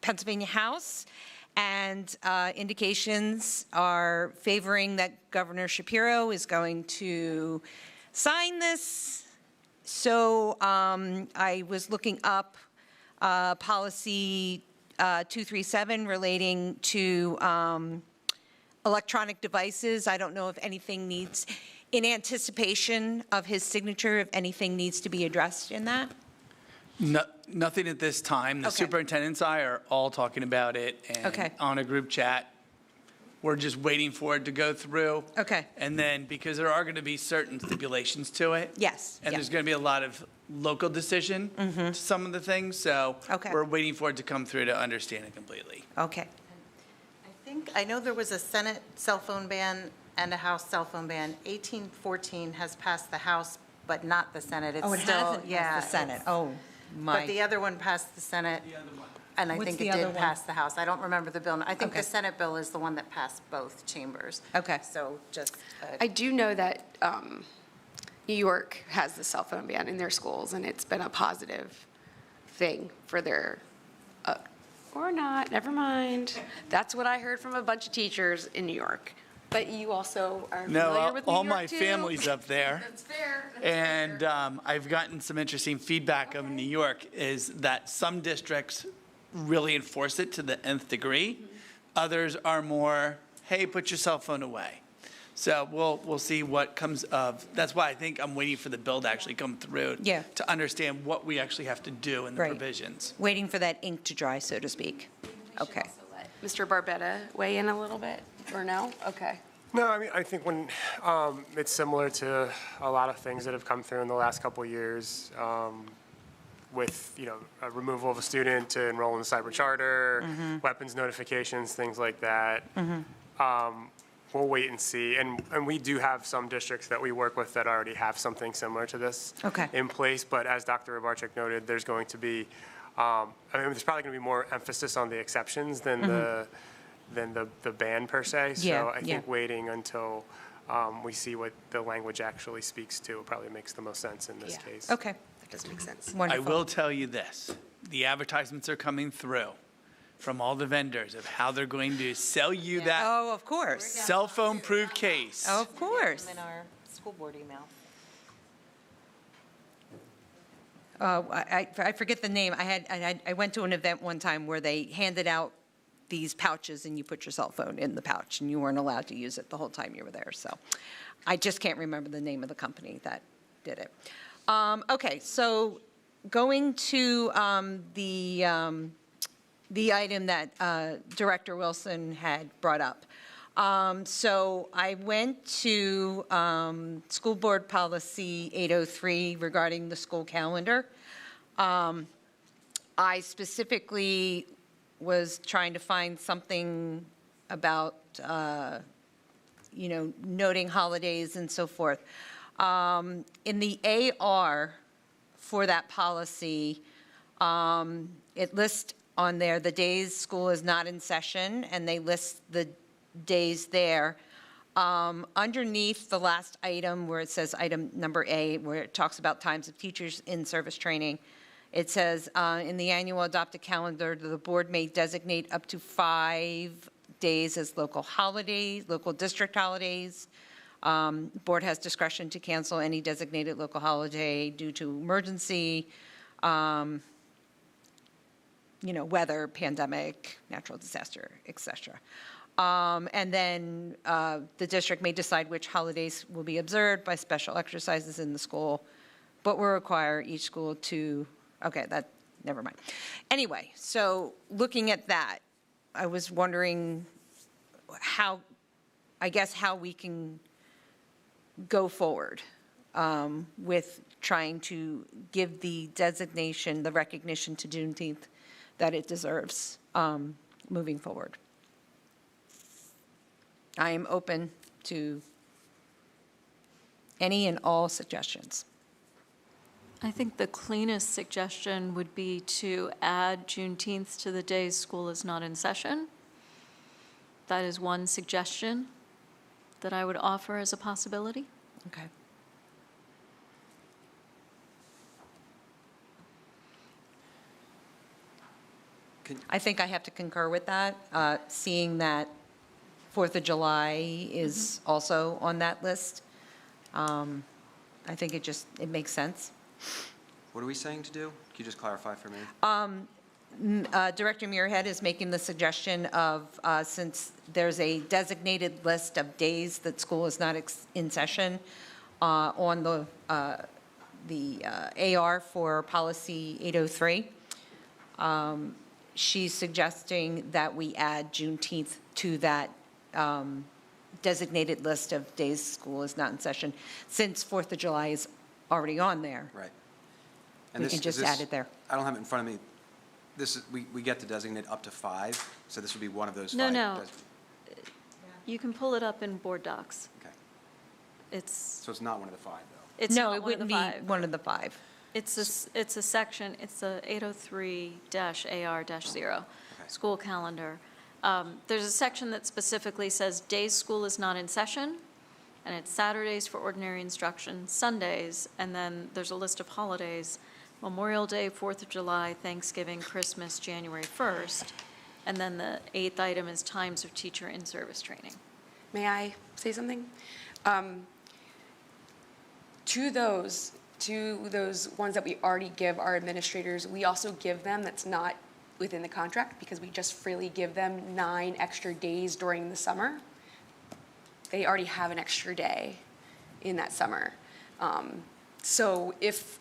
Pennsylvania House. And indications are favoring that Governor Shapiro is going to sign this. So I was looking up policy 237 relating to electronic devices. I don't know if anything needs, in anticipation of his signature, if anything needs to be addressed in that. No, nothing at this time. The Okay. superintendent and I are all talking about it and Okay. on a group chat. We're just waiting for it to go through. Okay. And then, because there are going to be certain stipulations to it. Yes. And yeah. there's going to be a lot of local decision to some of the things, so Okay. we're waiting for it to come through to understand it completely. Okay. I know there was a Senate cell phone ban and a House cell phone ban. 1814 has passed the House, but not the Senate. It's Oh, it still, hasn't yeah, passed the Senate. it's- Oh, But the my. other one passed the Senate. And I What's think the it other did one? pass the House. I don't remember the bill. I think Okay. the Senate bill is the one that passed both chambers. Okay. So just, I do know that New York has the cell phone ban in their schools, and it's been a positive thing for their, or not, never mind. That's what I heard from a bunch of teachers in New York. But you also are familiar No, with New all York, my too? family's up there. That's fair. And I've gotten some interesting feedback of New York, is that some districts really enforce it to the nth degree. Others are more, hey, put your cell phone away. So we'll see what comes of, that's why I think I'm waiting for the bill to actually come through. Yeah. To understand what we actually have to do in the Right. provisions. Waiting for that ink to dry, so to speak. Okay. Mr. Barbetta weigh in a little bit, or no? Okay. No, I mean, I think when, it's similar to a lot of things that have come through in the last couple of years, with, a removal of a student to enroll in the cyber charter, weapons notifications, things like that. We'll wait and see. And we do have some districts that we work with that already have something similar to this Okay. in place. But as Dr. Rabarczyk noted, there's going to be, there's probably going to be more emphasis on the exceptions than the ban per se. Yeah, So I yeah. think waiting until we see what the language actually speaks to probably makes the most sense in this Yeah. case. Okay. That does make sense. I Wonderful. will tell you this, the advertisements are coming through from all the vendors of how they're going to sell you that Oh, of course. cell phone proof case. Of course. in our school board email. I forget the name. I went to an event one time where they handed out these pouches and you put your cell phone in the pouch and you weren't allowed to use it the whole time you were there. So I just can't remember the name of the company that did it. Okay, so going to the item that Director Wilson had brought up. So I went to School Board Policy 803 regarding the school calendar. I specifically was trying to find something about, noting holidays and so forth. In the AR for that policy, it lists on there the days school is not in session, and they list the days there. Underneath the last item where it says item number A, where it talks about times of teachers in service training, it says, in the annual adopted calendar, the board may designate up to 5 days as local holidays, local district holidays. Board has discretion to cancel any designated local holiday due to emergency, weather, pandemic, natural disaster, et cetera. And then the district may decide which holidays will be observed by special exercises in the school, but will require each school to, never mind. Anyway, so looking at that, I was wondering how we can go forward with trying to give the designation, the recognition to Juneteenth that it deserves moving forward. I am open to any and all suggestions. I think the cleanest suggestion would be to add Juneteenth to the days school is not in session. That is one suggestion that I would offer as a possibility. Okay. I think I have to concur with that, seeing that 4th of July is also on that list. I think it makes sense. What are we saying to do? Can you just clarify for me? Director Muirhead is making the suggestion of, since there's a designated list of days that school is not in session on the AR for policy 803, she's suggesting that we add Juneteenth to that designated list of days school is not in session, since 4th of July is already on there. Right. We can just add it there. I don't have it in front of me. This is, we get to designate up to 5, so this would be one of those 5. No. You can pull it up in board docs. Okay. So it's not one of the 5, though? It's No, not it one of the wouldn't be 5. one of the 5. It's a section, it's a 803-AR-0, school calendar. There's a section that specifically says days school is not in session, and it's Saturdays for ordinary instruction, Sundays, and then there's a list of holidays, Memorial Day, 4th of July, Thanksgiving, Christmas, January 1st, and then the 8th item is times of teacher in-service training. May I say something? To those ones that we already give our administrators, we also give them, that's not within the contract, because we just freely give them 9 extra days during the summer. They already have an extra day in that summer. So if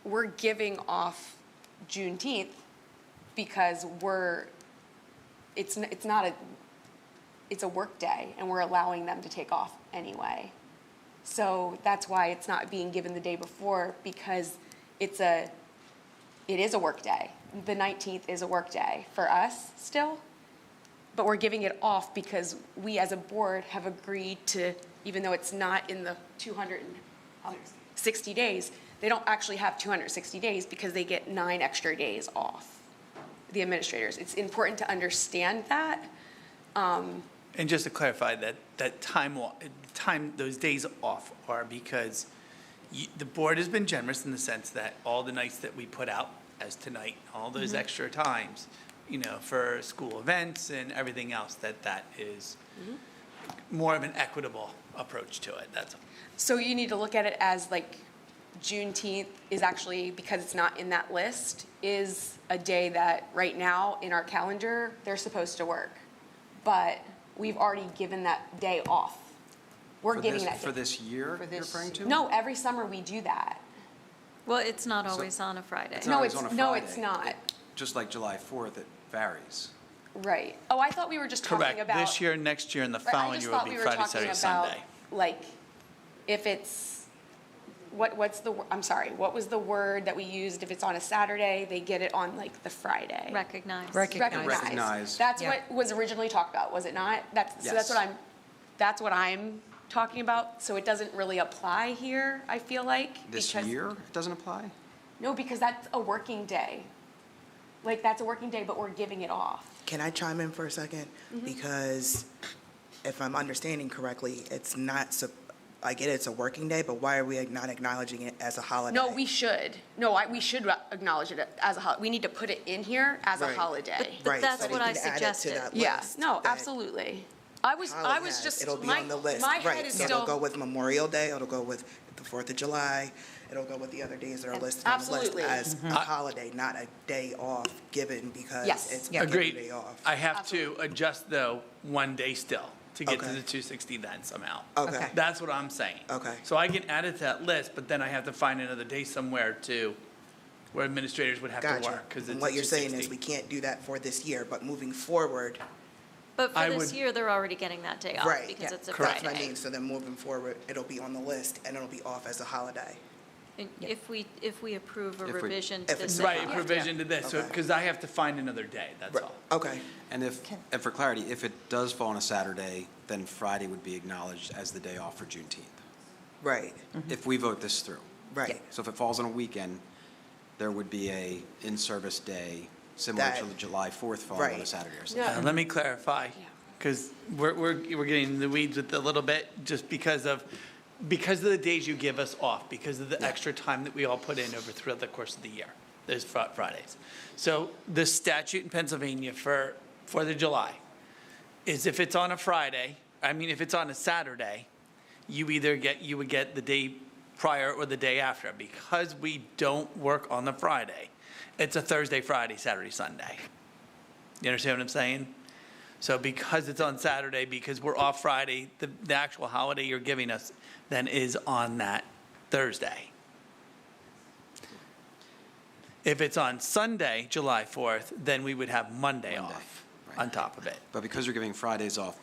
we're giving off Juneteenth because it's a work day, and we're allowing them to take off anyway. So that's why it's not being given the day before, because it is a work day. The 19th is a work day for us still, but we're giving it off because we as a board have agreed to, even though it's not in the 260 days, they don't actually have 260 days because they get 9 extra days off, the administrators. It's important to understand that. And just to clarify, that time, those days off are because the board has been generous in the sense that all the nights that we put out, as tonight, all those extra times, for school events and everything else, that is more of an equitable approach to it, that's all. So you need to look at it as like Juneteenth is actually, because it's not in that list, is a day that right now in our calendar, they're supposed to work. But we've already given that day off. We're giving that day. For this year, you're referring to? No, every summer we do that. Well, it's not always on a Friday. It's not always on a No, Friday. it's not. Just like July 4th, it varies. Right. Oh, I thought we were just talking Correct. about. This year, next year, and the Right, following year will be Friday, Saturday, I just thought we were Sunday. talking about, like, if it's, what's the, I'm sorry, what was the word that we used? If it's on a Saturday, they get it on like the Friday. Recognize. Recognize. That's Yeah. what was originally talked about, was it not? So that's Yes. that's what I'm talking about. So it doesn't really apply here, I feel like. This because- year, it doesn't apply? No, because that's a working day. Like, that's a working day, but we're giving it off. Can I chime in for a second? Because if I'm understanding correctly, it's not, I get it's a working day, but why are we not acknowledging it as a holiday? No, we should. No, we should acknowledge it as a holiday. We need to put it in here as a Right. holiday. But Right, that's so we what I can add it to suggested. that Yeah, list no, that absolutely. I was Holly has. just, It'll be my on the list. my head Right, is so it'll go still, with Memorial Day, it'll go with the 4th of July, it'll go with the other days that are listed on the list Absolutely. as a holiday, not a day off given because Yes. it's a Yeah. given Agreed. day off. I have to adjust, though, one day still to get to Okay. the 260 then somehow. Okay. That's what I'm saying. Okay. So I can add it to that list, but then I have to find another day somewhere to, where administrators would have to Gotcha. work, because it's And a what you're saying is 260. we can't do that for this year, but moving forward, But for I this would- year, they're already getting that day off right. because it's a That's what I Friday. mean, so then moving forward, it'll be on the list and it'll be off as a holiday. And If we approve a If we- revision to if this. it's- Right, provision to this, so, Okay. because I have to find another day, that's all. Okay. And and for clarity, if it does fall on a Saturday, then Friday would be acknowledged as the day off for Juneteenth, Right, if we vote this through. right. So if it falls on a weekend, there would be a in-service day similar to That- the July 4th falling on a right. Saturday or something. Let me clarify, because we're getting in the weeds with it a little bit, just because of the days you give us off, because of the extra time that we all put in over throughout the course of the year, those Fridays. So the statute in Pennsylvania for 4th of July is if it's on a Friday, if it's on a Saturday, you would get the day prior or the day after. Because we don't work on the Friday, it's a Thursday, Friday, Saturday, Sunday. You understand what I'm saying? So because it's on Saturday, because we're off Friday, the actual holiday you're giving us then is on that Thursday. If it's on Sunday, July 4th, then we would have Monday off on top of it. But because you're giving Fridays off,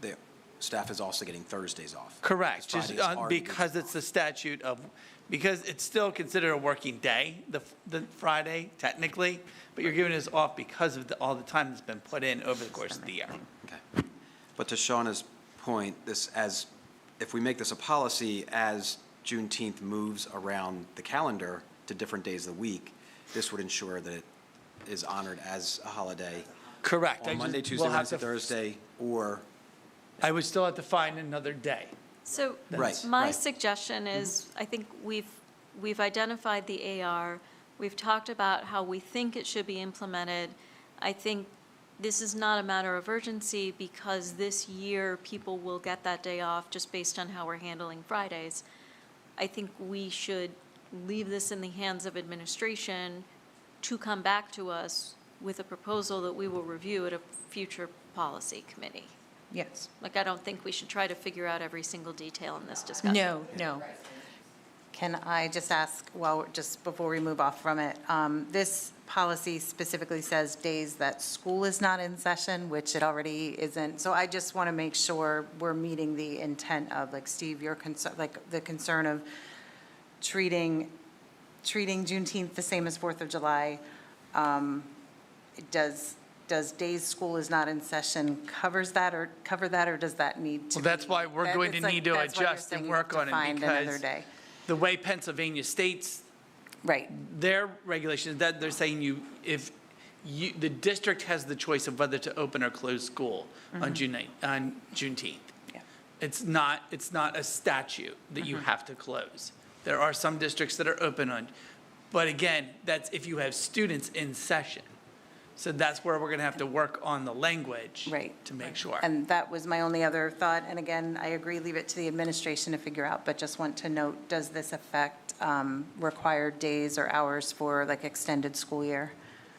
the staff is also getting Thursdays off. Correct, Because just Fridays are the because weekend it's the statute of, because it's still considered a working day, the Friday technically, but you're giving us off because of all the time that's been put in over the course of the year. Okay. But to Shauna's point, if we make this a policy, as Juneteenth moves around the calendar to different days of the week, this would ensure that it is honored as a holiday Correct. on Monday, we'll Tuesday, have Wednesday, to- Thursday, or, I would still have to find another day. So Right, my right. suggestion is, I think we've identified the AR, we've talked about how we think it should be implemented. I think this is not a matter of urgency because this year people will get that day off just based on how we're handling Fridays. I think we should leave this in the hands of administration to come back to us with a proposal that we will review at a future policy committee. Yes. Like, I don't think we should try to figure out every single detail in this discussion. No. Can I just ask, just before we move off from it, this policy specifically says days that school is not in session, which it already isn't. So I just want to make sure we're meeting the intent of, like, Steve, your concern, like, the concern of treating Juneteenth the same as 4th of July. Does days school is not in session cover that, or does that need to Well, be? that's why we're going to It's like- need to that's why you're adjust saying and you have work to on it find another because day. the way Pennsylvania states Right. their regulations, that they're saying the district has the choice of whether to open or close school on Juneteenth. Yeah. It's not a statute that you have to close. There are some districts that are open on, but again, that's if you have students in session. So that's where we're going to have to work on the language. Right. To make sure. And that was my only other thought, and again, I agree, leave it to the administration to figure out, but just want to note, does this affect required days or hours for, like, extended school year?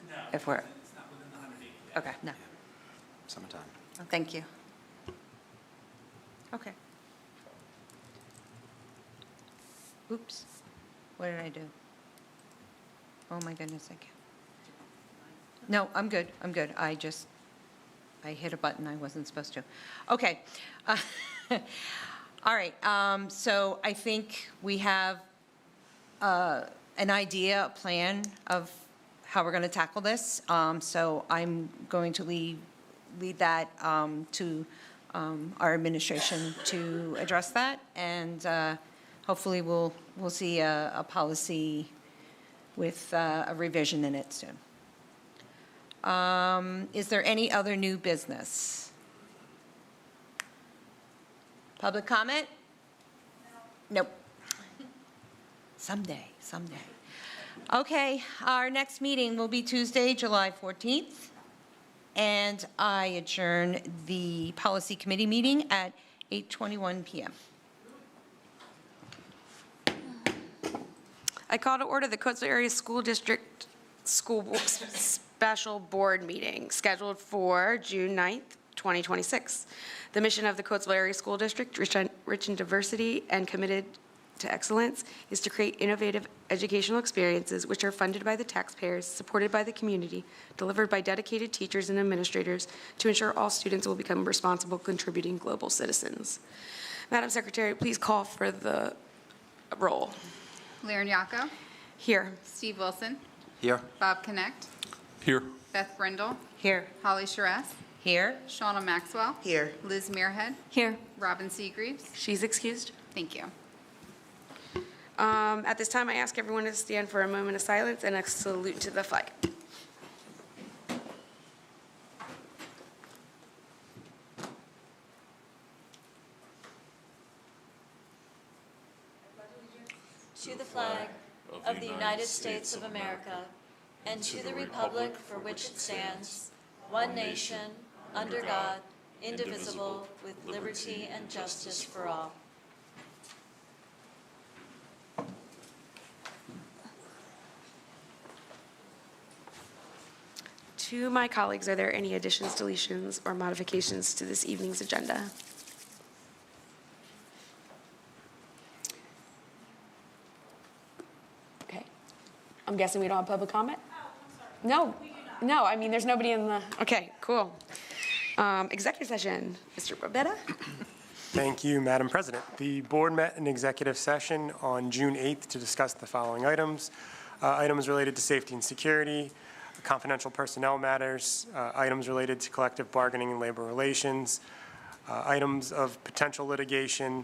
No, If we're, it's not within the 180 days. okay, No. summertime. thank you. Okay. Oops. What did I do? Oh, my goodness, I can't. No, I'm good. I just I hit a button I wasn't supposed to. Okay. All right, so I think we have an idea, a plan of how we're going to tackle this. So I'm going to lead that to our administration to address that, and hopefully we'll see a policy with a revision in it soon. Is there any other new business? Public comment? Nope. Someday. Okay, our next meeting will be Tuesday, July 14th, and I adjourn the policy committee meeting at 8:21 PM. I call to order the Coatesville Area School District Special Board Meeting scheduled for June 9th, 2026. The mission of the Coatesville Area School District, rich in diversity and committed to excellence, is to create innovative educational experiences which are funded by the taxpayers, supported by the community, delivered by dedicated teachers and administrators to ensure all students will become responsible, contributing global citizens. Madam Secretary, please call for the roll. Lauren Yacco. Here. Steve Wilson. Here. Bob Connect. Here. Beth Brindle. Here. Holly Charess. Here. Shauna Maxwell. Here. Liz Muirhead. Here. Robin Seagreaves. She's excused. Thank you. At this time, I ask everyone to stand for a moment of silence and a salute to the flag. To the flag of the United States of America and to the republic for which it stands, one nation, under God, indivisible, with liberty and justice for all. To my colleagues, are there any additions, deletions, or modifications to this evening's agenda? Okay. I'm guessing we don't have public comment? No, no, I mean, there's nobody in the, okay, cool. Executive session, Mr. Barbetta? Thank you, Madam President. The board met in executive session on June 8th to discuss the following items. Items related to safety and security, confidential personnel matters, items related to collective bargaining and labor relations, items of potential litigation,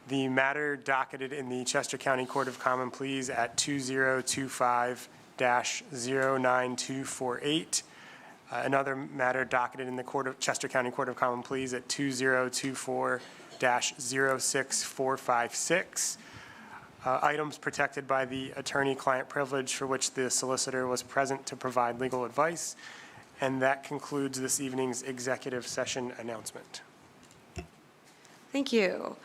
the matter docketed in the Chester County Court of Common Pleas at 2025-09248, another matter docketed in the Chester County Court of Common Pleas at 2024-06456, items protected by the attorney-client privilege for which the solicitor was present to provide legal advice. And that concludes this evening's executive session announcement. Thank you.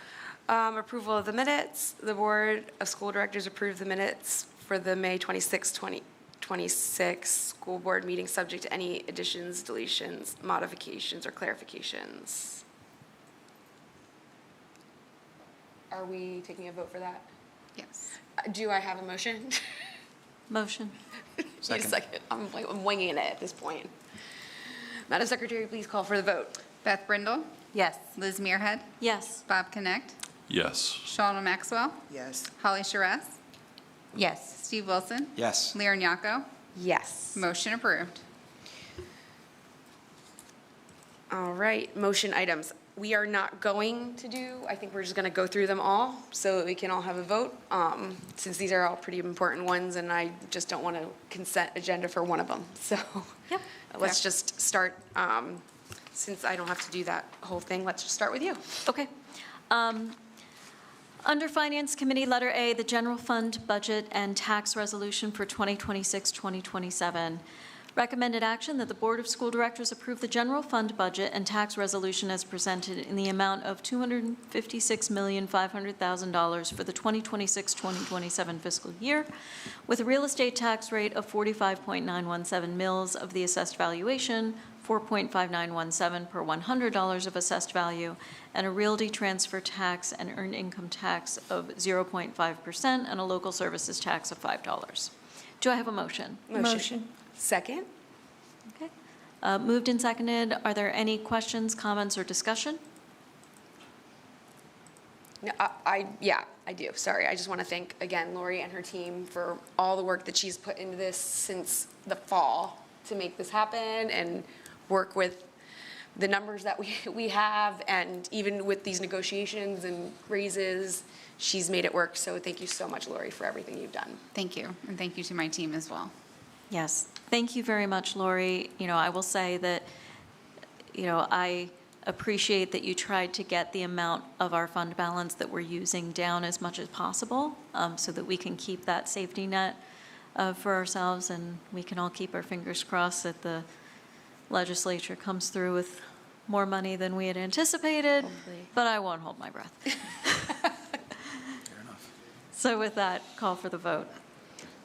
Approval of the minutes. The Board of School Directors approved the minutes for the May 26, 2026 school board meeting, subject to any additions, deletions, modifications, or clarifications. Are we taking a vote for that? Yes. Do I have a motion? Motion. Second. Second. I'm winging it at this point. Madam Secretary, please call for the vote. Beth Brindle. Yes. Liz Muirhead. Yes. Bob Connect. Yes. Shauna Maxwell. Yes. Holly Charess. Yes. Steve Wilson. Yes. Lauren Yacco. Yes. Motion approved. All right, motion items. We are not going to do, I think we're just going to go through them all so that we can all have a vote, since these are all pretty important ones, and I just don't want a consent agenda for one of them. So Yep. let's just start, since I don't have to do that whole thing, let's just start with you. Okay. Under Finance Committee, Letter A, the General Fund Budget and Tax Resolution for 2026-2027. Recommended action that the Board of School Directors approve the general fund budget and tax resolution as presented in the amount of $256,500,000 for the 2026-2027 fiscal year, with a real estate tax rate of 45.917 mils of the assessed valuation, 4.5917 per $100 of assessed value, and a realty transfer tax and earned income tax of 0.5% and a local services tax of $5. Do I have a motion? Motion. Second. Okay. Moved and seconded. Are there any questions, comments, or discussion? No, I do. Sorry. I just want to thank, again, Lori and her team for all the work that she's put into this since the fall to make this happen and work with the numbers that we have, and even with these negotiations and raises, she's made it work. So thank you so much, Lori, for everything you've done. Thank you, and thank you to my team as well. Yes, thank you very much, Lori. I will say that, I appreciate that you tried to get the amount of our fund balance that we're using down as much as possible, so that we can keep that safety net for ourselves, and we can all keep our fingers crossed that the legislature comes through with more money than we had anticipated, but I won't hold my breath. So with that, call for the vote.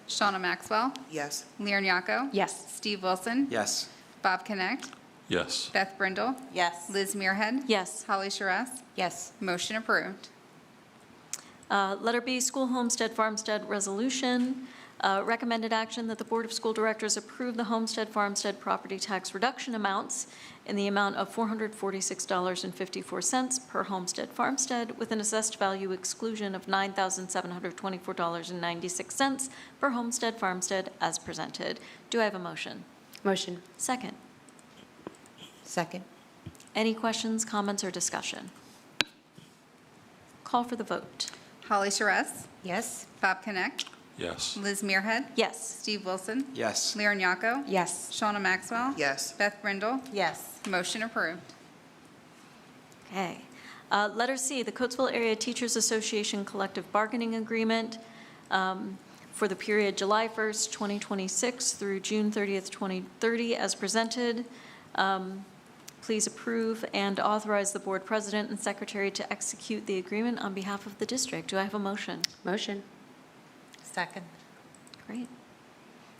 Shauna Maxwell. Yes. Lear Nyako. Yes. Steve Wilson. Yes. Bob Connect. Yes. Beth Brindle. Yes. Liz Muirhead. Yes. Holly Charess. Yes. Motion approved. Letter B, School Homestead Farmstead Resolution. Recommended action that the Board of School Directors approve the Homestead Farmstead property tax reduction amounts in the amount of $446.54 per homestead farmstead, with an assessed value exclusion of $9,724.96 per homestead farmstead as presented. Do I have a motion? Motion. Second. Second. Any questions, comments, or discussion? Call for the vote. Holly Charess. Yes. Bob Connect. Yes. Liz Muirhead. Yes. Steve Wilson. Yes. Lear Nyako. Yes. Shauna Maxwell. Yes. Beth Brindle. Yes. Motion approved. Okay. Letter C, the Coatesville Area Teachers Association Collective Bargaining Agreement for the period July 1st, 2026 through June 30th, 2030, as presented. Please approve and authorize the board president and secretary to execute the agreement on behalf of the district. Do I have a motion? Motion. Second. Great.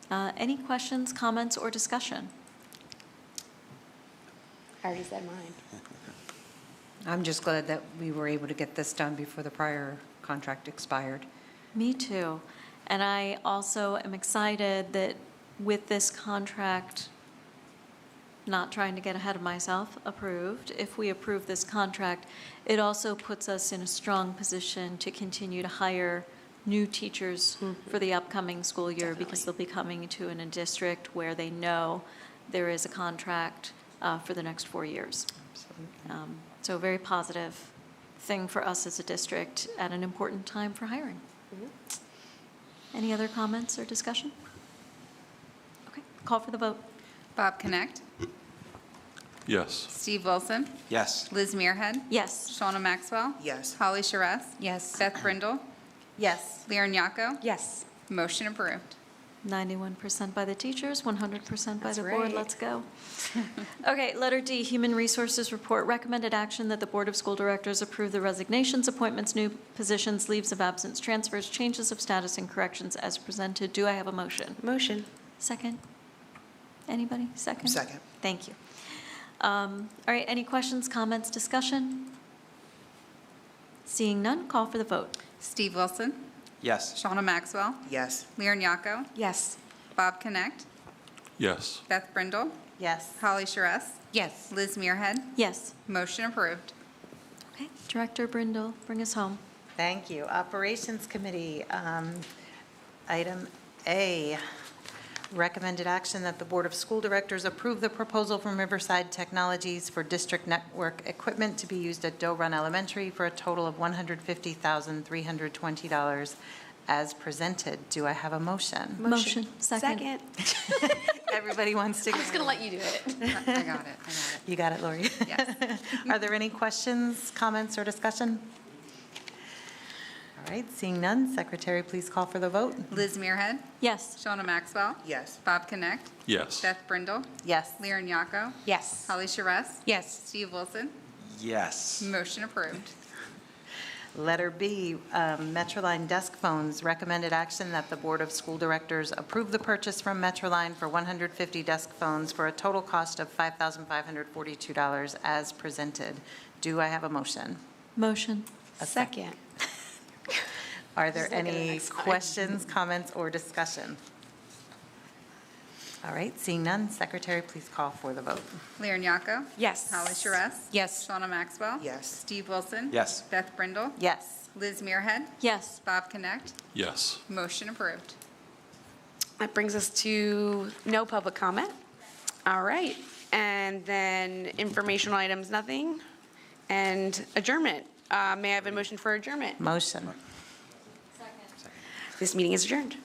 Any questions, comments, or discussion? I already said mine. I'm just glad that we were able to get this done before the prior contract expired. Me too. And I also am excited that with this contract, not trying to get ahead of myself, approved, if we approve this contract, it also puts us in a strong position to continue to hire new teachers for the upcoming school year, because they'll be coming to in a district where they know there is a contract for the next 4 years. So a very positive thing for us as a district at an important time for hiring. Any other comments or discussion? Okay, call for the vote. Bob Connect. Yes. Steve Wilson. Yes. Liz Muirhead. Yes. Shauna Maxwell. Yes. Holly Charess. Yes. Beth Brindle. Yes. Lear Nyako. Yes. Motion approved. 91% by the teachers, 100% by That's the board. right. Let's go. Okay, letter D, Human Resources Report. Recommended action that the Board of School Directors approve the resignations, appointments, new positions, leaves of absence, transfers, changes of status, and corrections as presented. Do I have a motion? Motion. Second? Anybody? Second? Second. Thank you. All right, any questions, comments, discussion? Seeing none, call for the vote. Steve Wilson. Yes. Shauna Maxwell. Yes. Lear Nyako. Yes. Bob Connect. Yes. Beth Brindle. Yes. Holly Charess. Yes. Liz Muirhead. Yes. Motion approved. Okay, Director Brindle, bring us home. Thank you. Operations Committee, item A, recommended action that the Board of School Directors approve the proposal from Riverside Technologies for district network equipment to be used at Doe Run Elementary for a total of $150,320 as presented. Do I have a motion? Motion. Second. Everybody wants to. I'm just going to let you do it. I got it. You got it, Lori? Yes. Are there any questions, comments, or discussion? All right, seeing none, Secretary, please call for the vote. Liz Muirhead. Yes. Shauna Maxwell. Yes. Bob Connect. Yes. Beth Brindle. Yes. Lear Nyako. Yes. Holly Charess. Yes. Steve Wilson. Yes. Motion approved. Letter B, Metroline desk phones, recommended action that the Board of School Directors approve the purchase from Metroline for 150 desk phones for a total cost of $5,542 as presented. Do I have a motion? Motion. A second. Are there any questions, comments, or discussion? All right, seeing none, Secretary, please call for the vote. Lear Nyako. Yes. Holly Charess. Yes. Shauna Maxwell. Yes. Steve Wilson. Yes. Beth Brindle. Yes. Liz Muirhead. Yes. Bob Connect. Yes. Motion approved. That brings us to no public comment. All right, and then informational items, nothing, and adjournment. May I have a motion for adjournment? Motion. This meeting is adjourned.